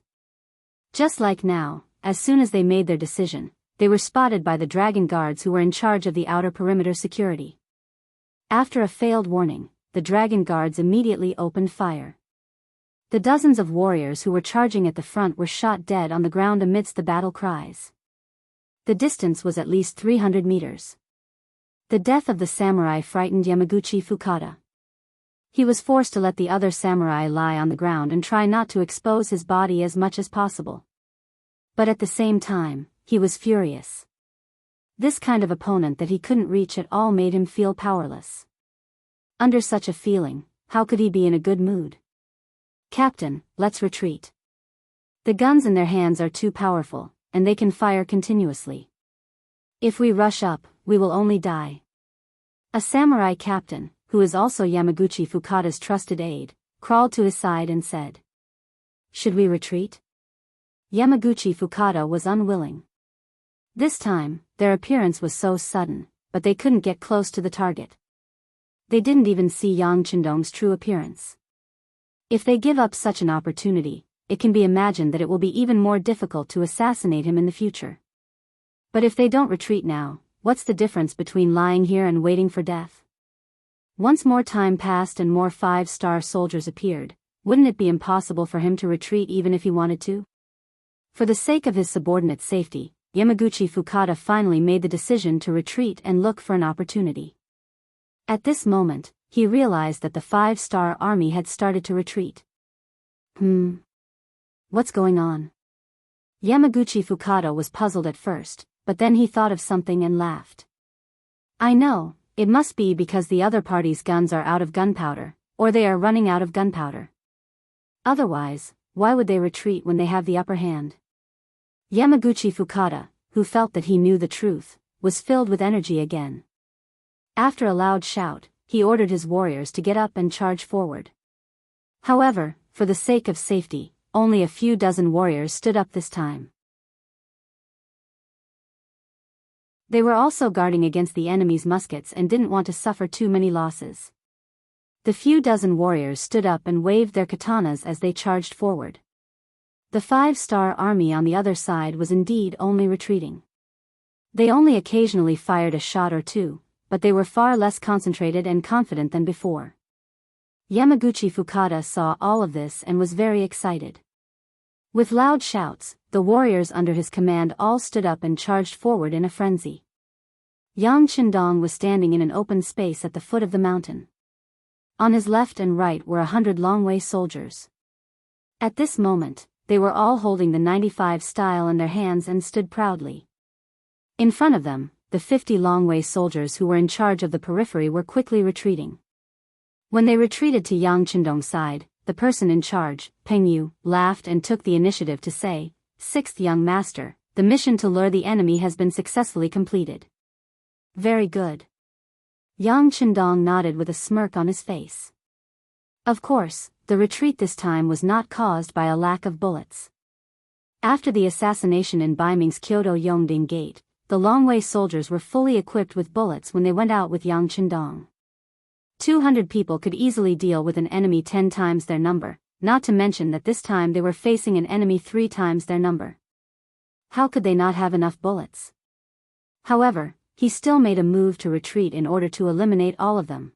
Just like now, as soon as they made their decision, they were spotted by the dragon guards who were in charge of the outer perimeter security. After a failed warning, the dragon guards immediately opened fire. The dozens of warriors who were charging at the front were shot dead on the ground amidst the battle cries. The distance was at least 300 meters. The death of the samurai frightened Yamaguchi Fukada. He was forced to let the other samurai lie on the ground and try not to expose his body as much as possible. But at the same time, he was furious. This kind of opponent that he couldn't reach at all made him feel powerless. Under such a feeling, how could he be in a good mood? "Captain, let's retreat. The guns in their hands are too powerful, and they can fire continuously. If we rush up, we will only die." A samurai captain, who is also Yamaguchi Fukada's trusted aide, crawled to his side and said, "Should we retreat?" Yamaguchi Fukada was unwilling. This time, their appearance was so sudden, but they couldn't get close to the target. They didn't even see Yang Qindong's true appearance. If they give up such an opportunity, it can be imagined that it will be even more difficult to assassinate him in the future. But if they don't retreat now, what's the difference between lying here and waiting for death? Once more time passed and more 5-star soldiers appeared. Wouldn't it be impossible for him to retreat even if he wanted to? For the sake of his subordinate's safety, Yamaguchi Fukada finally made the decision to retreat and look for an opportunity. At this moment, he realized that the 5-star army had started to retreat. What's going on? Yamaguchi Fukada was puzzled at first, but then he thought of something and laughed. "I know, it must be because the other party's guns are out of gunpowder, or they are running out of gunpowder. Otherwise, why would they retreat when they have the upper hand?" Yamaguchi Fukada, who felt that he knew the truth, was filled with energy again. After a loud shout, he ordered his warriors to get up and charge forward. However, for the sake of safety, only a few dozen warriors stood up this time. They were also guarding against the enemy's muskets and didn't want to suffer too many losses. The few dozen warriors stood up and waved their katanas as they charged forward. The 5-star army on the other side was indeed only retreating. They only occasionally fired a shot or two, but they were far less concentrated and confident than before. Yamaguchi Fukada saw all of this and was very excited. With loud shouts, the warriors under his command all stood up and charged forward in a frenzy. Yang Qindong was standing in an open space at the foot of the mountain. On his left and right were 100 Longwei soldiers. At this moment, they were all holding the 95 style in their hands and stood proudly. In front of them, the 50 Longwei soldiers who were in charge of the periphery were quickly retreating. When they retreated to Yang Qindong's side, the person in charge, Peng Yu, laughed and took the initiative to say, "Sixth young master, the mission to lure the enemy has been successfully completed." "Very good." Yang Qindong nodded with a smirk on his face. Of course, the retreat this time was not caused by a lack of bullets. After the assassination in Baiming's Kyoto Yongding Gate, the Longwei soldiers were fully equipped with bullets when they went out with Yang Qindong. 200 people could easily deal with an enemy 10 times their number, not to mention that this time they were facing an enemy 3 times their number. How could they not have enough bullets? However, he still made a move to retreat in order to eliminate all of them.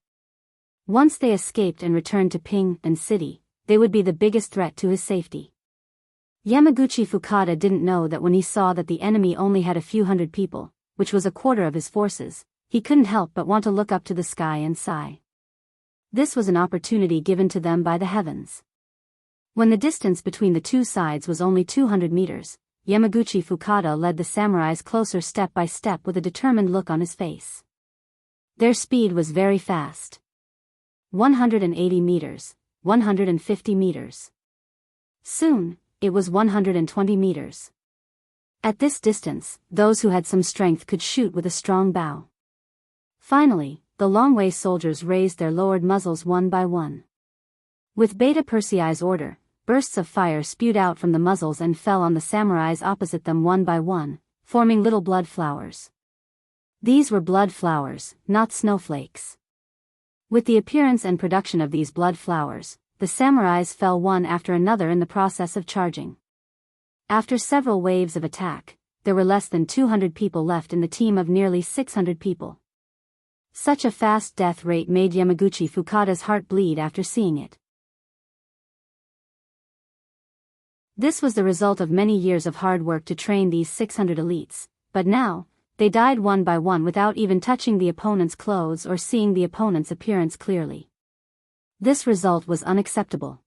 Once they escaped and returned to Ping and City, they would be the biggest threat to his safety. Yamaguchi Fukada didn't know that when he saw that the enemy only had a few hundred people, which was a quarter of his forces, he couldn't help but want to look up to the sky and sigh. This was an opportunity given to them by the heavens. When the distance between the two sides was only 200 meters, Yamaguchi Fukada led the samurais closer step by step with a determined look on his face. Their speed was very fast. 180 meters, 150 meters. Soon, it was 120 meters. At this distance, those who had some strength could shoot with a strong bow. Finally, the Longwei soldiers raised their lowered muzzles one by one. With Beta Persei's order, bursts of fire spewed out from the muzzles and fell on the samurais opposite them one by one, forming little blood flowers. These were blood flowers, not snowflakes. With the appearance and production of these blood flowers, the samurais fell one after another in the process of charging. After several waves of attack, there were less than 200 people left in the team of nearly 600 people. Such a fast death rate made Yamaguchi Fukada's heart bleed after seeing it. This was the result of many years of hard work to train these 600 elites, but now, they died one by one without even touching the opponent's clothes or seeing the opponent's appearance clearly. This result was unacceptable.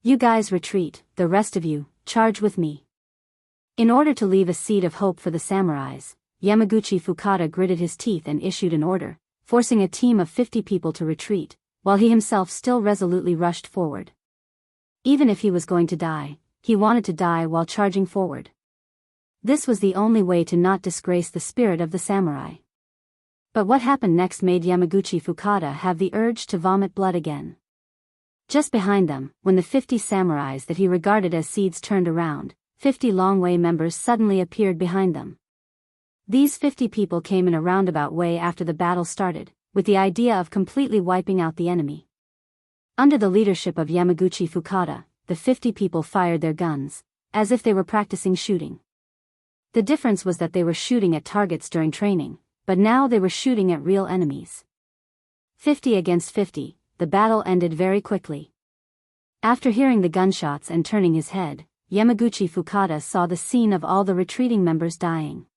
You guys retreat, the rest of you, charge with me. In order to leave a seed of hope for the samurais, Yamaguchi Fukada gritted his teeth and issued an order, forcing a team of 50 people to retreat, while he himself still resolutely rushed forward. Even if he was going to die, he wanted to die while charging forward. This was the only way to not disgrace the spirit of the samurai. But what happened next made Yamaguchi Fukada have the urge to vomit blood again. Just behind them, when the 50 samurais that he regarded as seeds turned around, 50 Longwei members suddenly appeared behind them. These 50 people came in a roundabout way after the battle started, with the idea of completely wiping out the enemy. Under the leadership of Yamaguchi Fukada, the 50 people fired their guns, as if they were practicing shooting. The difference was that they were shooting at targets during training, but now they were shooting at real enemies. 50 against 50, the battle ended very quickly. After hearing the gunshots and turning his head, Yamaguchi Fukada saw the scene of all the retreating members dying.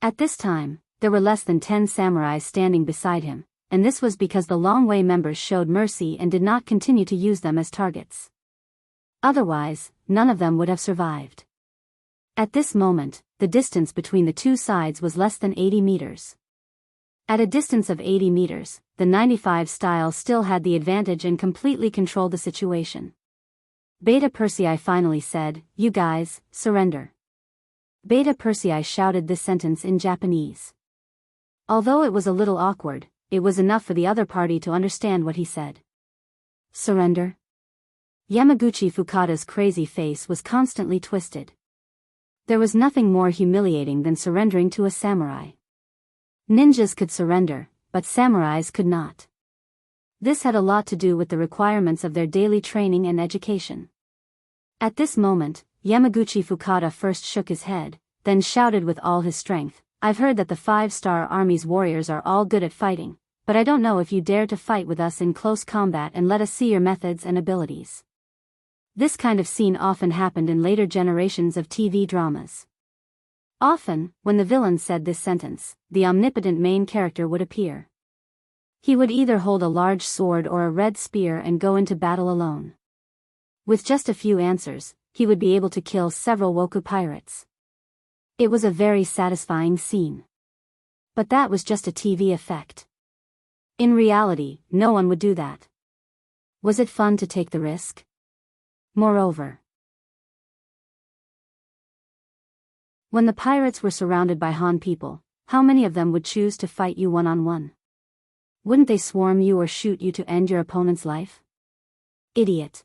At this time, there were less than 10 samurais standing beside him, and this was because the Longwei members showed mercy and did not continue to use them as targets. Otherwise, none of them would have survived. At this moment, the distance between the two sides was less than 80 meters. At a distance of 80 meters, the 95 style still had the advantage and completely controlled the situation. Beta Persei finally said, "You guys, surrender." Beta Persei shouted this sentence in Japanese. Although it was a little awkward, it was enough for the other party to understand what he said. Surrender? Yamaguchi Fukada's crazy face was constantly twisted. There was nothing more humiliating than surrendering to a samurai. Ninjas could surrender, but samurais could not. This had a lot to do with the requirements of their daily training and education. At this moment, Yamaguchi Fukada first shook his head, then shouted with all his strength, "I've heard that the 5-star Army's warriors are all good at fighting, but I don't know if you dare to fight with us in close combat and let us see your methods and abilities." This kind of scene often happened in later generations of TV dramas. Often, when the villain said this sentence, the omnipotent main character would appear. He would either hold a large sword or a red spear and go into battle alone. With just a few answers, he would be able to kill several Woku pirates. It was a very satisfying scene. But that was just a TV effect. In reality, no one would do that. Was it fun to take the risk? Moreover, when the pirates were surrounded by Han people, how many of them would choose to fight you one-on-one? Wouldn't they swarm you or shoot you to end your opponent's life? Idiot.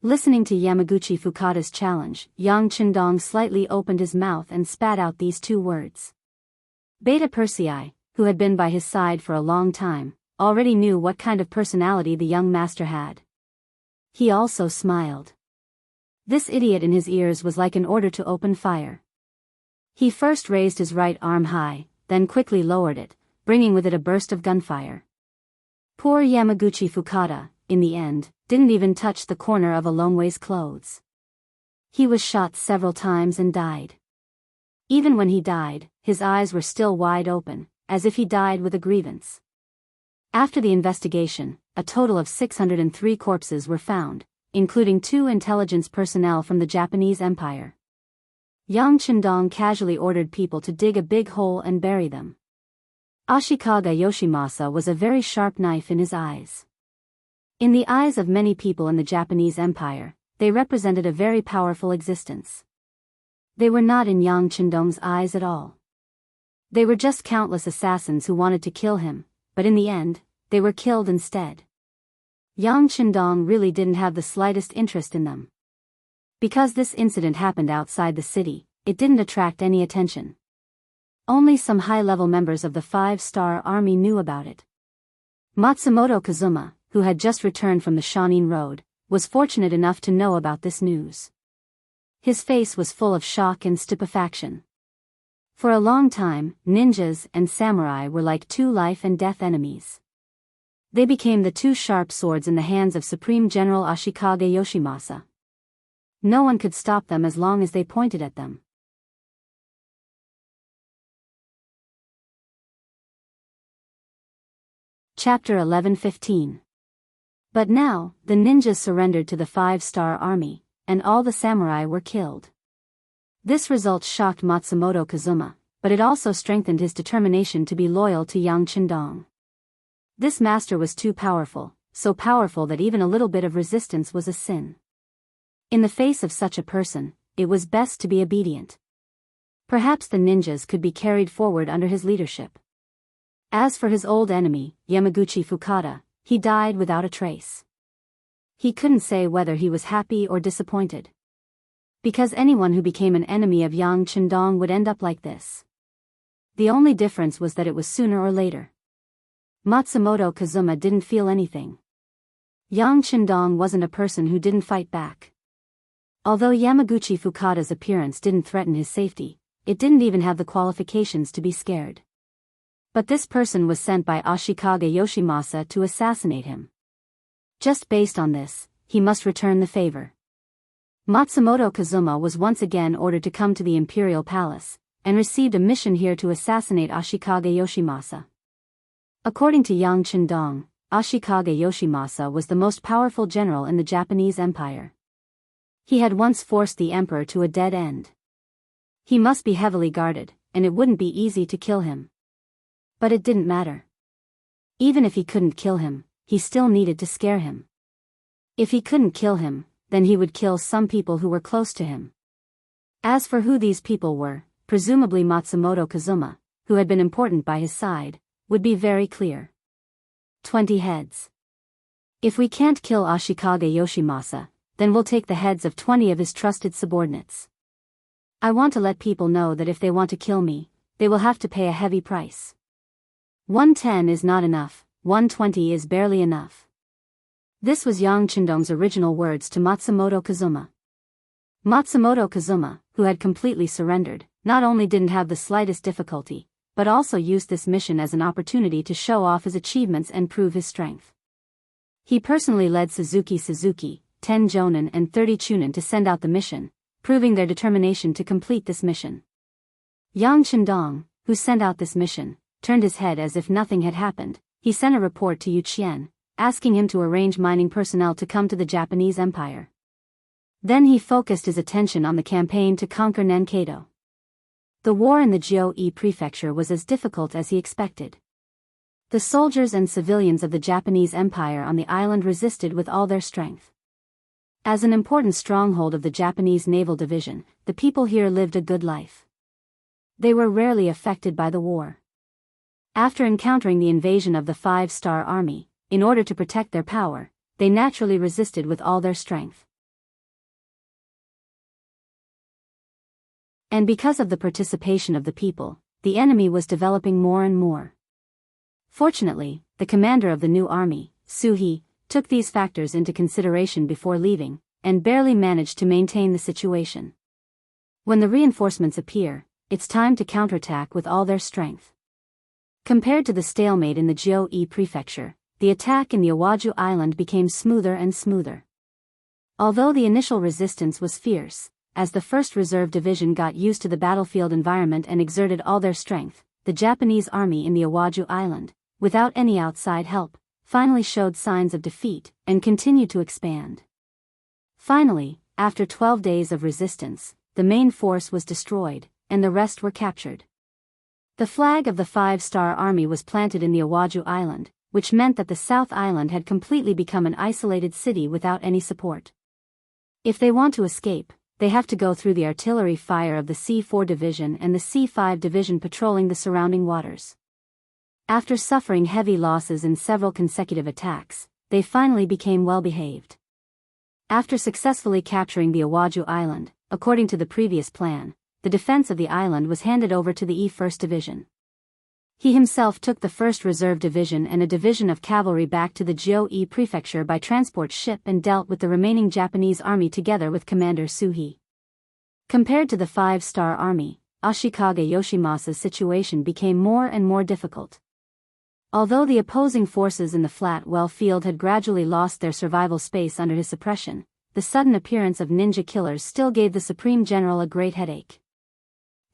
Listening to Yamaguchi Fukada's challenge, Yang Chendong slightly opened his mouth and spat out these two words. Beta Persei, who had been by his side for a long time, already knew what kind of personality the young master had. He also smiled. This idiot in his ears was like an order to open fire. He first raised his right arm high, then quickly lowered it, bringing with it a burst of gunfire. Poor Yamaguchi Fukada, in the end, didn't even touch the corner of a Longwei's clothes. He was shot several times and died. Even when he died, his eyes were still wide open, as if he died with a grievance. After the investigation, a total of 603 corpses were found, including 2 intelligence personnel from the Japanese Empire. Yang Chendong casually ordered people to dig a big hole and bury them. Ashikaga Yoshimasa was a very sharp knife in his eyes. In the eyes of many people in the Japanese Empire, they represented a very powerful existence. They were not in Yang Chendong's eyes at all. They were just countless assassins who wanted to kill him, but in the end, they were killed instead. Yang Chendong really didn't have the slightest interest in them. Because this incident happened outside the city, it didn't attract any attention. Only some high-level members of the 5-star army knew about it. Matsumoto Kazuma, who had just returned from the Shanin Road, was fortunate enough to know about this news. His face was full of shock and stupefaction. For a long time, ninjas and samurai were like two life and death enemies. They became the two sharp swords in the hands of Supreme General Ashikaga Yoshimasa. No one could stop them as long as they pointed at them. Chapter 11:15. But now, the ninjas surrendered to the 5-star army, and all the samurai were killed. This result shocked Matsumoto Kazuma, but it also strengthened his determination to be loyal to Yang Chendong. This master was too powerful, so powerful that even a little bit of resistance was a sin. In the face of such a person, it was best to be obedient. Perhaps the ninjas could be carried forward under his leadership. As for his old enemy, Yamaguchi Fukada, he died without a trace. He couldn't say whether he was happy or disappointed. Because anyone who became an enemy of Yang Chendong would end up like this. The only difference was that it was sooner or later. Matsumoto Kazuma didn't feel anything. Yang Chendong wasn't a person who didn't fight back. Although Yamaguchi Fukada's appearance didn't threaten his safety, it didn't even have the qualifications to be scared. But this person was sent by Ashikaga Yoshimasa to assassinate him. Just based on this, he must return the favor. Matsumoto Kazuma was once again ordered to come to the Imperial Palace, and received a mission here to assassinate Ashikaga Yoshimasa. According to Yang Chendong, Ashikaga Yoshimasa was the most powerful general in the Japanese Empire. He had once forced the emperor to a dead end. He must be heavily guarded, and it wouldn't be easy to kill him. But it didn't matter. Even if he couldn't kill him, he still needed to scare him. If he couldn't kill him, then he would kill some people who were close to him. As for who these people were, presumably Matsumoto Kazuma, who had been important by his side, would be very clear. 20 heads. If we can't kill Ashikaga Yoshimasa, then we'll take the heads of 20 of his trusted subordinates. I want to let people know that if they want to kill me, they will have to pay a heavy price. 110 is not enough, 120 is barely enough. This was Yang Chendong's original words to Matsumoto Kazuma. Matsumoto Kazuma, who had completely surrendered, not only didn't have the slightest difficulty, but also used this mission as an opportunity to show off his achievements and prove his strength. He personally led Suzuki, 10 jonin and 30 chunin to send out the mission, proving their determination to complete this mission. Yang Chendong, who sent out this mission, turned his head as if nothing had happened. He sent a report to Yu Qian, asking him to arrange mining personnel to come to the Japanese Empire. Then he focused his attention on the campaign to conquer Nankado. The war in the Jianghu prefecture was as difficult as he expected. The soldiers and civilians of the Japanese Empire on the island resisted with all their strength. As an important stronghold of the Japanese Naval Division, the people here lived a good life. They were rarely affected by the war. After encountering the invasion of the 5-star army, in order to protect their power, they naturally resisted with all their strength. And because of the participation of the people, the enemy was developing more and more. Fortunately, the commander of the new army, Suhi, took these factors into consideration before leaving, and barely managed to maintain the situation. When the reinforcements appear, it's time to counterattack with all their strength. Compared to the stalemate in the Jianghu prefecture, the attack in the Awaju island became smoother and smoother. Although the initial resistance was fierce, as the 1st Reserve Division got used to the battlefield environment and exerted all their strength, the Japanese army in the Awaju island, without any outside help, finally showed signs of defeat and continued to expand. Finally, after 12 days of resistance, the main force was destroyed, and the rest were captured. The flag of the Five-Star Army was planted in the Awaju Island, which meant that the South Island had completely become an isolated city without any support. If they want to escape, they have to go through the artillery fire of the C4 Division and the C5 Division patrolling the surrounding waters. After suffering heavy losses in several consecutive attacks, they finally became well-behaved. After successfully capturing the Awaju Island, according to the previous plan, the defense of the island was handed over to the E1st Division. He himself took the 1st Reserve Division and a division of cavalry back to the Jianghu prefecture by transport ship and dealt with the remaining Japanese army together with Commander Suhi. Compared to the Five-Star Army, Ashikaga Yoshimasa's situation became more and more difficult. Although the opposing forces in the flat well field had gradually lost their survival space under his suppression, the sudden appearance of ninja killers still gave the Supreme General a great headache.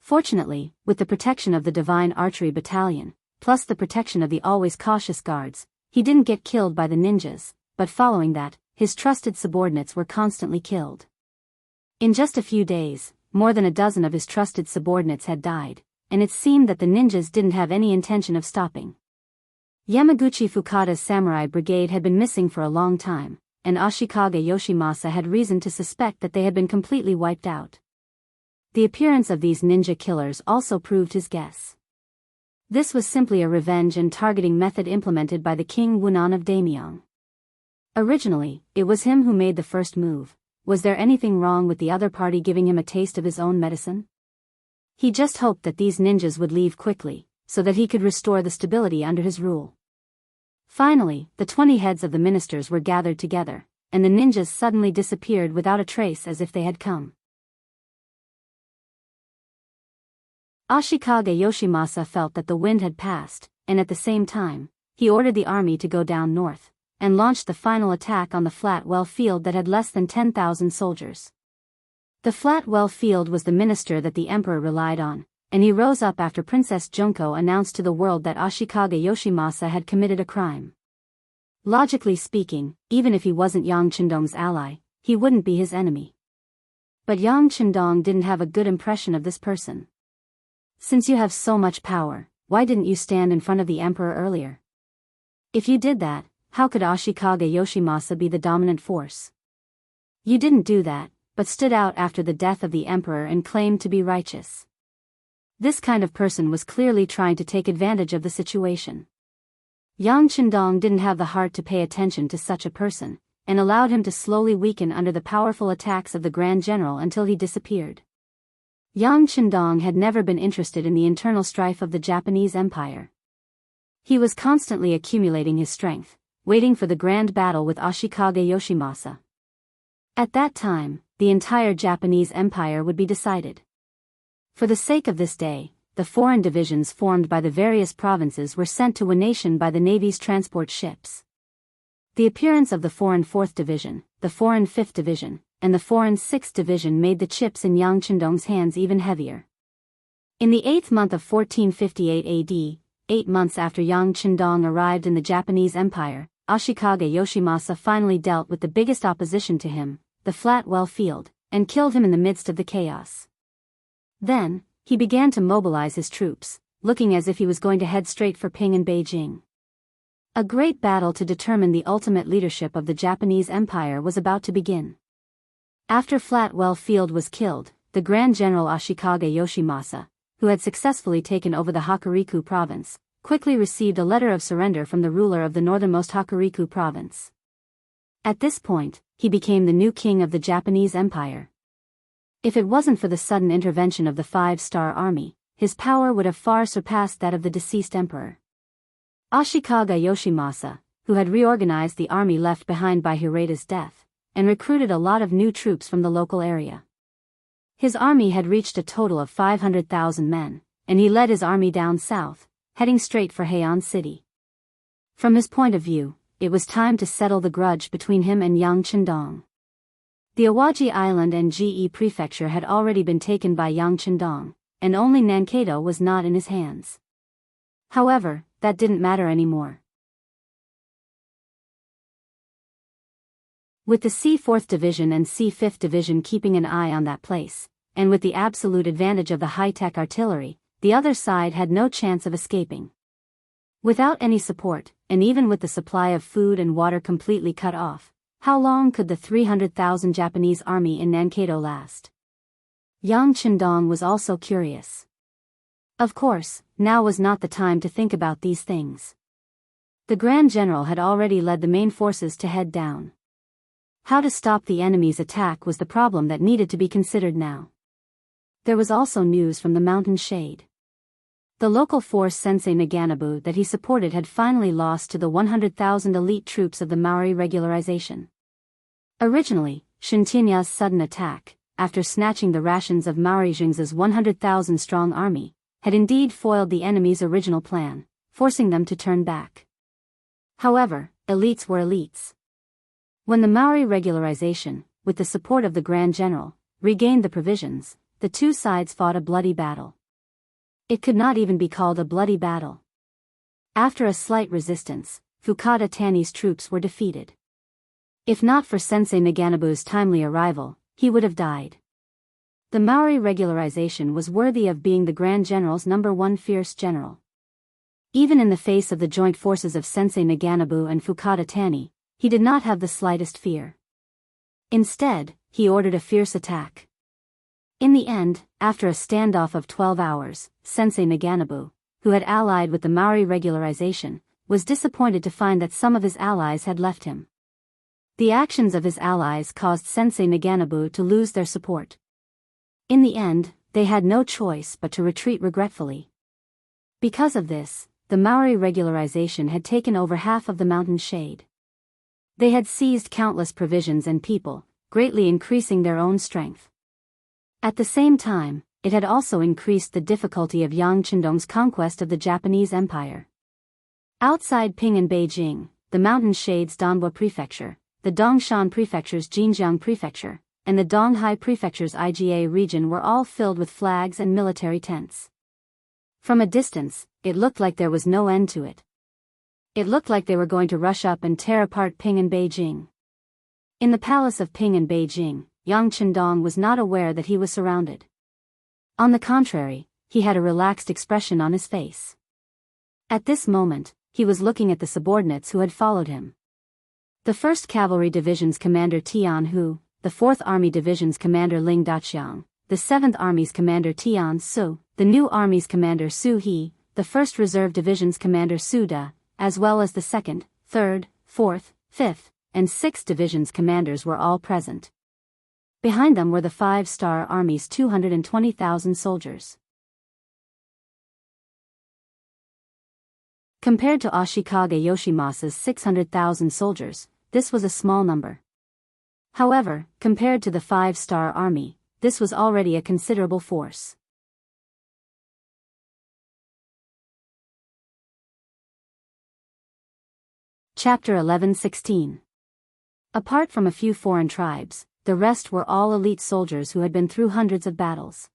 Fortunately, with the protection of the Divine Archery Battalion, plus the protection of the always cautious guards, he didn't get killed by the ninjas, but following that, his trusted subordinates were constantly killed. In just a few days, more than a dozen of his trusted subordinates had died, and it seemed that the ninjas didn't have any intention of stopping. Yamaguchi Fukada's samurai brigade had been missing for a long time, and Ashikaga Yoshimasa had reason to suspect that they had been completely wiped out. The appearance of these ninja killers also proved his guess. This was simply a revenge and targeting method implemented by the King Wunan of Daimyong. Originally, it was him who made the first move. Was there anything wrong with the other party giving him a taste of his own medicine? He just hoped that these ninjas would leave quickly, so that he could restore the stability under his rule. Finally, the 20 heads of the ministers were gathered together, and the ninjas suddenly disappeared without a trace as if they had come. Ashikaga Yoshimasa felt that the wind had passed, and at the same time, he ordered the army to go down north, and launched the final attack on the flat well field that had less than 10,000 soldiers. The flat well field was the minister that the emperor relied on, and he rose up after Princess Junko announced to the world that Ashikaga Yoshimasa had committed a crime. Logically speaking, even if he wasn't Yang Qindong's ally, he wouldn't be his enemy. But Yang Qindong didn't have a good impression of this person. Since you have so much power, why didn't you stand in front of the emperor earlier? If you did that, how could Ashikaga Yoshimasa be the dominant force? You didn't do that, but stood out after the death of the emperor and claimed to be righteous. This kind of person was clearly trying to take advantage of the situation. Yang Qindong didn't have the heart to pay attention to such a person, and allowed him to slowly weaken under the powerful attacks of the Grand General until he disappeared. Yang Qindong had never been interested in the internal strife of the Japanese Empire. He was constantly accumulating his strength, waiting for the grand battle with Ashikaga Yoshimasa. At that time, the entire Japanese Empire would be decided. For the sake of this day, the foreign divisions formed by the various provinces were sent to Wanation by the Navy's transport ships. The appearance of the foreign 4th Division, the foreign 5th Division, and the foreign 6th Division made the chips in Yang Qindong's hands even heavier. In the 8th month of 1458 AD, 8 months after Yang Qindong arrived in the Japanese Empire, Ashikaga Yoshimasa finally dealt with the biggest opposition to him, the flat well field, and killed him in the midst of the chaos. Then, he began to mobilize his troops, looking as if he was going to head straight for Ping and Beijing. A great battle to determine the ultimate leadership of the Japanese Empire was about to begin. After Flat Well Field was killed, the Grand General Ashikaga Yoshimasa, who had successfully taken over the Hokuriku province, quickly received a letter of surrender from the ruler of the northernmost Hokuriku province. At this point, he became the new king of the Japanese Empire. If it wasn't for the sudden intervention of the Five-Star Army, his power would have far surpassed that of the deceased emperor. Ashikaga Yoshimasa, who had reorganized the army left behind by Hireda's death, and recruited a lot of new troops from the local area. His army had reached a total of 500,000 men, and he led his army down south, heading straight for Heian City. From his point of view, it was time to settle the grudge between him and Yang Qindong. The Awaji Island and Ge Prefecture had already been taken by Yang Qindong, and only Nankado was not in his hands. However, that didn't matter anymore. With the C4th Division and C5th Division keeping an eye on that place, and with the absolute advantage of the high-tech artillery, the other side had no chance of escaping. Without any support, and even with the supply of food and water completely cut off, how long could the 300,000 Japanese army in Mankato last? Yang Chendong was also curious. Of course, now was not the time to think about these things. The Grand General had already led the main forces to head down. How to stop the enemy's attack was the problem that needed to be considered now. There was also news from the mountain shade. The local force Sensei Naganabu that he supported had finally lost to the 100,000 elite troops of the Maori regularization. Originally, Shintinya's sudden attack, after snatching the rations of Maori Jing's 100,000-strong army, had indeed foiled the enemy's original plan, forcing them to turn back. However, elites were elites. When the Maori regularization, with the support of the Grand General, regained the provisions, the two sides fought a bloody battle. It could not even be called a bloody battle. After a slight resistance, Fukada Tani's troops were defeated. If not for Sensei Naganabu's timely arrival, he would have died. The Maori regularization was worthy of being the Grand General's #1 fierce general. Even in the face of the joint forces of Sensei Naganabu and Fukada Tani, he did not have the slightest fear. Instead, he ordered a fierce attack. In the end, after a standoff of 12 hours, Sensei Naganabu, who had allied with the Maori regularization, was disappointed to find that some of his allies had left him. The actions of his allies caused Sensei Naganabu to lose their support. In the end, they had no choice but to retreat regretfully. Because of this, the Maori regularization had taken over half of the mountain shade. They had seized countless provisions and people, greatly increasing their own strength. At the same time, it had also increased the difficulty of Yang Chendong's conquest of the Japanese Empire. Outside Ping and Beijing, the mountain shades Donghua Prefecture, the Dongshan Prefecture's Jinjiang Prefecture, and the Donghai Prefecture's Iga region were all filled with flags and military tents. From a distance, it looked like there was no end to it. It looked like they were going to rush up and tear apart Ping and Beijing. In the palace of Ping and Beijing, Yang Chendong was not aware that he was surrounded. On the contrary, he had a relaxed expression on his face. At this moment, he was looking at the subordinates who had followed him. The 1st Cavalry Division's commander Tian Hu, the 4th Army Division's commander Ling Daqiang, the 7th Army's commander Tian Su, the New Army's commander Su He, the 1st Reserve Division's commander Su Da, as well as the 2nd, 3rd, 4th, 5th, and 6th Division's commanders were all present. Behind them were the 5-Star Army's 220,000 soldiers. Compared to Ashikaga Yoshimasa's 600,000 soldiers, this was a small number. However, compared to the 5-Star Army, this was already a considerable force. Chapter 11:16. Apart from a few foreign tribes, the rest were all elite soldiers who had been through hundreds of battles.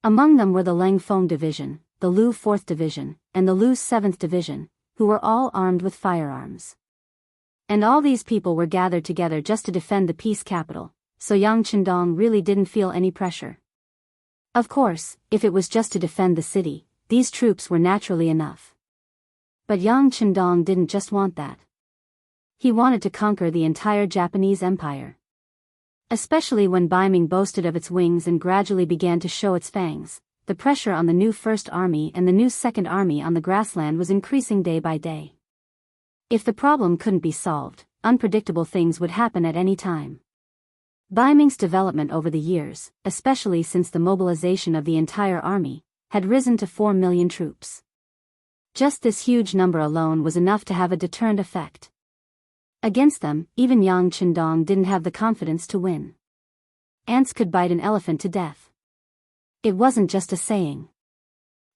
Among them were the Leng Feng Division, the Lu 4th Division, and the Lu 7th Division, who were all armed with firearms. And all these people were gathered together just to defend the peace capital, so Yang Chendong really didn't feel any pressure. Of course, if it was just to defend the city, these troops were naturally enough. But Yang Chendong didn't just want that. He wanted to conquer the entire Japanese Empire. Especially when Beiming boasted of its wings and gradually began to show its fangs, the pressure on the new 1st Army and the new 2nd Army on the grassland was increasing day by day. If the problem couldn't be solved, unpredictable things would happen at any time. Beiming's development over the years, especially since the mobilization of the entire army, had risen to 4 million troops. Just this huge number alone was enough to have a deterrent effect. Against them, even Yang Chendong didn't have the confidence to win. Ants could bite an elephant to death. It wasn't just a saying.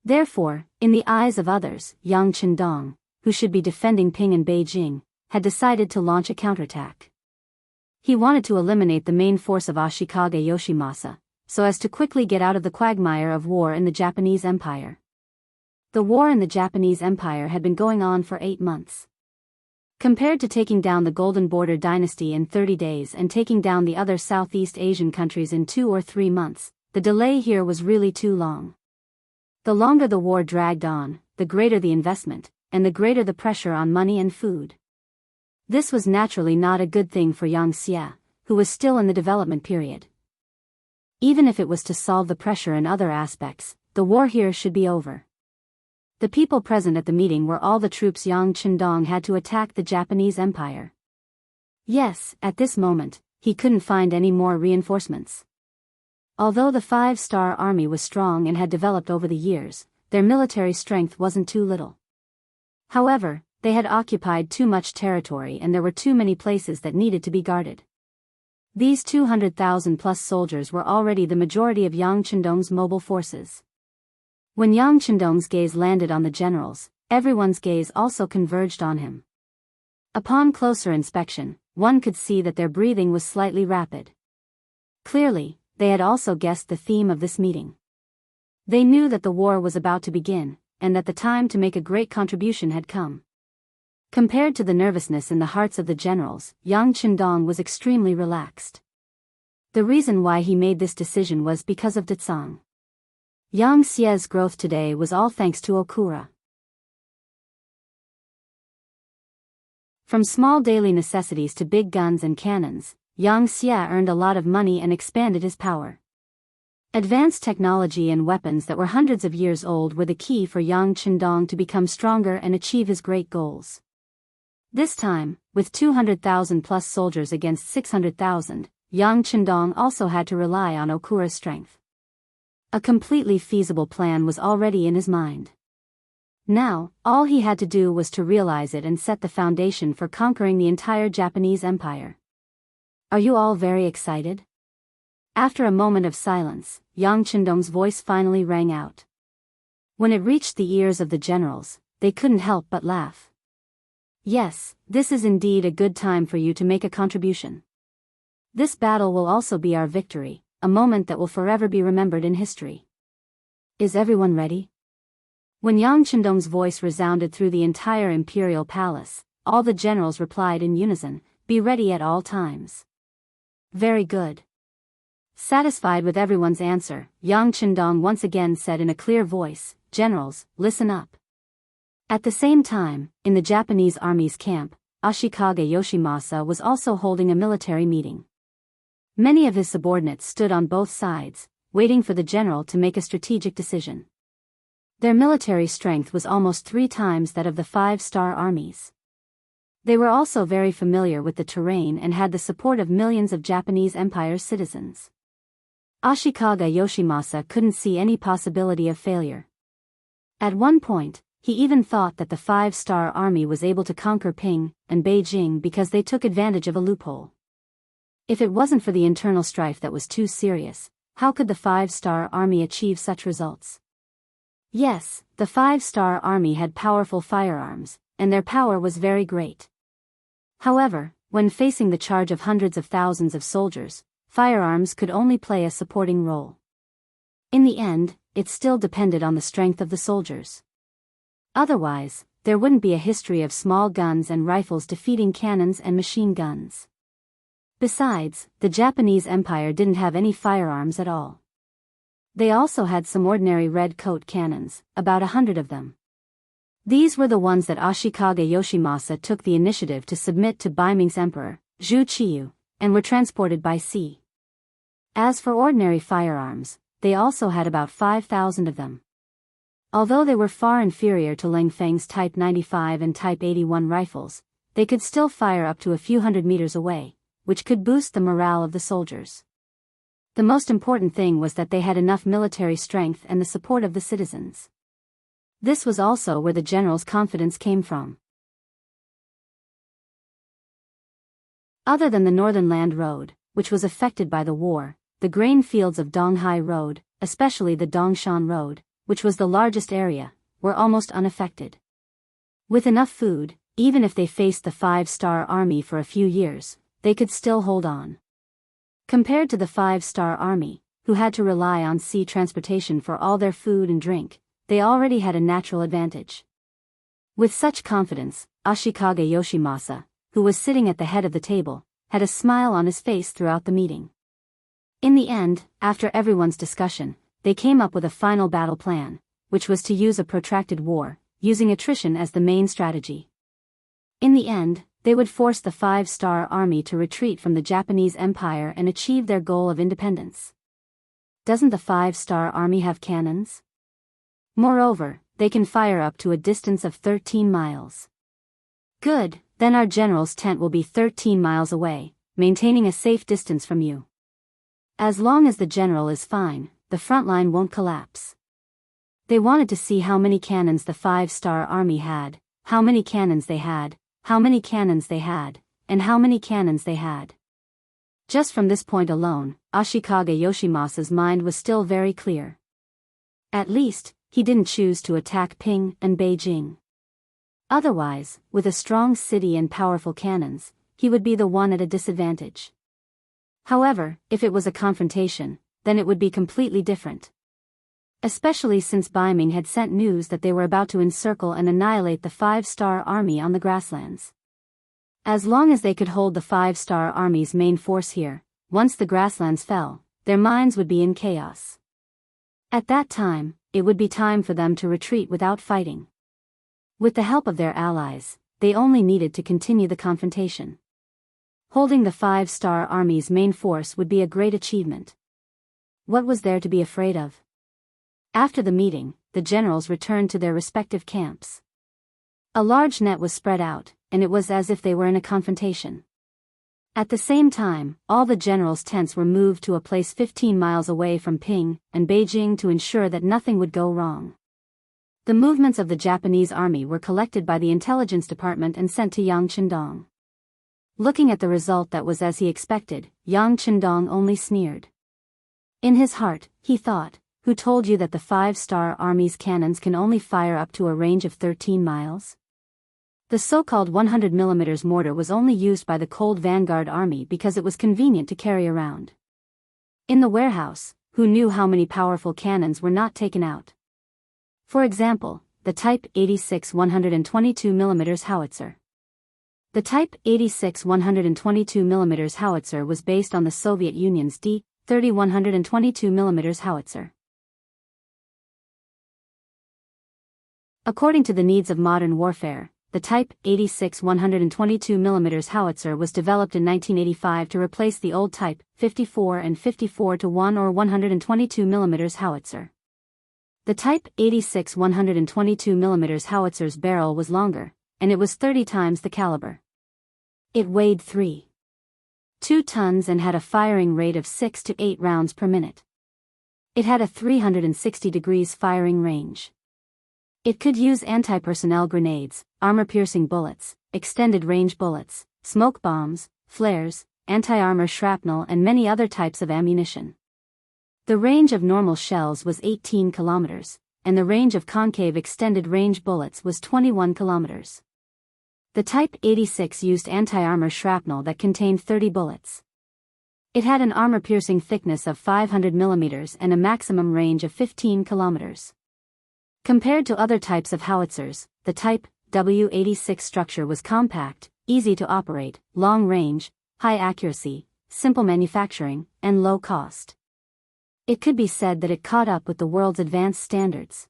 Therefore, in the eyes of others, Yang Chendong, who should be defending Ping and Beijing, had decided to launch a counterattack. He wanted to eliminate the main force of Ashikaga Yoshimasa, so as to quickly get out of the quagmire of war in the Japanese Empire. The war in the Japanese Empire had been going on for 8 months. Compared to taking down the Golden Border dynasty in 30 days and taking down the other Southeast Asian countries in 2 or 3 months, the delay here was really too long. The longer the war dragged on, the greater the investment, and the greater the pressure on money and food. This was naturally not a good thing for young Xie, who was still in the development period. Even if it was to solve the pressure in other aspects, the war here should be over. The people present at the meeting were all the troops Yang Qindong had to attack the Japanese Empire. Yes, at this moment, he couldn't find any more reinforcements. Although the five-star army was strong and had developed over the years, their military strength wasn't too little. However, they had occupied too much territory and there were too many places that needed to be guarded. These 200,000 plus soldiers were already the majority of Yang Qindong's mobile forces. When Yang Qindong's gaze landed on the generals, everyone's gaze also converged on him. Upon closer inspection, one could see that their breathing was slightly rapid. Clearly, they had also guessed the theme of this meeting. They knew that the war was about to begin, and that the time to make a great contribution had come. Compared to the nervousness in the hearts of the generals, Yang Qindong was extremely relaxed. The reason why he made this decision was because of Dacang. Yang Xie's growth today was all thanks to Okura. From small daily necessities to big guns and cannons, Yang Xie earned a lot of money and expanded his power. Advanced technology and weapons that were hundreds of years old were the key for Yang Qindong to become stronger and achieve his great goals. This time, with 200,000 plus soldiers against 600,000, Yang Qindong also had to rely on Okura's strength. A completely feasible plan was already in his mind. Now, all he had to do was to realize it and set the foundation for conquering the entire Japanese Empire. Are you all very excited? After a moment of silence, Yang Qindong's voice finally rang out. When it reached the ears of the generals, they couldn't help but laugh. Yes, this is indeed a good time for you to make a contribution. This battle will also be our victory, a moment that will forever be remembered in history. Is everyone ready? When Yang Qindong's voice resounded through the entire imperial palace, all the generals replied in unison, "Be ready at all times." Very good. Satisfied with everyone's answer, Yang Qindong once again said in a clear voice, "Generals, listen up." At the same time, in the Japanese army's camp, Ashikaga Yoshimasa was also holding a military meeting. Many of his subordinates stood on both sides, waiting for the general to make a strategic decision. Their military strength was almost 3 times that of the five-star armies. They were also very familiar with the terrain and had the support of millions of Japanese Empire citizens. Ashikaga Yoshimasa couldn't see any possibility of failure. At one point, he even thought that the five-star army was able to conquer Ping and Beijing because they took advantage of a loophole. If it wasn't for the internal strife that was too serious, how could the five-star army achieve such results? Yes, the five-star army had powerful firearms, and their power was very great. However, when facing the charge of hundreds of thousands of soldiers, firearms could only play a supporting role. In the end, it still depended on the strength of the soldiers. Otherwise, there wouldn't be a history of small guns and rifles defeating cannons and machine guns. Besides, the Japanese Empire didn't have any firearms at all. They also had some ordinary red coat cannons, about 100 of them. These were the ones that Ashikaga Yoshimasa took the initiative to submit to Beiming's emperor, Zhu Qiyu, and were transported by sea. As for ordinary firearms, they also had about 5,000 of them. Although they were far inferior to Lang Feng's Type 95 and Type 81 rifles, they could still fire up to a few hundred meters away, which could boost the morale of the soldiers. The most important thing was that they had enough military strength and the support of the citizens. This was also where the general's confidence came from. Other than the Northern Land Road, which was affected by the war, the grain fields of Donghai Road, especially the Dongshan Road, which was the largest area, were almost unaffected. With enough food, even if they faced the five-star army for a few years, they could still hold on. Compared to the five-star army, who had to rely on sea transportation for all their food and drink, they already had a natural advantage. With such confidence, Ashikaga Yoshimasa, who was sitting at the head of the table, had a smile on his face throughout the meeting. In the end, after everyone's discussion, they came up with a final battle plan, which was to use a protracted war, using attrition as the main strategy. In the end, they would force the Five-Star Army to retreat from the Japanese Empire and achieve their goal of independence. Doesn't the Five-Star Army have cannons? Moreover, they can fire up to a distance of 13 miles. Good, then our general's tent will be 13 miles away, maintaining a safe distance from you. As long as the general is fine, the front line won't collapse. They wanted to see how many cannons the Five-Star Army had, how many cannons they had, how many cannons they had, and how many cannons they had. Just from this point alone, Ashikaga Yoshimasa's mind was still very clear. At least, he didn't choose to attack Ping and Beijing. Otherwise, with a strong city and powerful cannons, he would be the one at a disadvantage. However, if it was a confrontation, then it would be completely different. Especially since Beiming had sent news that they were about to encircle and annihilate the Five-Star Army on the grasslands. As long as they could hold the Five-Star Army's main force here, once the grasslands fell, their minds would be in chaos. At that time, it would be time for them to retreat without fighting. With the help of their allies, they only needed to continue the confrontation. Holding the Five-Star Army's main force would be a great achievement. What was there to be afraid of? After the meeting, the generals returned to their respective camps. A large net was spread out, and it was as if they were in a confrontation. At the same time, all the generals' tents were moved to a place 15 miles away from Ping and Beijing to ensure that nothing would go wrong. The movements of the Japanese army were collected by the intelligence department and sent to Yang Qindong. Looking at the result that was as he expected, Yang Qindong only sneered. In his heart, he thought, who told you that the Five-Star Army's cannons can only fire up to a range of 13 miles? The so-called 100mm mortar was only used by the Cold Vanguard Army because it was convenient to carry around. In the warehouse, who knew how many powerful cannons were not taken out? For example, the Type 86 122mm howitzer. The Type 86 122mm howitzer was based on the Soviet Union's D-30 122mm howitzer. According to the needs of modern warfare, the Type 86 122mm howitzer was developed in 1985 to replace the old Type 54 and 54-1 or 122mm howitzer. The Type 86 122mm howitzer's barrel was longer, and it was 30 times the caliber. It weighed 3.2 tons and had a firing rate of 6 to 8 rounds per minute. It had a 360 degrees firing range. It could use anti-personnel grenades, armor-piercing bullets, extended-range bullets, smoke bombs, flares, anti-armor shrapnel and many other types of ammunition. The range of normal shells was 18 kilometers, and the range of concave extended-range bullets was 21 kilometers. The Type 86 used anti-armor shrapnel that contained 30 bullets. It had an armor-piercing thickness of 500 millimeters and a maximum range of 15 kilometers. Compared to other types of howitzers, the Type W86 structure was compact, easy to operate, long range, high accuracy, simple manufacturing, and low cost. It could be said that it caught up with the world's advanced standards.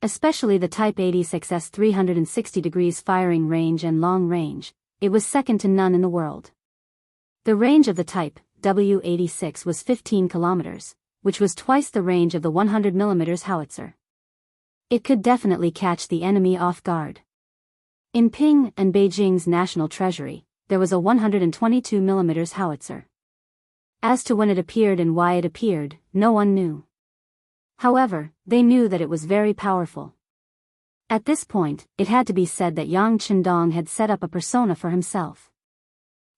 Especially the Type 86's 360 degrees firing range and long range, it was second to none in the world. The range of the Type W86 was 15 kilometers, which was twice the range of the 100mm howitzer. It could definitely catch the enemy off guard. In Ping and Beijing's national treasury, there was a 122mm howitzer. As to when it appeared and why it appeared, no one knew. However, they knew that it was very powerful. At this point, it had to be said that Yang Qindong had set up a persona for himself.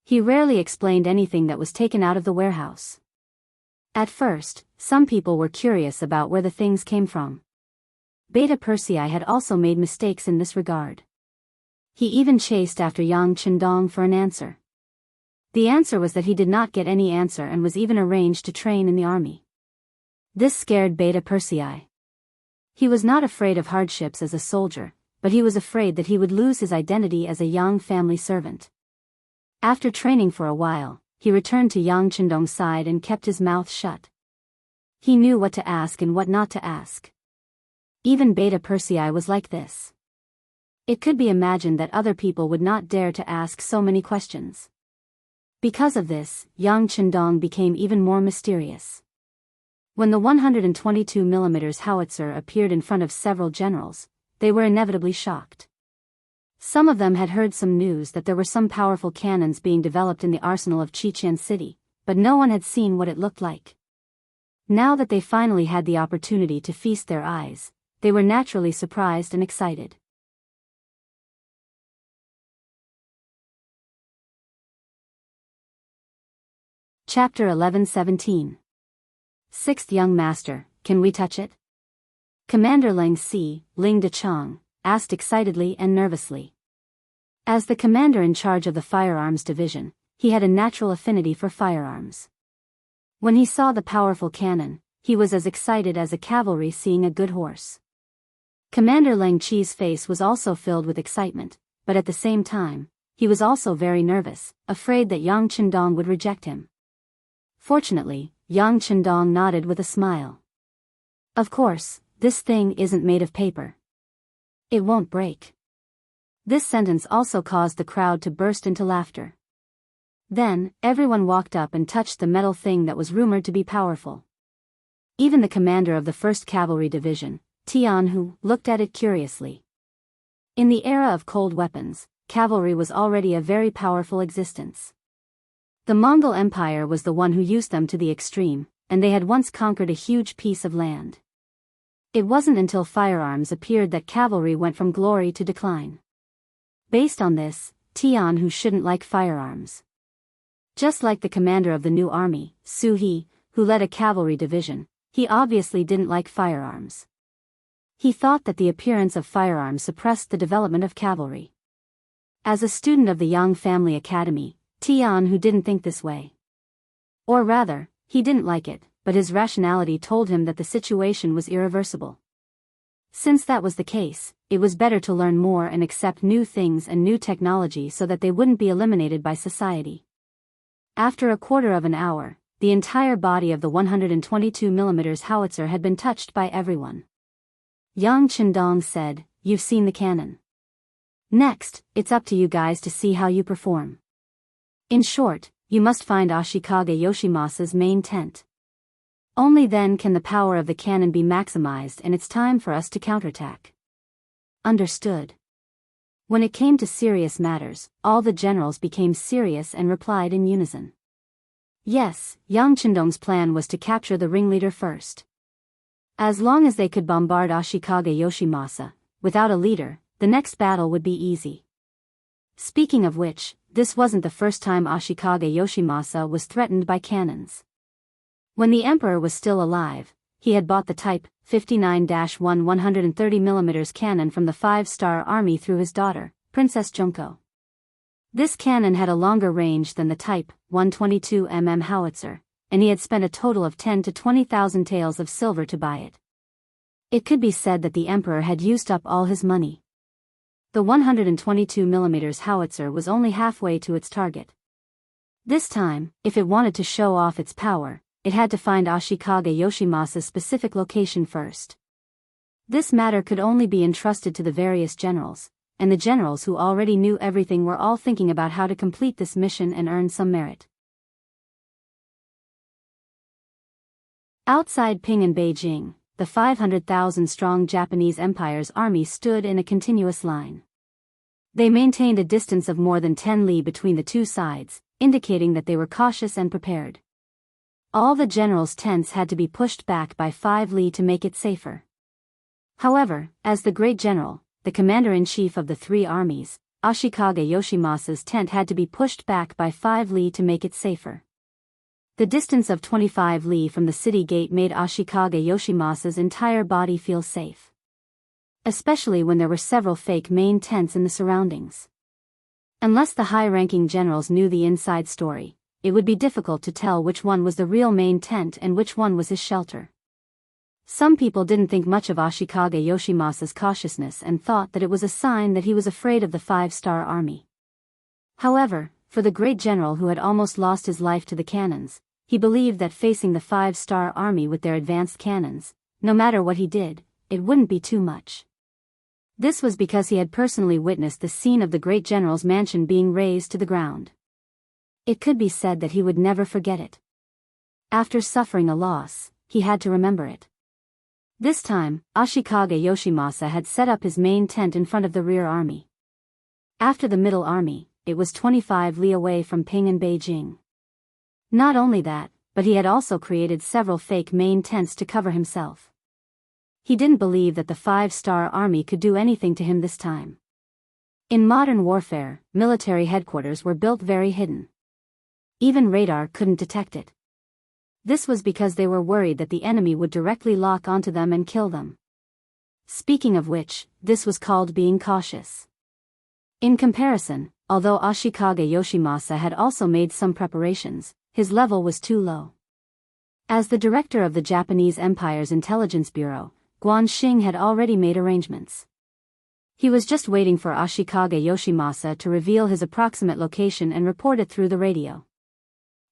He rarely explained anything that was taken out of the warehouse. At first, some people were curious about where the things came from. Beta Persei had also made mistakes in this regard. He even chased after Yang Qindong for an answer. The answer was that he did not get any answer and was even arranged to train in the army. This scared Beta Persei. He was not afraid of hardships as a soldier, but he was afraid that he would lose his identity as a Yang family servant. After training for a while, he returned to Yang Qindong's side and kept his mouth shut. He knew what to ask and what not to ask. Even Beta Persei was like this. It could be imagined that other people would not dare to ask so many questions. Because of this, Yang Chendong became even more mysterious. When the 122mm howitzer appeared in front of several generals, they were inevitably shocked. Some of them had heard some news that there were some powerful cannons being developed in the arsenal of Qiqian City, but no one had seen what it looked like. Now that they finally had the opportunity to feast their eyes, they were naturally surprised and excited. Chapter 11-17. Sixth Young Master, can we touch it? Commander Lang Si, Ling Dechang, asked excitedly and nervously. As the commander in charge of the firearms division, he had a natural affinity for firearms. When he saw the powerful cannon, he was as excited as a cavalry seeing a good horse. Commander Lang Chi's face was also filled with excitement, but at the same time, he was also very nervous, afraid that Yang Chendong would reject him. Fortunately, Yang Chendong nodded with a smile. Of course, this thing isn't made of paper. It won't break. This sentence also caused the crowd to burst into laughter. Then, everyone walked up and touched the metal thing that was rumored to be powerful. Even the commander of the 1st Cavalry Division, Tianhu, looked at it curiously. In the era of cold weapons, cavalry was already a very powerful existence. The Mongol Empire was the one who used them to the extreme, and they had once conquered a huge piece of land. It wasn't until firearms appeared that cavalry went from glory to decline. Based on this, Tianhu shouldn't like firearms. Just like the commander of the new army, Su He, who led a cavalry division, he obviously didn't like firearms. He thought that the appearance of firearms suppressed the development of cavalry. As a student of the Yang Family Academy, Tianhu didn't think this way. Or rather, he didn't like it, but his rationality told him that the situation was irreversible. Since that was the case, it was better to learn more and accept new things and new technology so that they wouldn't be eliminated by society. After a quarter of an hour, the entire body of the 122mm howitzer had been touched by everyone. Yang Chendong said, "You've seen the cannon. Next, it's up to you guys to see how you perform. In short, you must find Ashikaga Yoshimasa's main tent. Only then can the power of the cannon be maximized and it's time for us to counterattack." Understood. When it came to serious matters, all the generals became serious and replied in unison. Yes, Yang Chendong's plan was to capture the ringleader first. As long as they could bombard Ashikaga Yoshimasa, without a leader, the next battle would be easy. Speaking of which, this wasn't the first time Ashikaga Yoshimasa was threatened by cannons. When the emperor was still alive, he had bought the Type 59-1 130mm cannon from the 5-star army through his daughter, Princess Junko. This cannon had a longer range than the Type 122mm howitzer, and he had spent a total of 10,000 to 20,000 taels of silver to buy it. It could be said that the emperor had used up all his money. The 122mm howitzer was only halfway to its target. This time, if it wanted to show off its power, it had to find Ashikaga Yoshimasa's specific location first. This matter could only be entrusted to the various generals, and the generals who already knew everything were all thinking about how to complete this mission and earn some merit. Outside Ping and Beijing, the 500,000-strong Japanese Empire's army stood in a continuous line. They maintained a distance of more than 10 li between the two sides, indicating that they were cautious and prepared. All the generals' tents had to be pushed back by 5 li to make it safer. However, as the great general, the commander-in-chief of the three armies, Ashikaga Yoshimasa's tent had to be pushed back by 5 li to make it safer. The distance of 25 li from the city gate made Ashikaga Yoshimasa's entire body feel safe. Especially when there were several fake main tents in the surroundings. Unless the high-ranking generals knew the inside story, it would be difficult to tell which one was the real main tent and which one was his shelter. Some people didn't think much of Ashikaga Yoshimasa's cautiousness and thought that it was a sign that he was afraid of the 5-star army. However, for the great general who had almost lost his life to the cannons, he believed that facing the 5-star army with their advanced cannons, no matter what he did, it wouldn't be too much. This was because he had personally witnessed the scene of the great general's mansion being razed to the ground. It could be said that he would never forget it. After suffering a loss, he had to remember it. This time, Ashikaga Yoshimasa had set up his main tent in front of the rear army. After the middle army, it was 25 li away from Ping and Beijing. Not only that, but he had also created several fake main tents to cover himself. He didn't believe that the 5-star army could do anything to him this time. In modern warfare, military headquarters were built very hidden. Even radar couldn't detect it. This was because they were worried that the enemy would directly lock onto them and kill them. Speaking of which, this was called being cautious. In comparison, although Ashikaga Yoshimasa had also made some preparations, his level was too low. As the director of the Japanese Empire's Intelligence Bureau, Guanxing had already made arrangements. He was just waiting for Ashikaga Yoshimasa to reveal his approximate location and report it through the radio.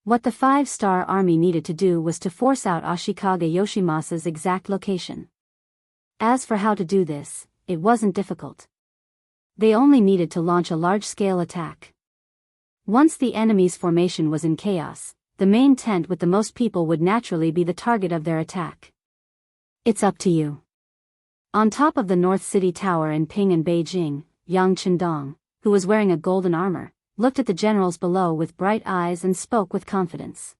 What the 5-star army needed to do was to force out Ashikaga Yoshimasa's exact location. As for how to do this, it wasn't difficult. They only needed to launch a large-scale attack. Once the enemy's formation was in chaos, the main tent with the most people would naturally be the target of their attack. It's up to you. On top of the North City Tower in Ping and Beijing, Yang Chendong, who was wearing a golden armor, looked at the generals below with bright eyes and spoke with confidence.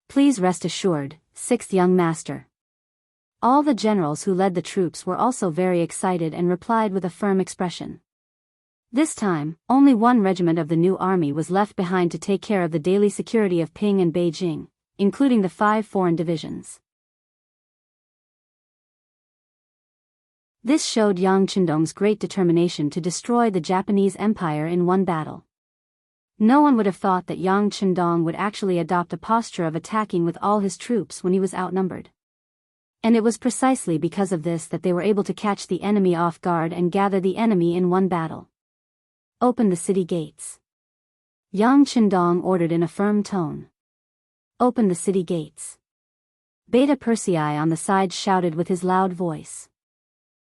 Please rest assured, 6th young master. All the generals who led the troops were also very excited and replied with a firm expression. This time, only one regiment of the new army was left behind to take care of the daily security of Ping and Beijing, including the 5 foreign divisions. This showed Yang Chendong's great determination to destroy the Japanese Empire in one battle. No one would have thought that Yang Chendong would actually adopt a posture of attacking with all his troops when he was outnumbered. And it was precisely because of this that they were able to catch the enemy off guard and gather the enemy in one battle. Open the city gates. Yang Chendong ordered in a firm tone. Open the city gates. Beta Persei on the side shouted with his loud voice.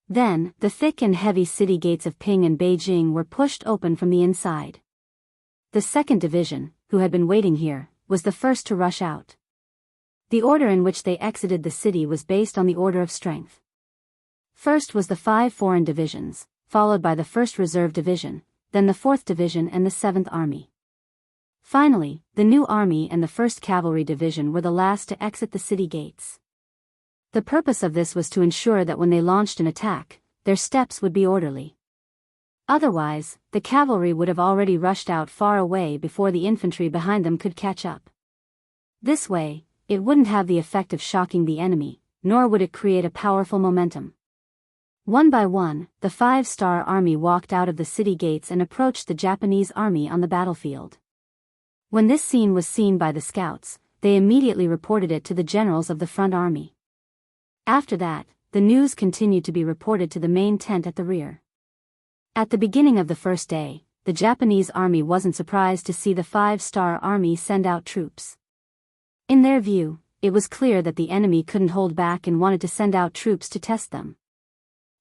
Then, the thick and heavy city gates of Ping and Beijing were pushed open from the inside. The 2nd Division, who had been waiting here, was the first to rush out. The order in which they exited the city was based on the order of strength. First was the 5 foreign divisions, followed by the 1st Reserve Division, then the 4th Division and the 7th Army. Finally, the new army and the 1st Cavalry Division were the last to exit the city gates. The purpose of this was to ensure that when they launched an attack, their steps would be orderly. Otherwise, the cavalry would have already rushed out far away before the infantry behind them could catch up. This way, it wouldn't have the effect of shocking the enemy, nor would it create a powerful momentum. One by one, the 5-star army walked out of the city gates and approached the Japanese army on the battlefield. When this scene was seen by the scouts, they immediately reported it to the generals of the front army. After that, the news continued to be reported to the main tent at the rear. At the beginning of the first day, the Japanese army wasn't surprised to see the 5-star army send out troops. In their view, it was clear that the enemy couldn't hold back and wanted to send out troops to test them.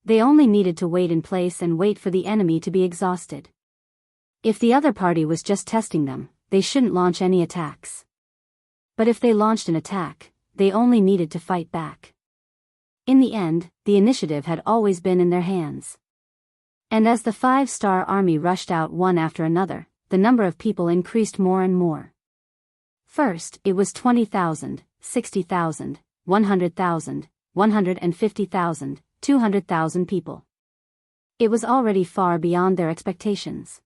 They only needed to wait in place and wait for the enemy to be exhausted. If the other party was just testing them, they shouldn't launch any attacks. But if they launched an attack, they only needed to fight back. In the end, the initiative had always been in their hands. And as the 5-star army rushed out one after another, the number of people increased more and more. First, it was 20,000, 60,000, 100,000, 150,000, 200,000 people. It was already far beyond their expectations.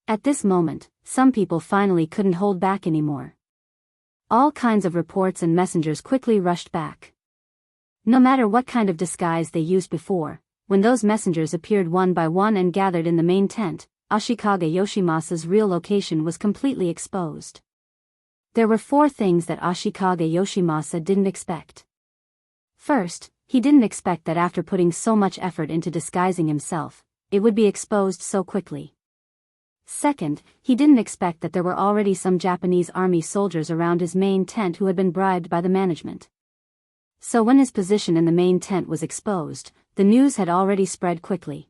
At this moment, some people finally couldn't hold back anymore. All kinds of reports and messengers quickly rushed back. No matter what kind of disguise they used before, when those messengers appeared one by one and gathered in the main tent, Ashikaga Yoshimasa's real location was completely exposed. There were 4 things that Ashikaga Yoshimasa didn't expect. First, he didn't expect that after putting so much effort into disguising himself, it would be exposed so quickly. Second, he didn't expect that there were already some Japanese army soldiers around his main tent who had been bribed by the management. So when his position in the main tent was exposed, the news had already spread quickly.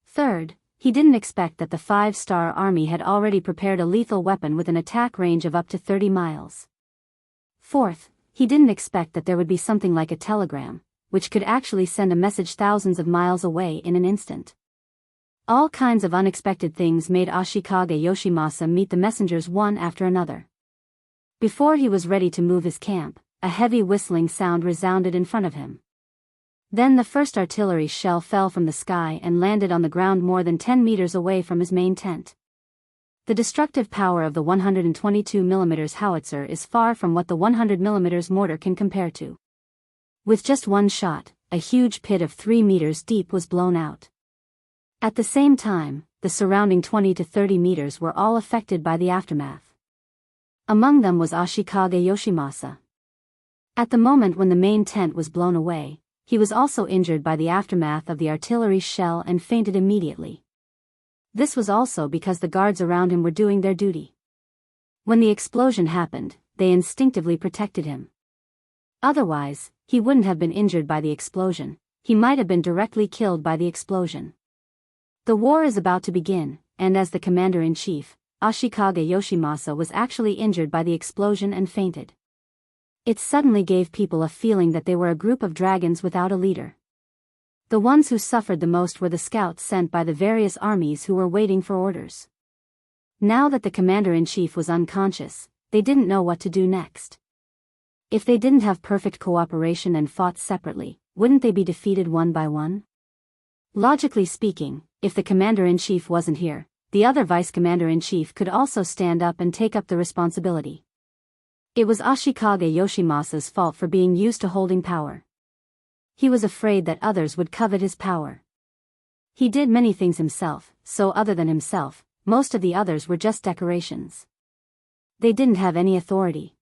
Third, he didn't expect that the 5-star army had already prepared a lethal weapon with an attack range of up to 30 miles. Fourth, he didn't expect that there would be something like a telegram, which could actually send a message thousands of miles away in an instant. All kinds of unexpected things made Ashikage Yoshimasa meet the messengers one after another. Before he was ready to move his camp, a heavy whistling sound resounded in front of him. Then the first artillery shell fell from the sky and landed on the ground more than 10 meters away from his main tent. The destructive power of the 122mm howitzer is far from what the 100mm mortar can compare to. With just one shot, a huge pit of 3 meters deep was blown out. At the same time, the surrounding 20 to 30 meters were all affected by the aftermath. Among them was Ashikage Yoshimasa. At the moment when the main tent was blown away, he was also injured by the aftermath of the artillery shell and fainted immediately. This was also because the guards around him were doing their duty. When the explosion happened, they instinctively protected him. Otherwise, he wouldn't have been injured by the explosion, he might have been directly killed by the explosion. The war is about to begin, and as the commander-in-chief, Ashikage Yoshimasa was actually injured by the explosion and fainted. It suddenly gave people a feeling that they were a group of dragons without a leader. The ones who suffered the most were the scouts sent by the various armies who were waiting for orders. Now that the commander-in-chief was unconscious, they didn't know what to do next. If they didn't have perfect cooperation and fought separately, wouldn't they be defeated one by one? Logically speaking, if the commander-in-chief wasn't here, the other vice-commander-in-chief could also stand up and take up the responsibility. It was Ashikage Yoshimasa's fault for being used to holding power. He was afraid that others would covet his power. He did many things himself, so other than himself, most of the others were just decorations. They didn't have any authority.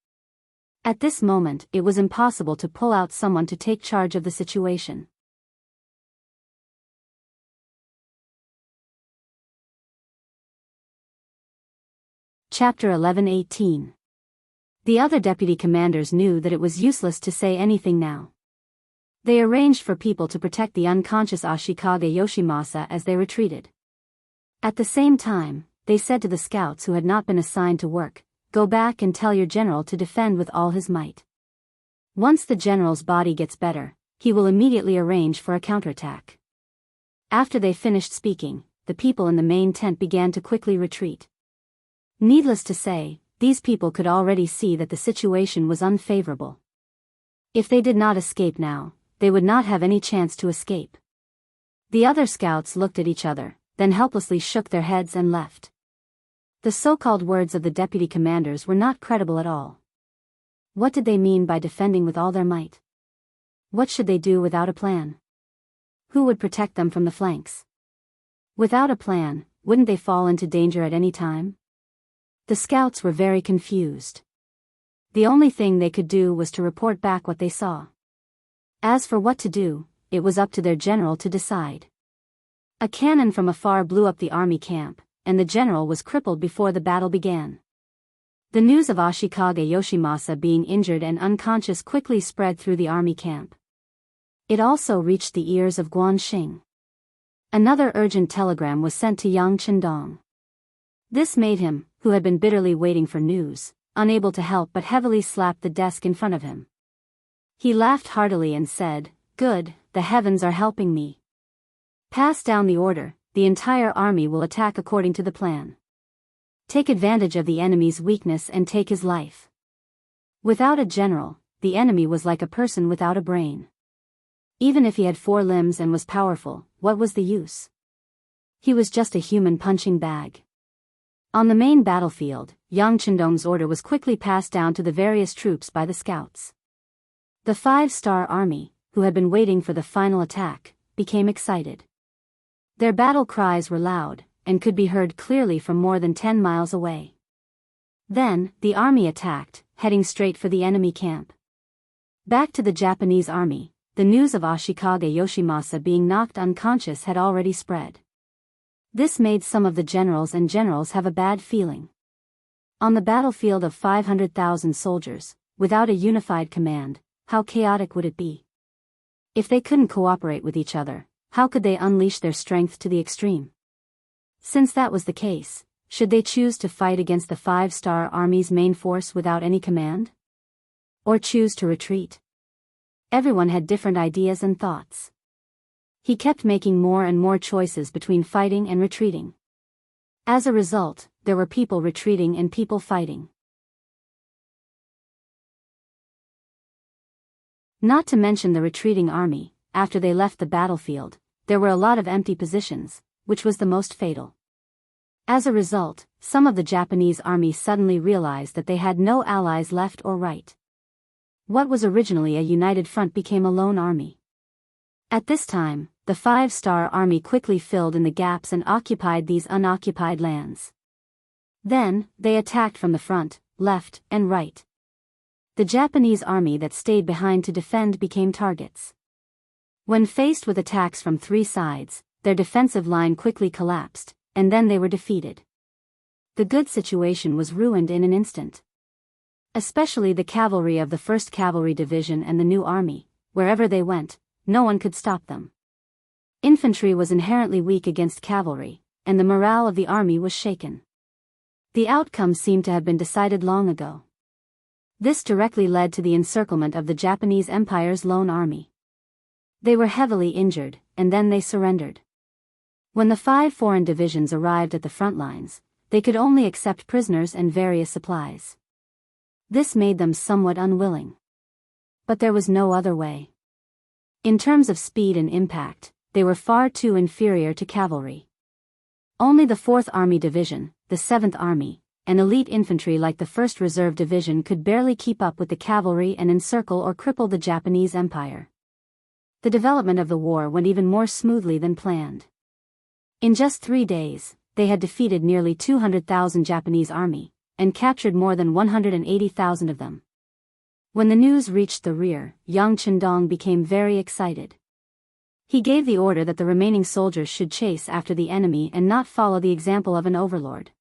At this moment, it was impossible to pull out someone to take charge of the situation. Chapter 11:18. The other deputy commanders knew that it was useless to say anything now. They arranged for people to protect the unconscious Ashikage Yoshimasa as they retreated. At the same time, they said to the scouts who had not been assigned to work, "Go back and tell your general to defend with all his might. Once the general's body gets better, he will immediately arrange for a counterattack." After they finished speaking, the people in the main tent began to quickly retreat. Needless to say, these people could already see that the situation was unfavorable. If they did not escape now, they would not have any chance to escape. The other scouts looked at each other, then helplessly shook their heads and left. The so-called words of the deputy commanders were not credible at all. What did they mean by defending with all their might? What should they do without a plan? Who would protect them from the flanks? Without a plan, wouldn't they fall into danger at any time? The scouts were very confused. The only thing they could do was to report back what they saw. As for what to do, it was up to their general to decide. A cannon from afar blew up the army camp, and the general was crippled before the battle began. The news of Ashikage Yoshimasa being injured and unconscious quickly spread through the army camp. It also reached the ears of Guanxing. Another urgent telegram was sent to Yang Chendong. This made him, who had been bitterly waiting for news, unable to help but heavily slapped the desk in front of him. He laughed heartily and said, "Good, the heavens are helping me. Pass down the order, the entire army will attack according to the plan. Take advantage of the enemy's weakness and take his life." Without a general, the enemy was like a person without a brain. Even if he had 4 limbs and was powerful, what was the use? He was just a human punching bag. On the main battlefield, Yang Chendong's order was quickly passed down to the various troops by the scouts. The 5-star army, who had been waiting for the final attack, became excited. Their battle cries were loud, and could be heard clearly from more than 10 miles away. Then, the army attacked, heading straight for the enemy camp. Back to the Japanese army, the news of Ashikage Yoshimasa being knocked unconscious had already spread. This made some of the generals have a bad feeling. On the battlefield of 500,000 soldiers, without a unified command, how chaotic would it be? If they couldn't cooperate with each other, how could they unleash their strength to the extreme? Since that was the case, should they choose to fight against the five-star army's main force without any command? Or choose to retreat? Everyone had different ideas and thoughts. He kept making more and more choices between fighting and retreating. As a result, there were people retreating and people fighting. Not to mention the retreating army, after they left the battlefield, there were a lot of empty positions, which was the most fatal. As a result, some of the Japanese army suddenly realized that they had no allies left or right. What was originally a united front became a lone army. At this time, the five-star army quickly filled in the gaps and occupied these unoccupied lands. Then, they attacked from the front, left, and right. The Japanese army that stayed behind to defend became targets. When faced with attacks from three sides, their defensive line quickly collapsed, and then they were defeated. The good situation was ruined in an instant. Especially the cavalry of the 1st Cavalry Division and the new army, wherever they went, no one could stop them. Infantry was inherently weak against cavalry, and the morale of the army was shaken. The outcome seemed to have been decided long ago. This directly led to the encirclement of the Japanese Empire's lone army. They were heavily injured, and then they surrendered. When the 5 foreign divisions arrived at the front lines, they could only accept prisoners and various supplies. This made them somewhat unwilling. But there was no other way. In terms of speed and impact, they were far too inferior to cavalry. Only the 4th Army Division, the 7th Army, and elite infantry like the 1st Reserve Division could barely keep up with the cavalry and encircle or cripple the Japanese Empire. The development of the war went even more smoothly than planned. In just 3 days, they had defeated nearly 200,000 Japanese army, and captured more than 180,000 of them. When the news reached the rear, Yang Chendong became very excited. He gave the order that the remaining soldiers should chase after the enemy and not follow the example of an overlord.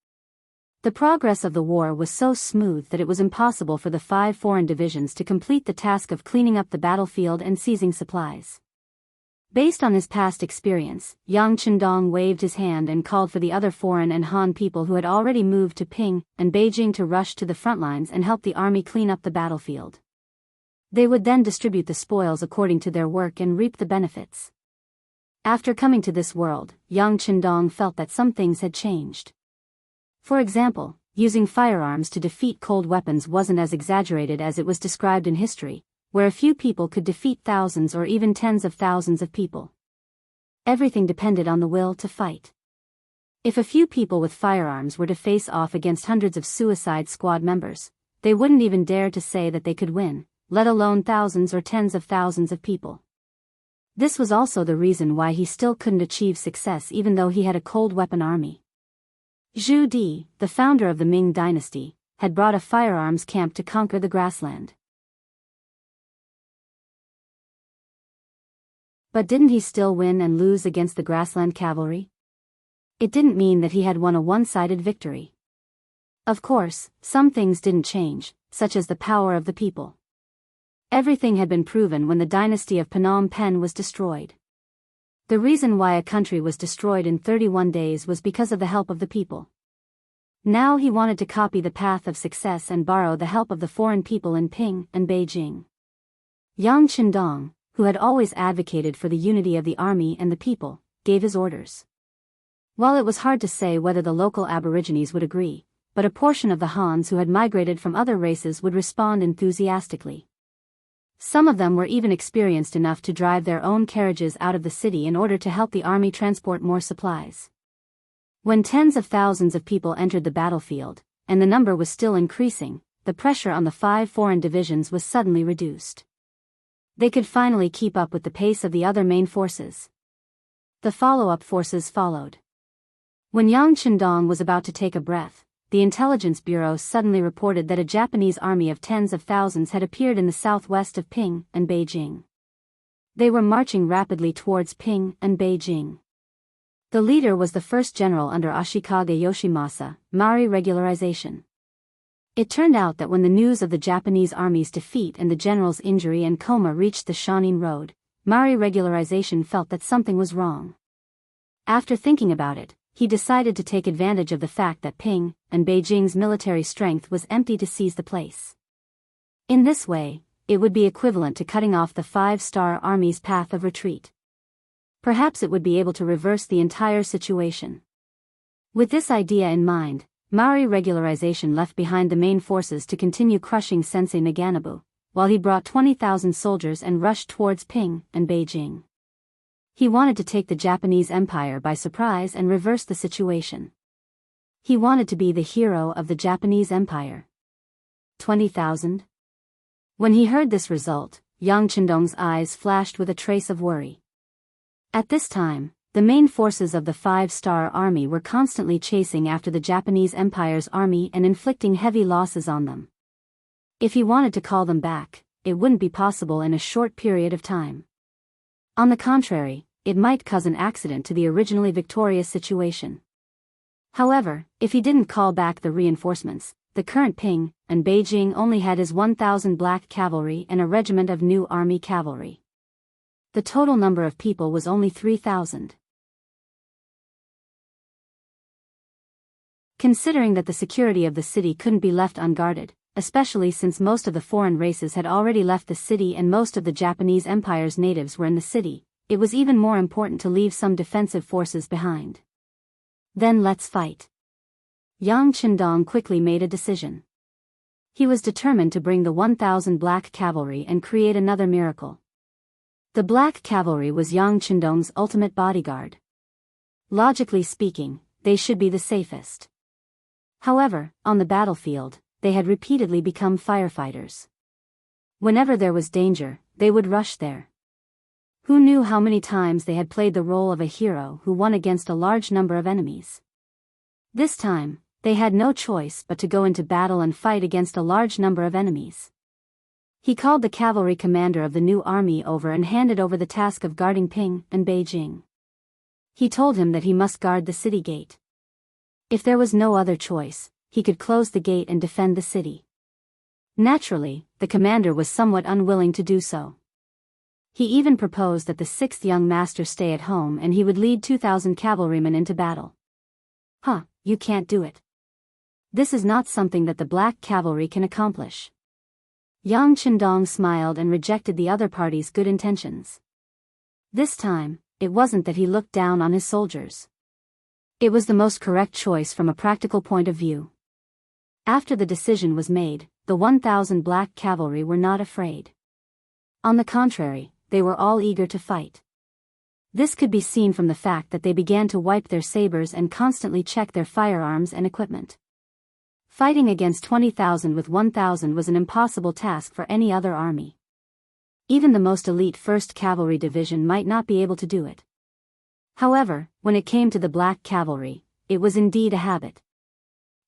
The progress of the war was so smooth that it was impossible for the 5 foreign divisions to complete the task of cleaning up the battlefield and seizing supplies. Based on his past experience, Yang Chendong waved his hand and called for the other foreign and Han people who had already moved to Ping and Beijing to rush to the front lines and help the army clean up the battlefield. They would then distribute the spoils according to their work and reap the benefits. After coming to this world, Yang Chendong felt that some things had changed. For example, using firearms to defeat cold weapons wasn't as exaggerated as it was described in history, where a few people could defeat thousands or even tens of thousands of people. Everything depended on the will to fight. If a few people with firearms were to face off against hundreds of Suicide Squad members, they wouldn't even dare to say that they could win, let alone thousands or tens of thousands of people. This was also the reason why he still couldn't achieve success even though he had a cold weapon army. Zhu Di, the founder of the Ming dynasty, had brought a firearms camp to conquer the grassland. But didn't he still win and lose against the grassland cavalry? It didn't mean that he had won a one-sided victory. Of course, some things didn't change, such as the power of the people. Everything had been proven when the dynasty of Phnom Penh was destroyed. The reason why a country was destroyed in 31 days was because of the help of the people. Now he wanted to copy the path of success and borrow the help of the foreign people in Ping and Beijing. Yang Chendong, who had always advocated for the unity of the army and the people, gave his orders. While it was hard to say whether the local aborigines would agree, but a portion of the Hans who had migrated from other races would respond enthusiastically. Some of them were even experienced enough to drive their own carriages out of the city in order to help the army transport more supplies. When tens of thousands of people entered the battlefield, and the number was still increasing, the pressure on the 5 foreign divisions was suddenly reduced. They could finally keep up with the pace of the other main forces. The follow-up forces followed. When Yang Chendong was about to take a breath, the intelligence bureau suddenly reported that a Japanese army of tens of thousands had appeared in the southwest of Ping and Beijing. They were marching rapidly towards Ping and Beijing. The leader was the first general under Ashikaga Yoshimasa, Maori regularization. It turned out that when the news of the Japanese army's defeat and the general's injury and coma reached the Shanin road, Mari regularization felt that something was wrong. After thinking about it, he decided to take advantage of the fact that Ping and Beijing's military strength was empty to seize the place. In this way, it would be equivalent to cutting off the five-star army's path of retreat. Perhaps it would be able to reverse the entire situation. With this idea in mind, Mari regularization left behind the main forces to continue crushing Sensei Naganabu, while he brought 20,000 soldiers and rushed towards Ping and Beijing. He wanted to take the Japanese Empire by surprise and reverse the situation. He wanted to be the hero of the Japanese Empire. 20,000? When he heard this result, Yang Qindong's eyes flashed with a trace of worry. At this time, the main forces of the five-star army were constantly chasing after the Japanese Empire's army and inflicting heavy losses on them. If he wanted to call them back, it wouldn't be possible in a short period of time. On the contrary, it might cause an accident to the originally victorious situation. However, if he didn't call back the reinforcements, the current Ping and Beijing only had his 1,000 black cavalry and a regiment of new army cavalry. The total number of people was only 3,000. Considering that the security of the city couldn't be left unguarded, especially since most of the foreign races had already left the city and most of the Japanese Empire's natives were in the city, it was even more important to leave some defensive forces behind. Then let's fight. Yang Qindong quickly made a decision. He was determined to bring the 1,000 black cavalry and create another miracle. The black cavalry was Yang Qindong's ultimate bodyguard. Logically speaking, they should be the safest. However, on the battlefield, they had repeatedly become firefighters. Whenever there was danger, they would rush there. Who knew how many times they had played the role of a hero who won against a large number of enemies? This time, they had no choice but to go into battle and fight against a large number of enemies. He called the cavalry commander of the new army over and handed over the task of guarding Ping and Beijing. He told him that he must guard the city gate. If there was no other choice, he could close the gate and defend the city. Naturally, the commander was somewhat unwilling to do so. He even proposed that the sixth young master stay at home and he would lead 2,000 cavalrymen into battle. You can't do it. This is not something that the black cavalry can accomplish. Yang Qindong smiled and rejected the other party's good intentions. This time, it wasn't that he looked down on his soldiers. It was the most correct choice from a practical point of view. After the decision was made, the 1,000 black cavalry were not afraid. On the contrary, they were all eager to fight. This could be seen from the fact that they began to wipe their sabers and constantly check their firearms and equipment. Fighting against 20,000 with 1,000 was an impossible task for any other army. Even the most elite 1st Cavalry Division might not be able to do it. However, when it came to the black cavalry, it was indeed a habit.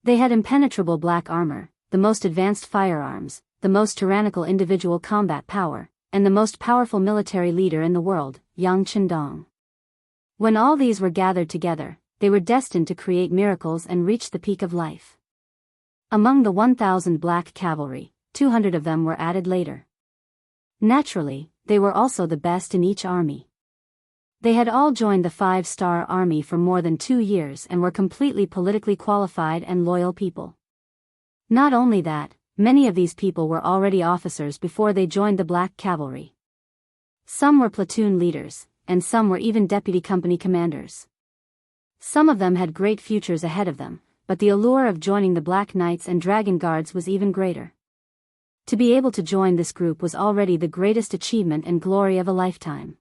They had impenetrable black armor, the most advanced firearms, the most tyrannical individual combat power, and the most powerful military leader in the world, Yang Qindong. When all these were gathered together, they were destined to create miracles and reach the peak of life. Among the 1,000 black cavalry, 200 of them were added later. Naturally, they were also the best in each army. They had all joined the 5-star army for more than 2 years and were completely politically qualified and loyal people. Not only that, many of these people were already officers before they joined the black cavalry. Some were platoon leaders, and some were even deputy company commanders. Some of them had great futures ahead of them, but the allure of joining the Black Knights and Dragon Guards was even greater. To be able to join this group was already the greatest achievement and glory of a lifetime.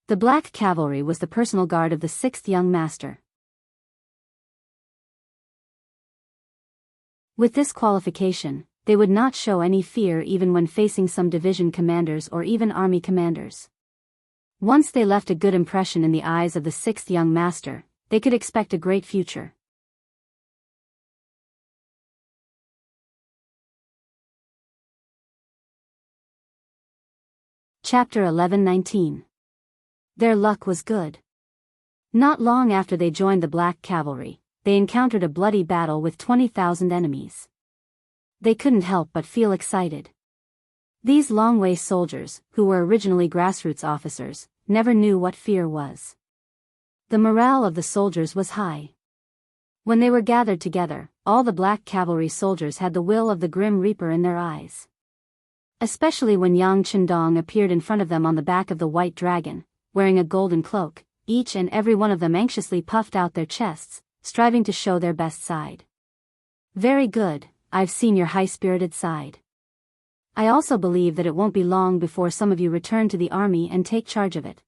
The Black Cavalry was the personal guard of the 6th young master. With this qualification, they would not show any fear even when facing some division commanders or even army commanders. Once they left a good impression in the eyes of the 6th young master, they could expect a great future. Chapter 11:19. Their luck was good. Not long after they joined the Black Cavalry, they encountered a bloody battle with 20,000 enemies. They couldn't help but feel excited. These long-way soldiers, who were originally grassroots officers, never knew what fear was. The morale of the soldiers was high. When they were gathered together, all the black cavalry soldiers had the will of the Grim Reaper in their eyes. Especially when Yang Chendong appeared in front of them on the back of the white dragon, wearing a golden cloak, each and every one of them anxiously puffed out their chests, striving to show their best side. Very good, I've seen your high-spirited side. I also believe that it won't be long before some of you return to the army and take charge of it.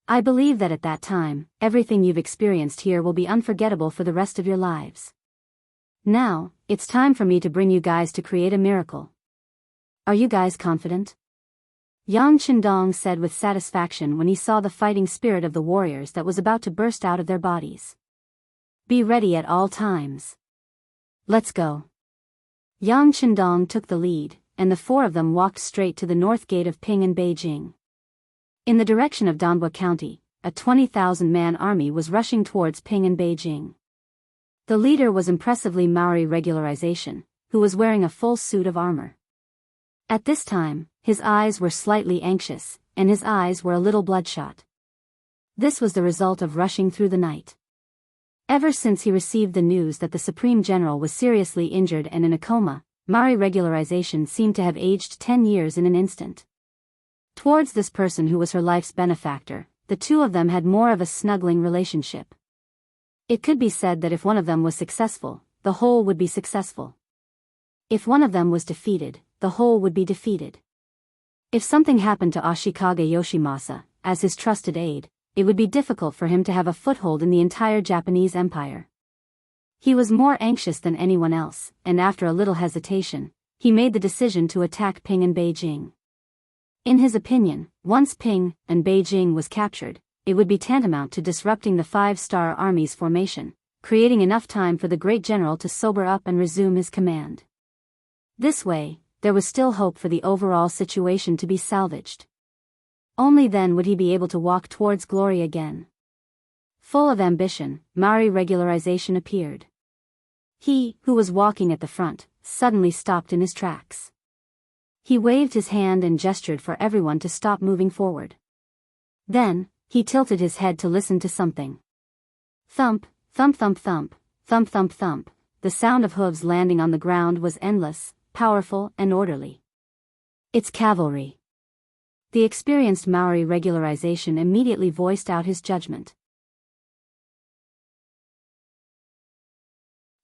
I believe that at that time, everything you've experienced here will be unforgettable for the rest of your lives. Now, it's time for me to bring you guys to create a miracle. Are you guys confident? Yang Chendong said with satisfaction when he saw the fighting spirit of the warriors that was about to burst out of their bodies. Be ready at all times. Let's go. Yang Chendong took the lead, and the four of them walked straight to the north gate of Ping in Beijing. In the direction of Danbo County, a 20,000-man army was rushing towards Ping in Beijing. The leader was impressively Maori regularization, who was wearing a full suit of armor. At this time, his eyes were slightly anxious, and his eyes were a little bloodshot. This was the result of rushing through the night. Ever since he received the news that the Supreme General was seriously injured and in a coma, Maori regularization seemed to have aged 10 years in an instant. Towards this person who was her life's benefactor, the two of them had more of a snuggling relationship. It could be said that if one of them was successful, the whole would be successful. If one of them was defeated, the whole would be defeated. If something happened to Ashikaga Yoshimasa, as his trusted aide, it would be difficult for him to have a foothold in the entire Japanese empire. He was more anxious than anyone else, and after a little hesitation, he made the decision to attack Ping in Beijing. In his opinion, once Ping and Beijing was captured, it would be tantamount to disrupting the Five-Star Army's formation, creating enough time for the great general to sober up and resume his command. This way, there was still hope for the overall situation to be salvaged. Only then would he be able to walk towards glory again. Full of ambition, Maori regularization appeared. He, who was walking at the front, suddenly stopped in his tracks. He waved his hand and gestured for everyone to stop moving forward. Then, he tilted his head to listen to something. Thump, thump thump thump, thump thump thump, the sound of hooves landing on the ground was endless, powerful and orderly. It's cavalry. The experienced Maori regularization immediately voiced out his judgment.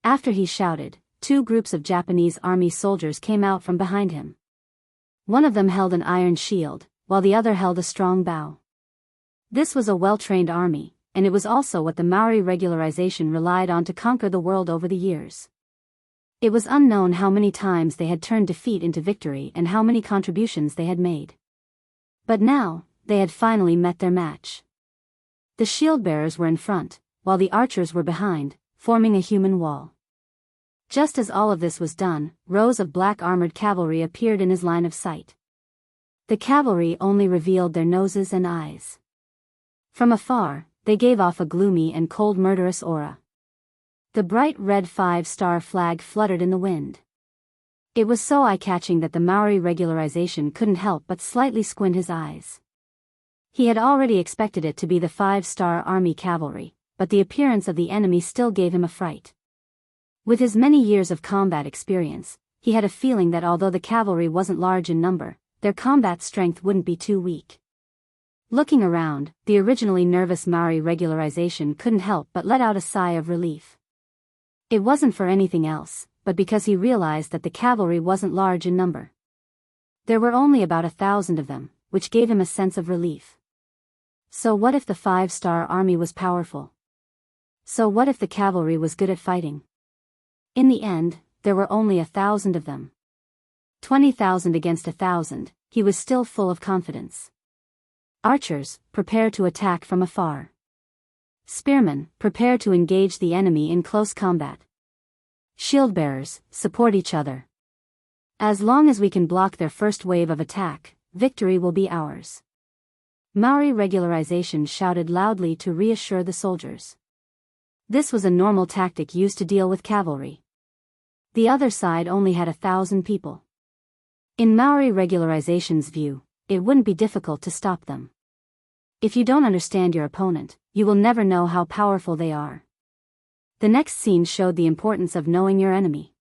After he shouted, two groups of Japanese army soldiers came out from behind him. One of them held an iron shield, while the other held a strong bow. This was a well-trained army, and it was also what the Maori regularization relied on to conquer the world over the years. It was unknown how many times they had turned defeat into victory and how many contributions they had made. But now, they had finally met their match. The shield-bearers were in front, while the archers were behind, forming a human wall. Just as all of this was done, rows of black armored cavalry appeared in his line of sight. The cavalry only revealed their noses and eyes. From afar, they gave off a gloomy and cold murderous aura. The bright red 5-star flag fluttered in the wind. It was so eye-catching that the Maori regularization couldn't help but slightly squint his eyes. He had already expected it to be the 5-star army cavalry, but the appearance of the enemy still gave him a fright. With his many years of combat experience, he had a feeling that although the cavalry wasn't large in number, their combat strength wouldn't be too weak. Looking around, the originally nervous Maori regularization couldn't help but let out a sigh of relief. It wasn't for anything else, but because he realized that the cavalry wasn't large in number. There were only about 1,000 of them, which gave him a sense of relief. So what if the 5-star army was powerful? So what if the cavalry was good at fighting? In the end, there were only 1,000 of them. 20,000 against 1,000, he was still full of confidence. Archers, prepare to attack from afar. Spearmen, prepare to engage the enemy in close combat. Shield-bearers, support each other. As long as we can block their first wave of attack, victory will be ours. Maori regularization shouted loudly to reassure the soldiers. This was a normal tactic used to deal with cavalry. The other side only had 1,000 people. In Maori regularization's view, it wouldn't be difficult to stop them. If you don't understand your opponent, you will never know how powerful they are. The next scene showed the importance of knowing your enemy.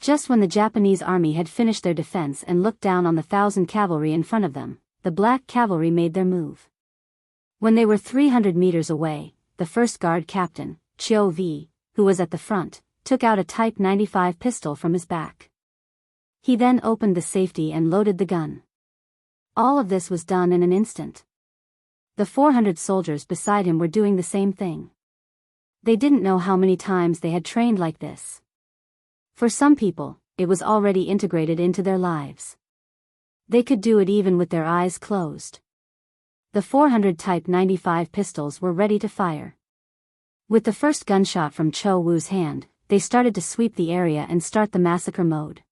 Just when the Japanese army had finished their defense and looked down on the 1,000 cavalry in front of them, the black cavalry made their move. When they were 300 meters away, the first guard captain, Chio V, who was at the front, took out a Type 95 pistol from his back. He then opened the safety and loaded the gun. All of this was done in an instant. The 400 soldiers beside him were doing the same thing. They didn't know how many times they had trained like this. For some people, it was already integrated into their lives. They could do it even with their eyes closed. The 400 Type 95 pistols were ready to fire. With the first gunshot from Cho Wu's hand, they started to sweep the area and start the massacre mode.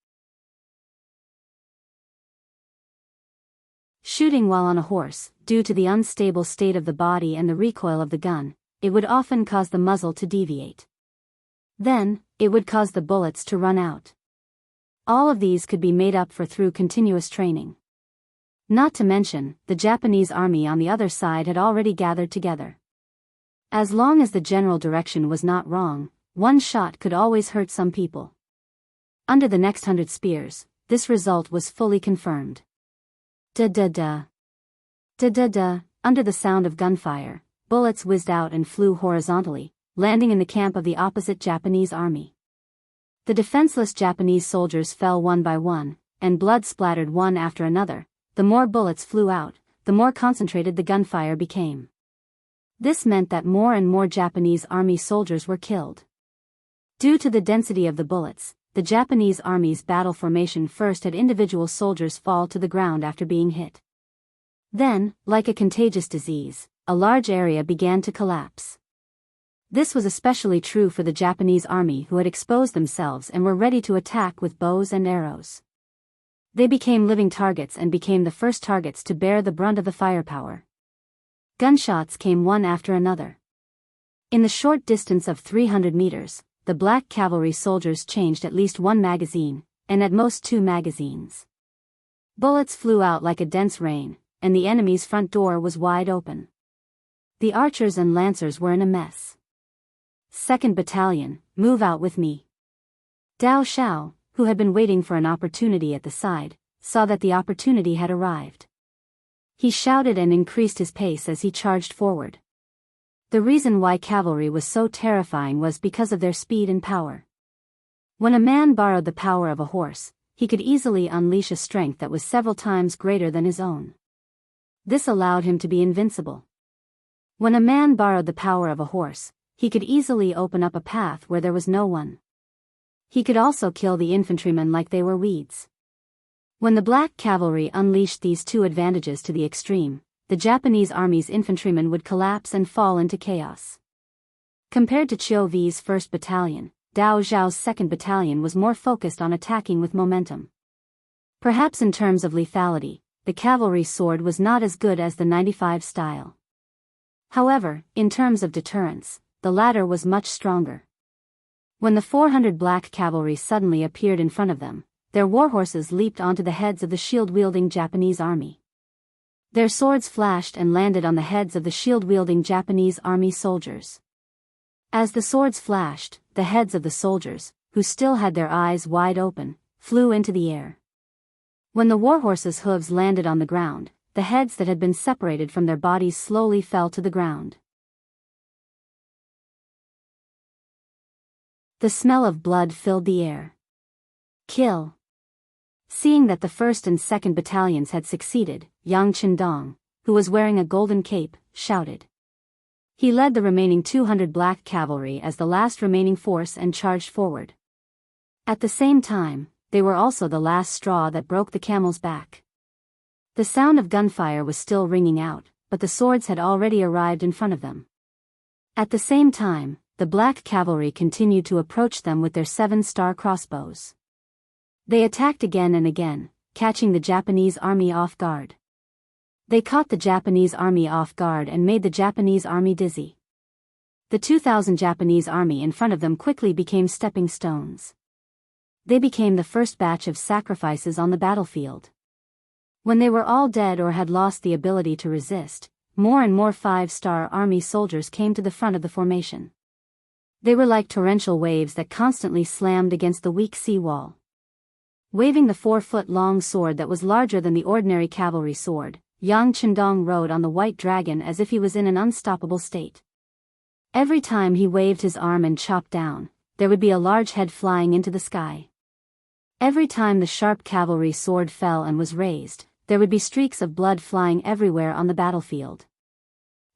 Shooting while on a horse, due to the unstable state of the body and the recoil of the gun, it would often cause the muzzle to deviate. Then, it would cause the bullets to run out. All of these could be made up for through continuous training. Not to mention, the Japanese army on the other side had already gathered together. As long as the general direction was not wrong, one shot could always hurt some people. Under the next 100 spears, this result was fully confirmed. Da-da-da. Da-da-da. Under the sound of gunfire, bullets whizzed out and flew horizontally, landing in the camp of the opposite Japanese army. The defenseless Japanese soldiers fell one by one, and blood splattered one after another. The more bullets flew out, the more concentrated the gunfire became. This meant that more and more Japanese army soldiers were killed. Due to the density of the bullets, the Japanese army's battle formation first had individual soldiers fall to the ground after being hit. Then, like a contagious disease, a large area began to collapse. This was especially true for the Japanese army, who had exposed themselves and were ready to attack with bows and arrows. They became living targets and became the first targets to bear the brunt of the firepower. Gunshots came one after another. In the short distance of 300 meters, the black cavalry soldiers changed at least one magazine, and at most 2 magazines. Bullets flew out like a dense rain, and the enemy's front door was wide open. The archers and lancers were in a mess. 2nd Battalion, move out with me. Dao Xiao, who had been waiting for an opportunity at the side, saw that the opportunity had arrived. He shouted and increased his pace as he charged forward. The reason why cavalry was so terrifying was because of their speed and power. When a man borrowed the power of a horse, he could easily unleash a strength that was several times greater than his own. This allowed him to be invincible. When a man borrowed the power of a horse, he could easily open up a path where there was no one. He could also kill the infantrymen like they were weeds. When the black cavalry unleashed these two advantages to the extreme, the Japanese army's infantrymen would collapse and fall into chaos. Compared to Chio V's 1st Battalion, Dao Zhao's 2nd Battalion was more focused on attacking with momentum. Perhaps in terms of lethality, the cavalry sword was not as good as the 95 style. However, in terms of deterrence, the latter was much stronger. When the 400 black cavalry suddenly appeared in front of them, their warhorses leaped onto the heads of the shield-wielding Japanese army. Their swords flashed and landed on the heads of the shield-wielding Japanese army soldiers. As the swords flashed, the heads of the soldiers, who still had their eyes wide open, flew into the air. When the warhorses' hooves landed on the ground, the heads that had been separated from their bodies slowly fell to the ground. The smell of blood filled the air. Kill. Seeing that the 1st and 2nd Battalions had succeeded, Yang Qindong, who was wearing a golden cape, shouted. He led the remaining 200 black cavalry as the last remaining force and charged forward. At the same time, they were also the last straw that broke the camel's back. The sound of gunfire was still ringing out, but the swords had already arrived in front of them. At the same time, the black cavalry continued to approach them with their 7-star crossbows. They attacked again and again, catching the Japanese army off guard. They caught the Japanese army off guard and made the Japanese army dizzy. The 2,000 Japanese army in front of them quickly became stepping stones. They became the first batch of sacrifices on the battlefield. When they were all dead or had lost the ability to resist, more and more 5-star army soldiers came to the front of the formation. They were like torrential waves that constantly slammed against the weak seawall. Waving the 4-foot-long sword that was larger than the ordinary cavalry sword, Yang Chendong rode on the white dragon as if he was in an unstoppable state. Every time he waved his arm and chopped down, there would be a large head flying into the sky. Every time the sharp cavalry sword fell and was raised, there would be streaks of blood flying everywhere on the battlefield.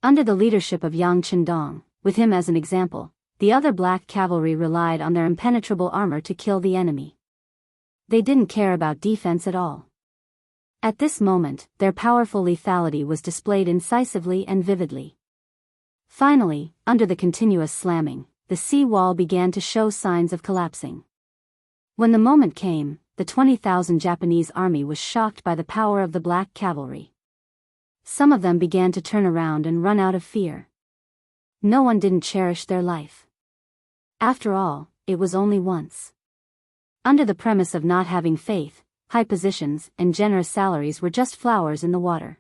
Under the leadership of Yang Chendong, with him as an example, the other black cavalry relied on their impenetrable armor to kill the enemy. They didn't care about defense at all. At this moment, their powerful lethality was displayed incisively and vividly. Finally, under the continuous slamming, the sea wall began to show signs of collapsing. When the moment came, the 20,000 Japanese army was shocked by the power of the black cavalry. Some of them began to turn around and run out of fear. No one didn't cherish their life. After all, it was only once. Under the premise of not having faith, high positions and generous salaries were just flowers in the water.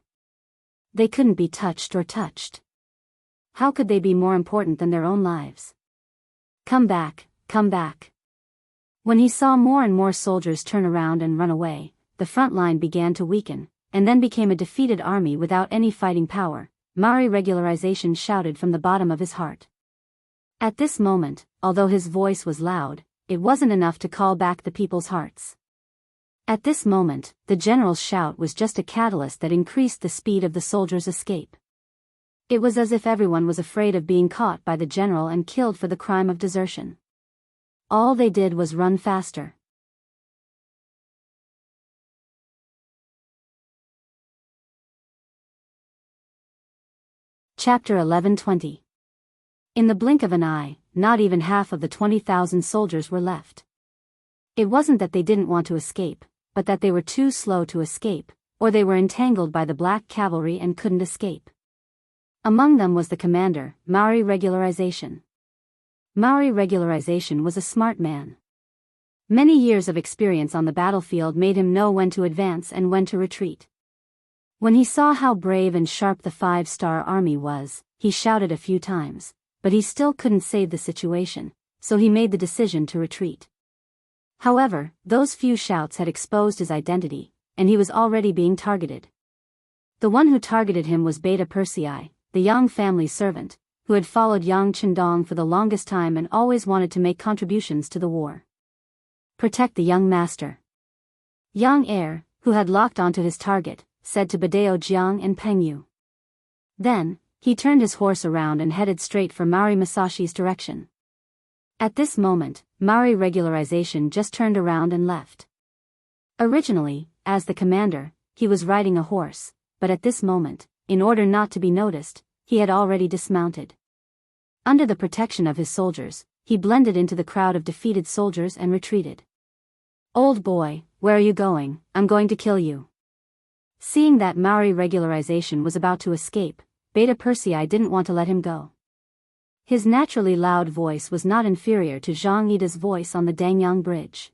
They couldn't be touched or touched. How could they be more important than their own lives? Come back, come back. When he saw more and more soldiers turn around and run away, the front line began to weaken, and then became a defeated army without any fighting power. Maori regularization shouted from the bottom of his heart. At this moment, although his voice was loud, it wasn't enough to call back the people's hearts. At this moment, the general's shout was just a catalyst that increased the speed of the soldiers' escape. It was as if everyone was afraid of being caught by the general and killed for the crime of desertion. All they did was run faster. Chapter 11:20. In the blink of an eye, not even half of the 20,000 soldiers were left. It wasn't that they didn't want to escape, but that they were too slow to escape, or they were entangled by the black cavalry and couldn't escape. Among them was the commander, Maori regularization. Maori regularization was a smart man. Many years of experience on the battlefield made him know when to advance and when to retreat. When he saw how brave and sharp the 5-star army was, he shouted a few times, but he still couldn't save the situation, so he made the decision to retreat. However, those few shouts had exposed his identity, and he was already being targeted. The one who targeted him was Beta Persei, the Yang family servant, who had followed Yang Chendong for the longest time and always wanted to make contributions to the war. Protect the young master. Yang heir, who had locked onto his target, said to Biyao Jiang and Pengyu. Then, he turned his horse around and headed straight for Maori Masashi's direction. At this moment, Maori regularization just turned around and left. Originally, as the commander, he was riding a horse, but at this moment, in order not to be noticed, he had already dismounted. Under the protection of his soldiers, he blended into the crowd of defeated soldiers and retreated. Old boy, where are you going? I'm going to kill you. Seeing that Maori regularization was about to escape, Beta Persei didn't want to let him go. His naturally loud voice was not inferior to Zhang Yida's voice on the Dangyang Bridge.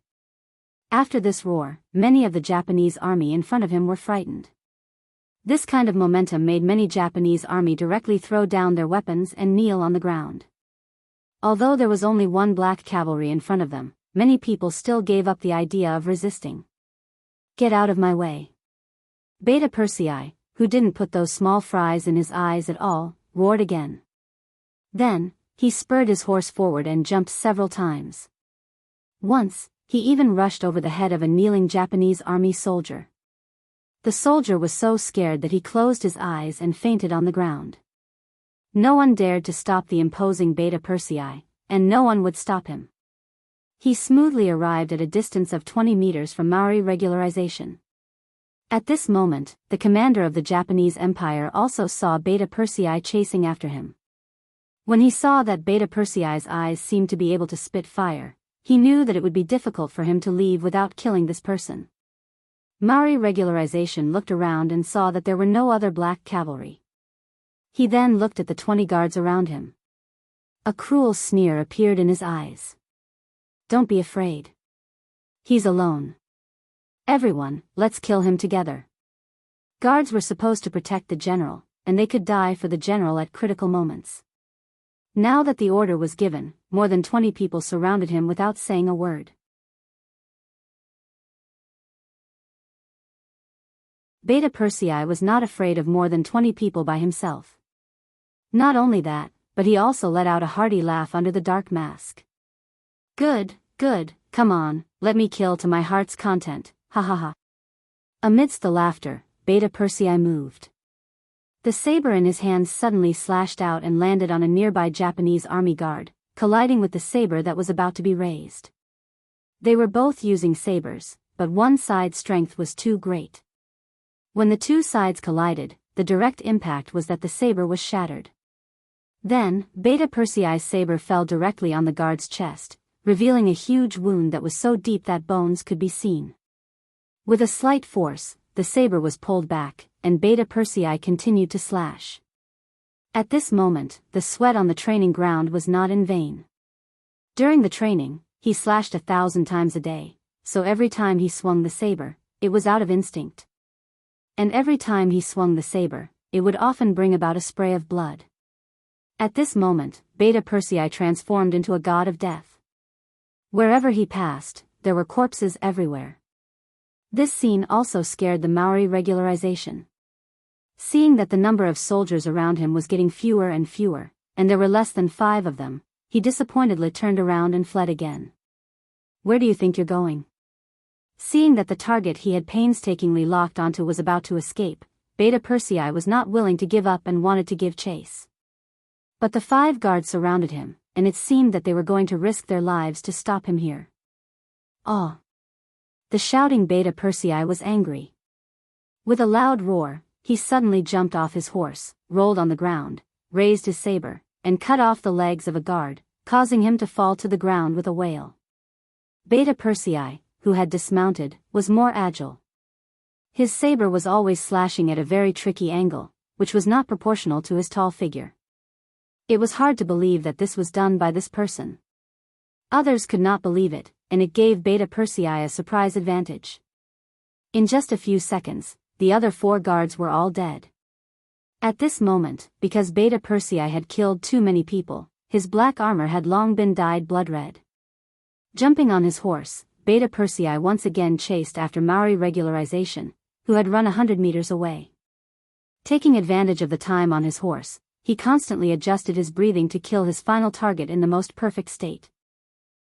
After this roar, many of the Japanese army in front of him were frightened. This kind of momentum made many Japanese army directly throw down their weapons and kneel on the ground. Although there was only one black cavalry in front of them, many people still gave up the idea of resisting. Get out of my way. Beta Persei, who didn't put those small fries in his eyes at all, roared again. Then, he spurred his horse forward and jumped several times. Once, he even rushed over the head of a kneeling Japanese army soldier. The soldier was so scared that he closed his eyes and fainted on the ground. No one dared to stop the imposing Beta Persei, and no one would stop him. He smoothly arrived at a distance of 20 meters from Maori regularization. At this moment, the commander of the Japanese Empire also saw Beta Persei chasing after him. When he saw that Beta Persei's eyes seemed to be able to spit fire, he knew that it would be difficult for him to leave without killing this person. Maori regularization looked around and saw that there were no other black cavalry. He then looked at the 20 guards around him. A cruel sneer appeared in his eyes. Don't be afraid. He's alone. Everyone, let's kill him together. Guards were supposed to protect the general, and they could die for the general at critical moments. Now that the order was given, more than 20 people surrounded him without saying a word. Beta Persei was not afraid of more than 20 people by himself. Not only that, but he also let out a hearty laugh under the dark mask. Good, good, come on, let me kill to my heart's content, ha ha ha. Amidst the laughter, Beta Persei moved. The saber in his hand suddenly slashed out and landed on a nearby Japanese army guard, colliding with the saber that was about to be raised. They were both using sabers, but one side's strength was too great. When the two sides collided, the direct impact was that the saber was shattered. Then, Beta Persei's saber fell directly on the guard's chest, revealing a huge wound that was so deep that bones could be seen. With a slight force, the saber was pulled back, and Beta Persei continued to slash. At this moment, the sweat on the training ground was not in vain. During the training, he slashed 1,000 times a day, so every time he swung the saber, it was out of instinct. And every time he swung the saber, it would often bring about a spray of blood. At this moment, Beta Persei transformed into a god of death. Wherever he passed, there were corpses everywhere. This scene also scared the Maori regularization. Seeing that the number of soldiers around him was getting fewer and fewer, and there were less than 5 of them, he disappointedly turned around and fled again. Where do you think you're going? Seeing that the target he had painstakingly locked onto was about to escape, Beta Persei was not willing to give up and wanted to give chase. But the 5 guards surrounded him, and it seemed that they were going to risk their lives to stop him here. Oh! The shouting Beta Persei was angry. With a loud roar, he suddenly jumped off his horse, rolled on the ground, raised his saber, and cut off the legs of a guard, causing him to fall to the ground with a wail. Beta Persei, who had dismounted, was more agile. His saber was always slashing at a very tricky angle, which was not proportional to his tall figure. It was hard to believe that this was done by this person. Others could not believe it, and it gave Beta Persei a surprise advantage. In just a few seconds, the other 4 guards were all dead. At this moment, because Beta Persei had killed too many people, his black armor had long been dyed blood red. Jumping on his horse, Beta Persei once again chased after Maori regularization, who had run 100 meters away. Taking advantage of the time on his horse, he constantly adjusted his breathing to kill his final target in the most perfect state.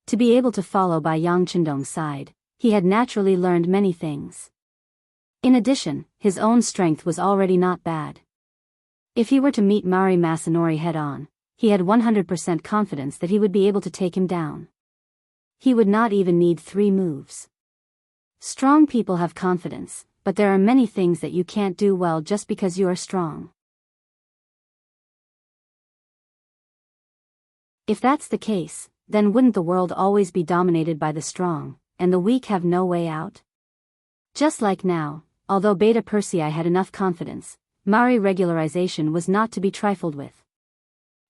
To be able to follow by Yang Chendong's side, he had naturally learned many things. In addition, his own strength was already not bad. If he were to meet Maori Masanori head-on, he had 100% confidence that he would be able to take him down. He would not even need 3 moves. Strong people have confidence, but there are many things that you can't do well just because you are strong. If that's the case, then wouldn't the world always be dominated by the strong, and the weak have no way out? Just like now, although Beta Persei had enough confidence, Maori regularization was not to be trifled with.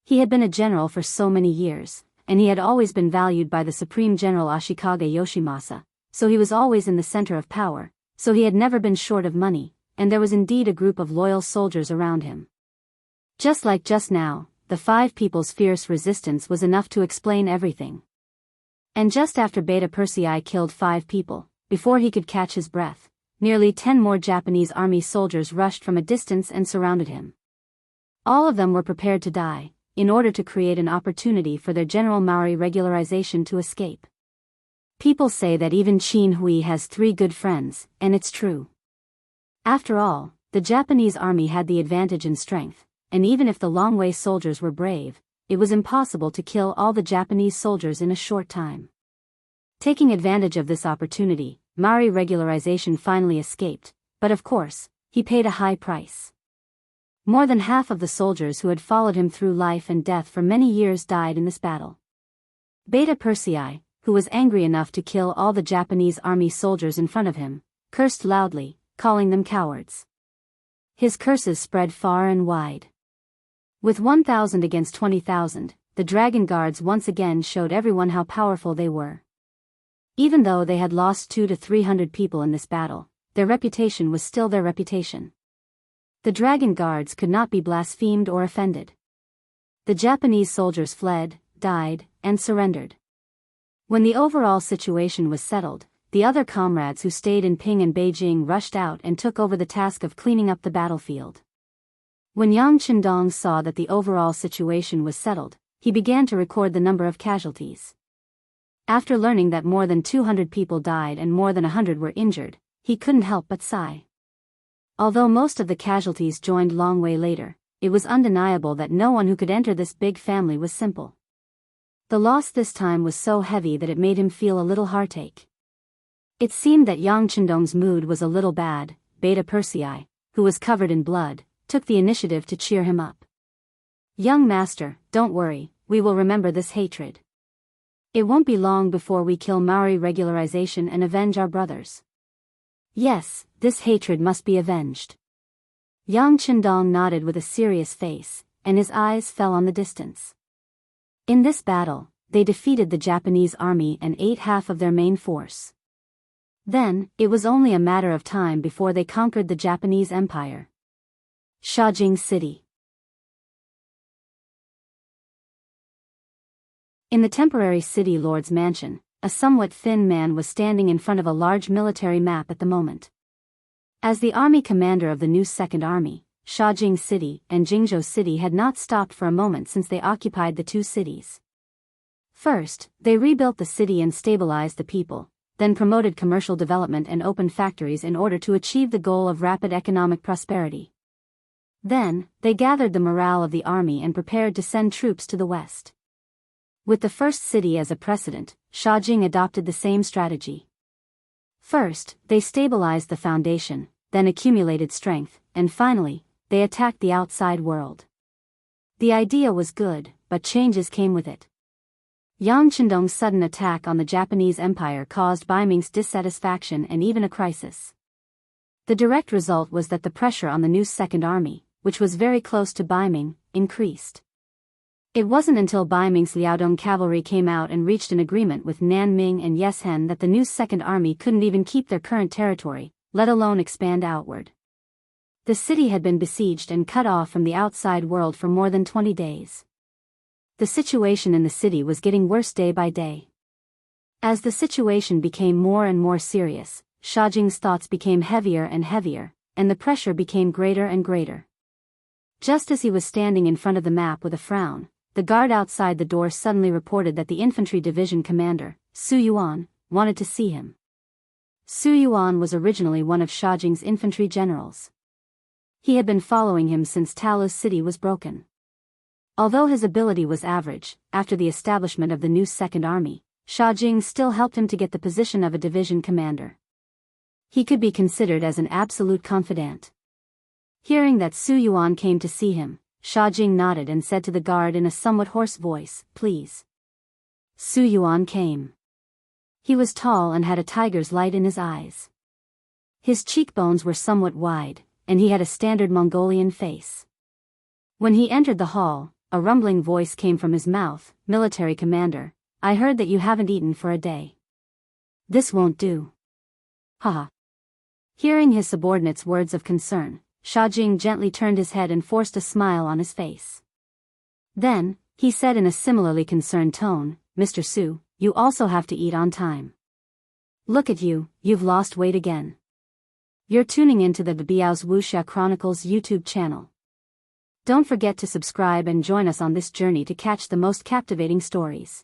He had been a general for so many years, and he had always been valued by the Supreme General Ashikaga Yoshimasa, so he was always in the center of power, so he had never been short of money, and there was indeed a group of loyal soldiers around him. Just like just now, the 5 people's fierce resistance was enough to explain everything. And just after Beta Persei killed 5 people, before he could catch his breath, nearly 10 more Japanese army soldiers rushed from a distance and surrounded him. All of them were prepared to die, in order to create an opportunity for their general Maori regularization to escape. People say that even Qin Hui has 3 good friends, and it's true. After all, the Japanese army had the advantage in strength, and even if the Longwei soldiers were brave, it was impossible to kill all the Japanese soldiers in a short time. Taking advantage of this opportunity, Maori regularization finally escaped, but of course, he paid a high price. More than half of the soldiers who had followed him through life and death for many years died in this battle. Beta Persei, who was angry enough to kill all the Japanese army soldiers in front of him, cursed loudly, calling them cowards. His curses spread far and wide. With 1,000 against 20,000, the Dragon Guards once again showed everyone how powerful they were. Even though they had lost 200 to 300 people in this battle, their reputation was still their reputation. The dragon guards could not be blasphemed or offended. The Japanese soldiers fled, died, and surrendered. When the overall situation was settled, the other comrades who stayed in Ping and Beijing rushed out and took over the task of cleaning up the battlefield. When Yang Qindong saw that the overall situation was settled, he began to record the number of casualties. After learning that more than 200 people died and more than 100 were injured, he couldn't help but sigh. Although most of the casualties joined long way later, it was undeniable that no one who could enter this big family was simple. The loss this time was so heavy that it made him feel a little heartache. It seemed that Yang Qindong's mood was a little bad. Beta Persei, who was covered in blood, took the initiative to cheer him up. "Young master, don't worry, we will remember this hatred. It won't be long before we kill Maori regularization and avenge our brothers. Yes, this hatred must be avenged." Yang Qindong nodded with a serious face, and his eyes fell on the distance. In this battle, they defeated the Japanese army and ate half of their main force. Then, it was only a matter of time before they conquered the Japanese Empire. Shaojing City. In the temporary city lord's mansion, a somewhat thin man was standing in front of a large military map at the moment. As the army commander of the new Second Army, Shaojing City and Jingzhou City had not stopped for a moment since they occupied the two cities. First, they rebuilt the city and stabilized the people, then promoted commercial development and opened factories in order to achieve the goal of rapid economic prosperity. Then, they gathered the morale of the army and prepared to send troops to the west. With the first city as a precedent, Shaojing adopted the same strategy. First, they stabilized the foundation, then accumulated strength, and finally, they attacked the outside world. The idea was good, but changes came with it. Yang Qindong's sudden attack on the Japanese Empire caused Baiming's dissatisfaction and even a crisis. The direct result was that the pressure on the new Second Army, which was very close to Baiming, increased. It wasn't until Baiming's Liaodong cavalry came out and reached an agreement with Nanming and Yeshen that the new Second Army couldn't even keep their current territory, let alone expand outward. The city had been besieged and cut off from the outside world for more than 20 days. The situation in the city was getting worse day by day. As the situation became more and more serious, Shaojing's thoughts became heavier and heavier, and the pressure became greater and greater. Just as he was standing in front of the map with a frown, the guard outside the door suddenly reported that the infantry division commander, Su Yuan, wanted to see him. Su Yuan was originally one of Shaojing's infantry generals. He had been following him since Talu's city was broken. Although his ability was average, after the establishment of the new Second Army, Shaojing still helped him to get the position of a division commander. He could be considered as an absolute confidant. Hearing that Su Yuan came to see him, Shaojing nodded and said to the guard in a somewhat hoarse voice, "Please." Su Yuan came. He was tall and had a tiger's light in his eyes. His cheekbones were somewhat wide, and he had a standard Mongolian face. When he entered the hall, a rumbling voice came from his mouth, "Military commander, I heard that you haven't eaten for a day. This won't do." Haha. Hearing his subordinate's words of concern, Shaojing gently turned his head and forced a smile on his face. Then, he said in a similarly concerned tone, "Mr. Su, you also have to eat on time. Look at you, you've lost weight again. You're tuning into the Biyao's Wuxia Chronicles YouTube channel. Don't forget to subscribe and join us on this journey to catch the most captivating stories.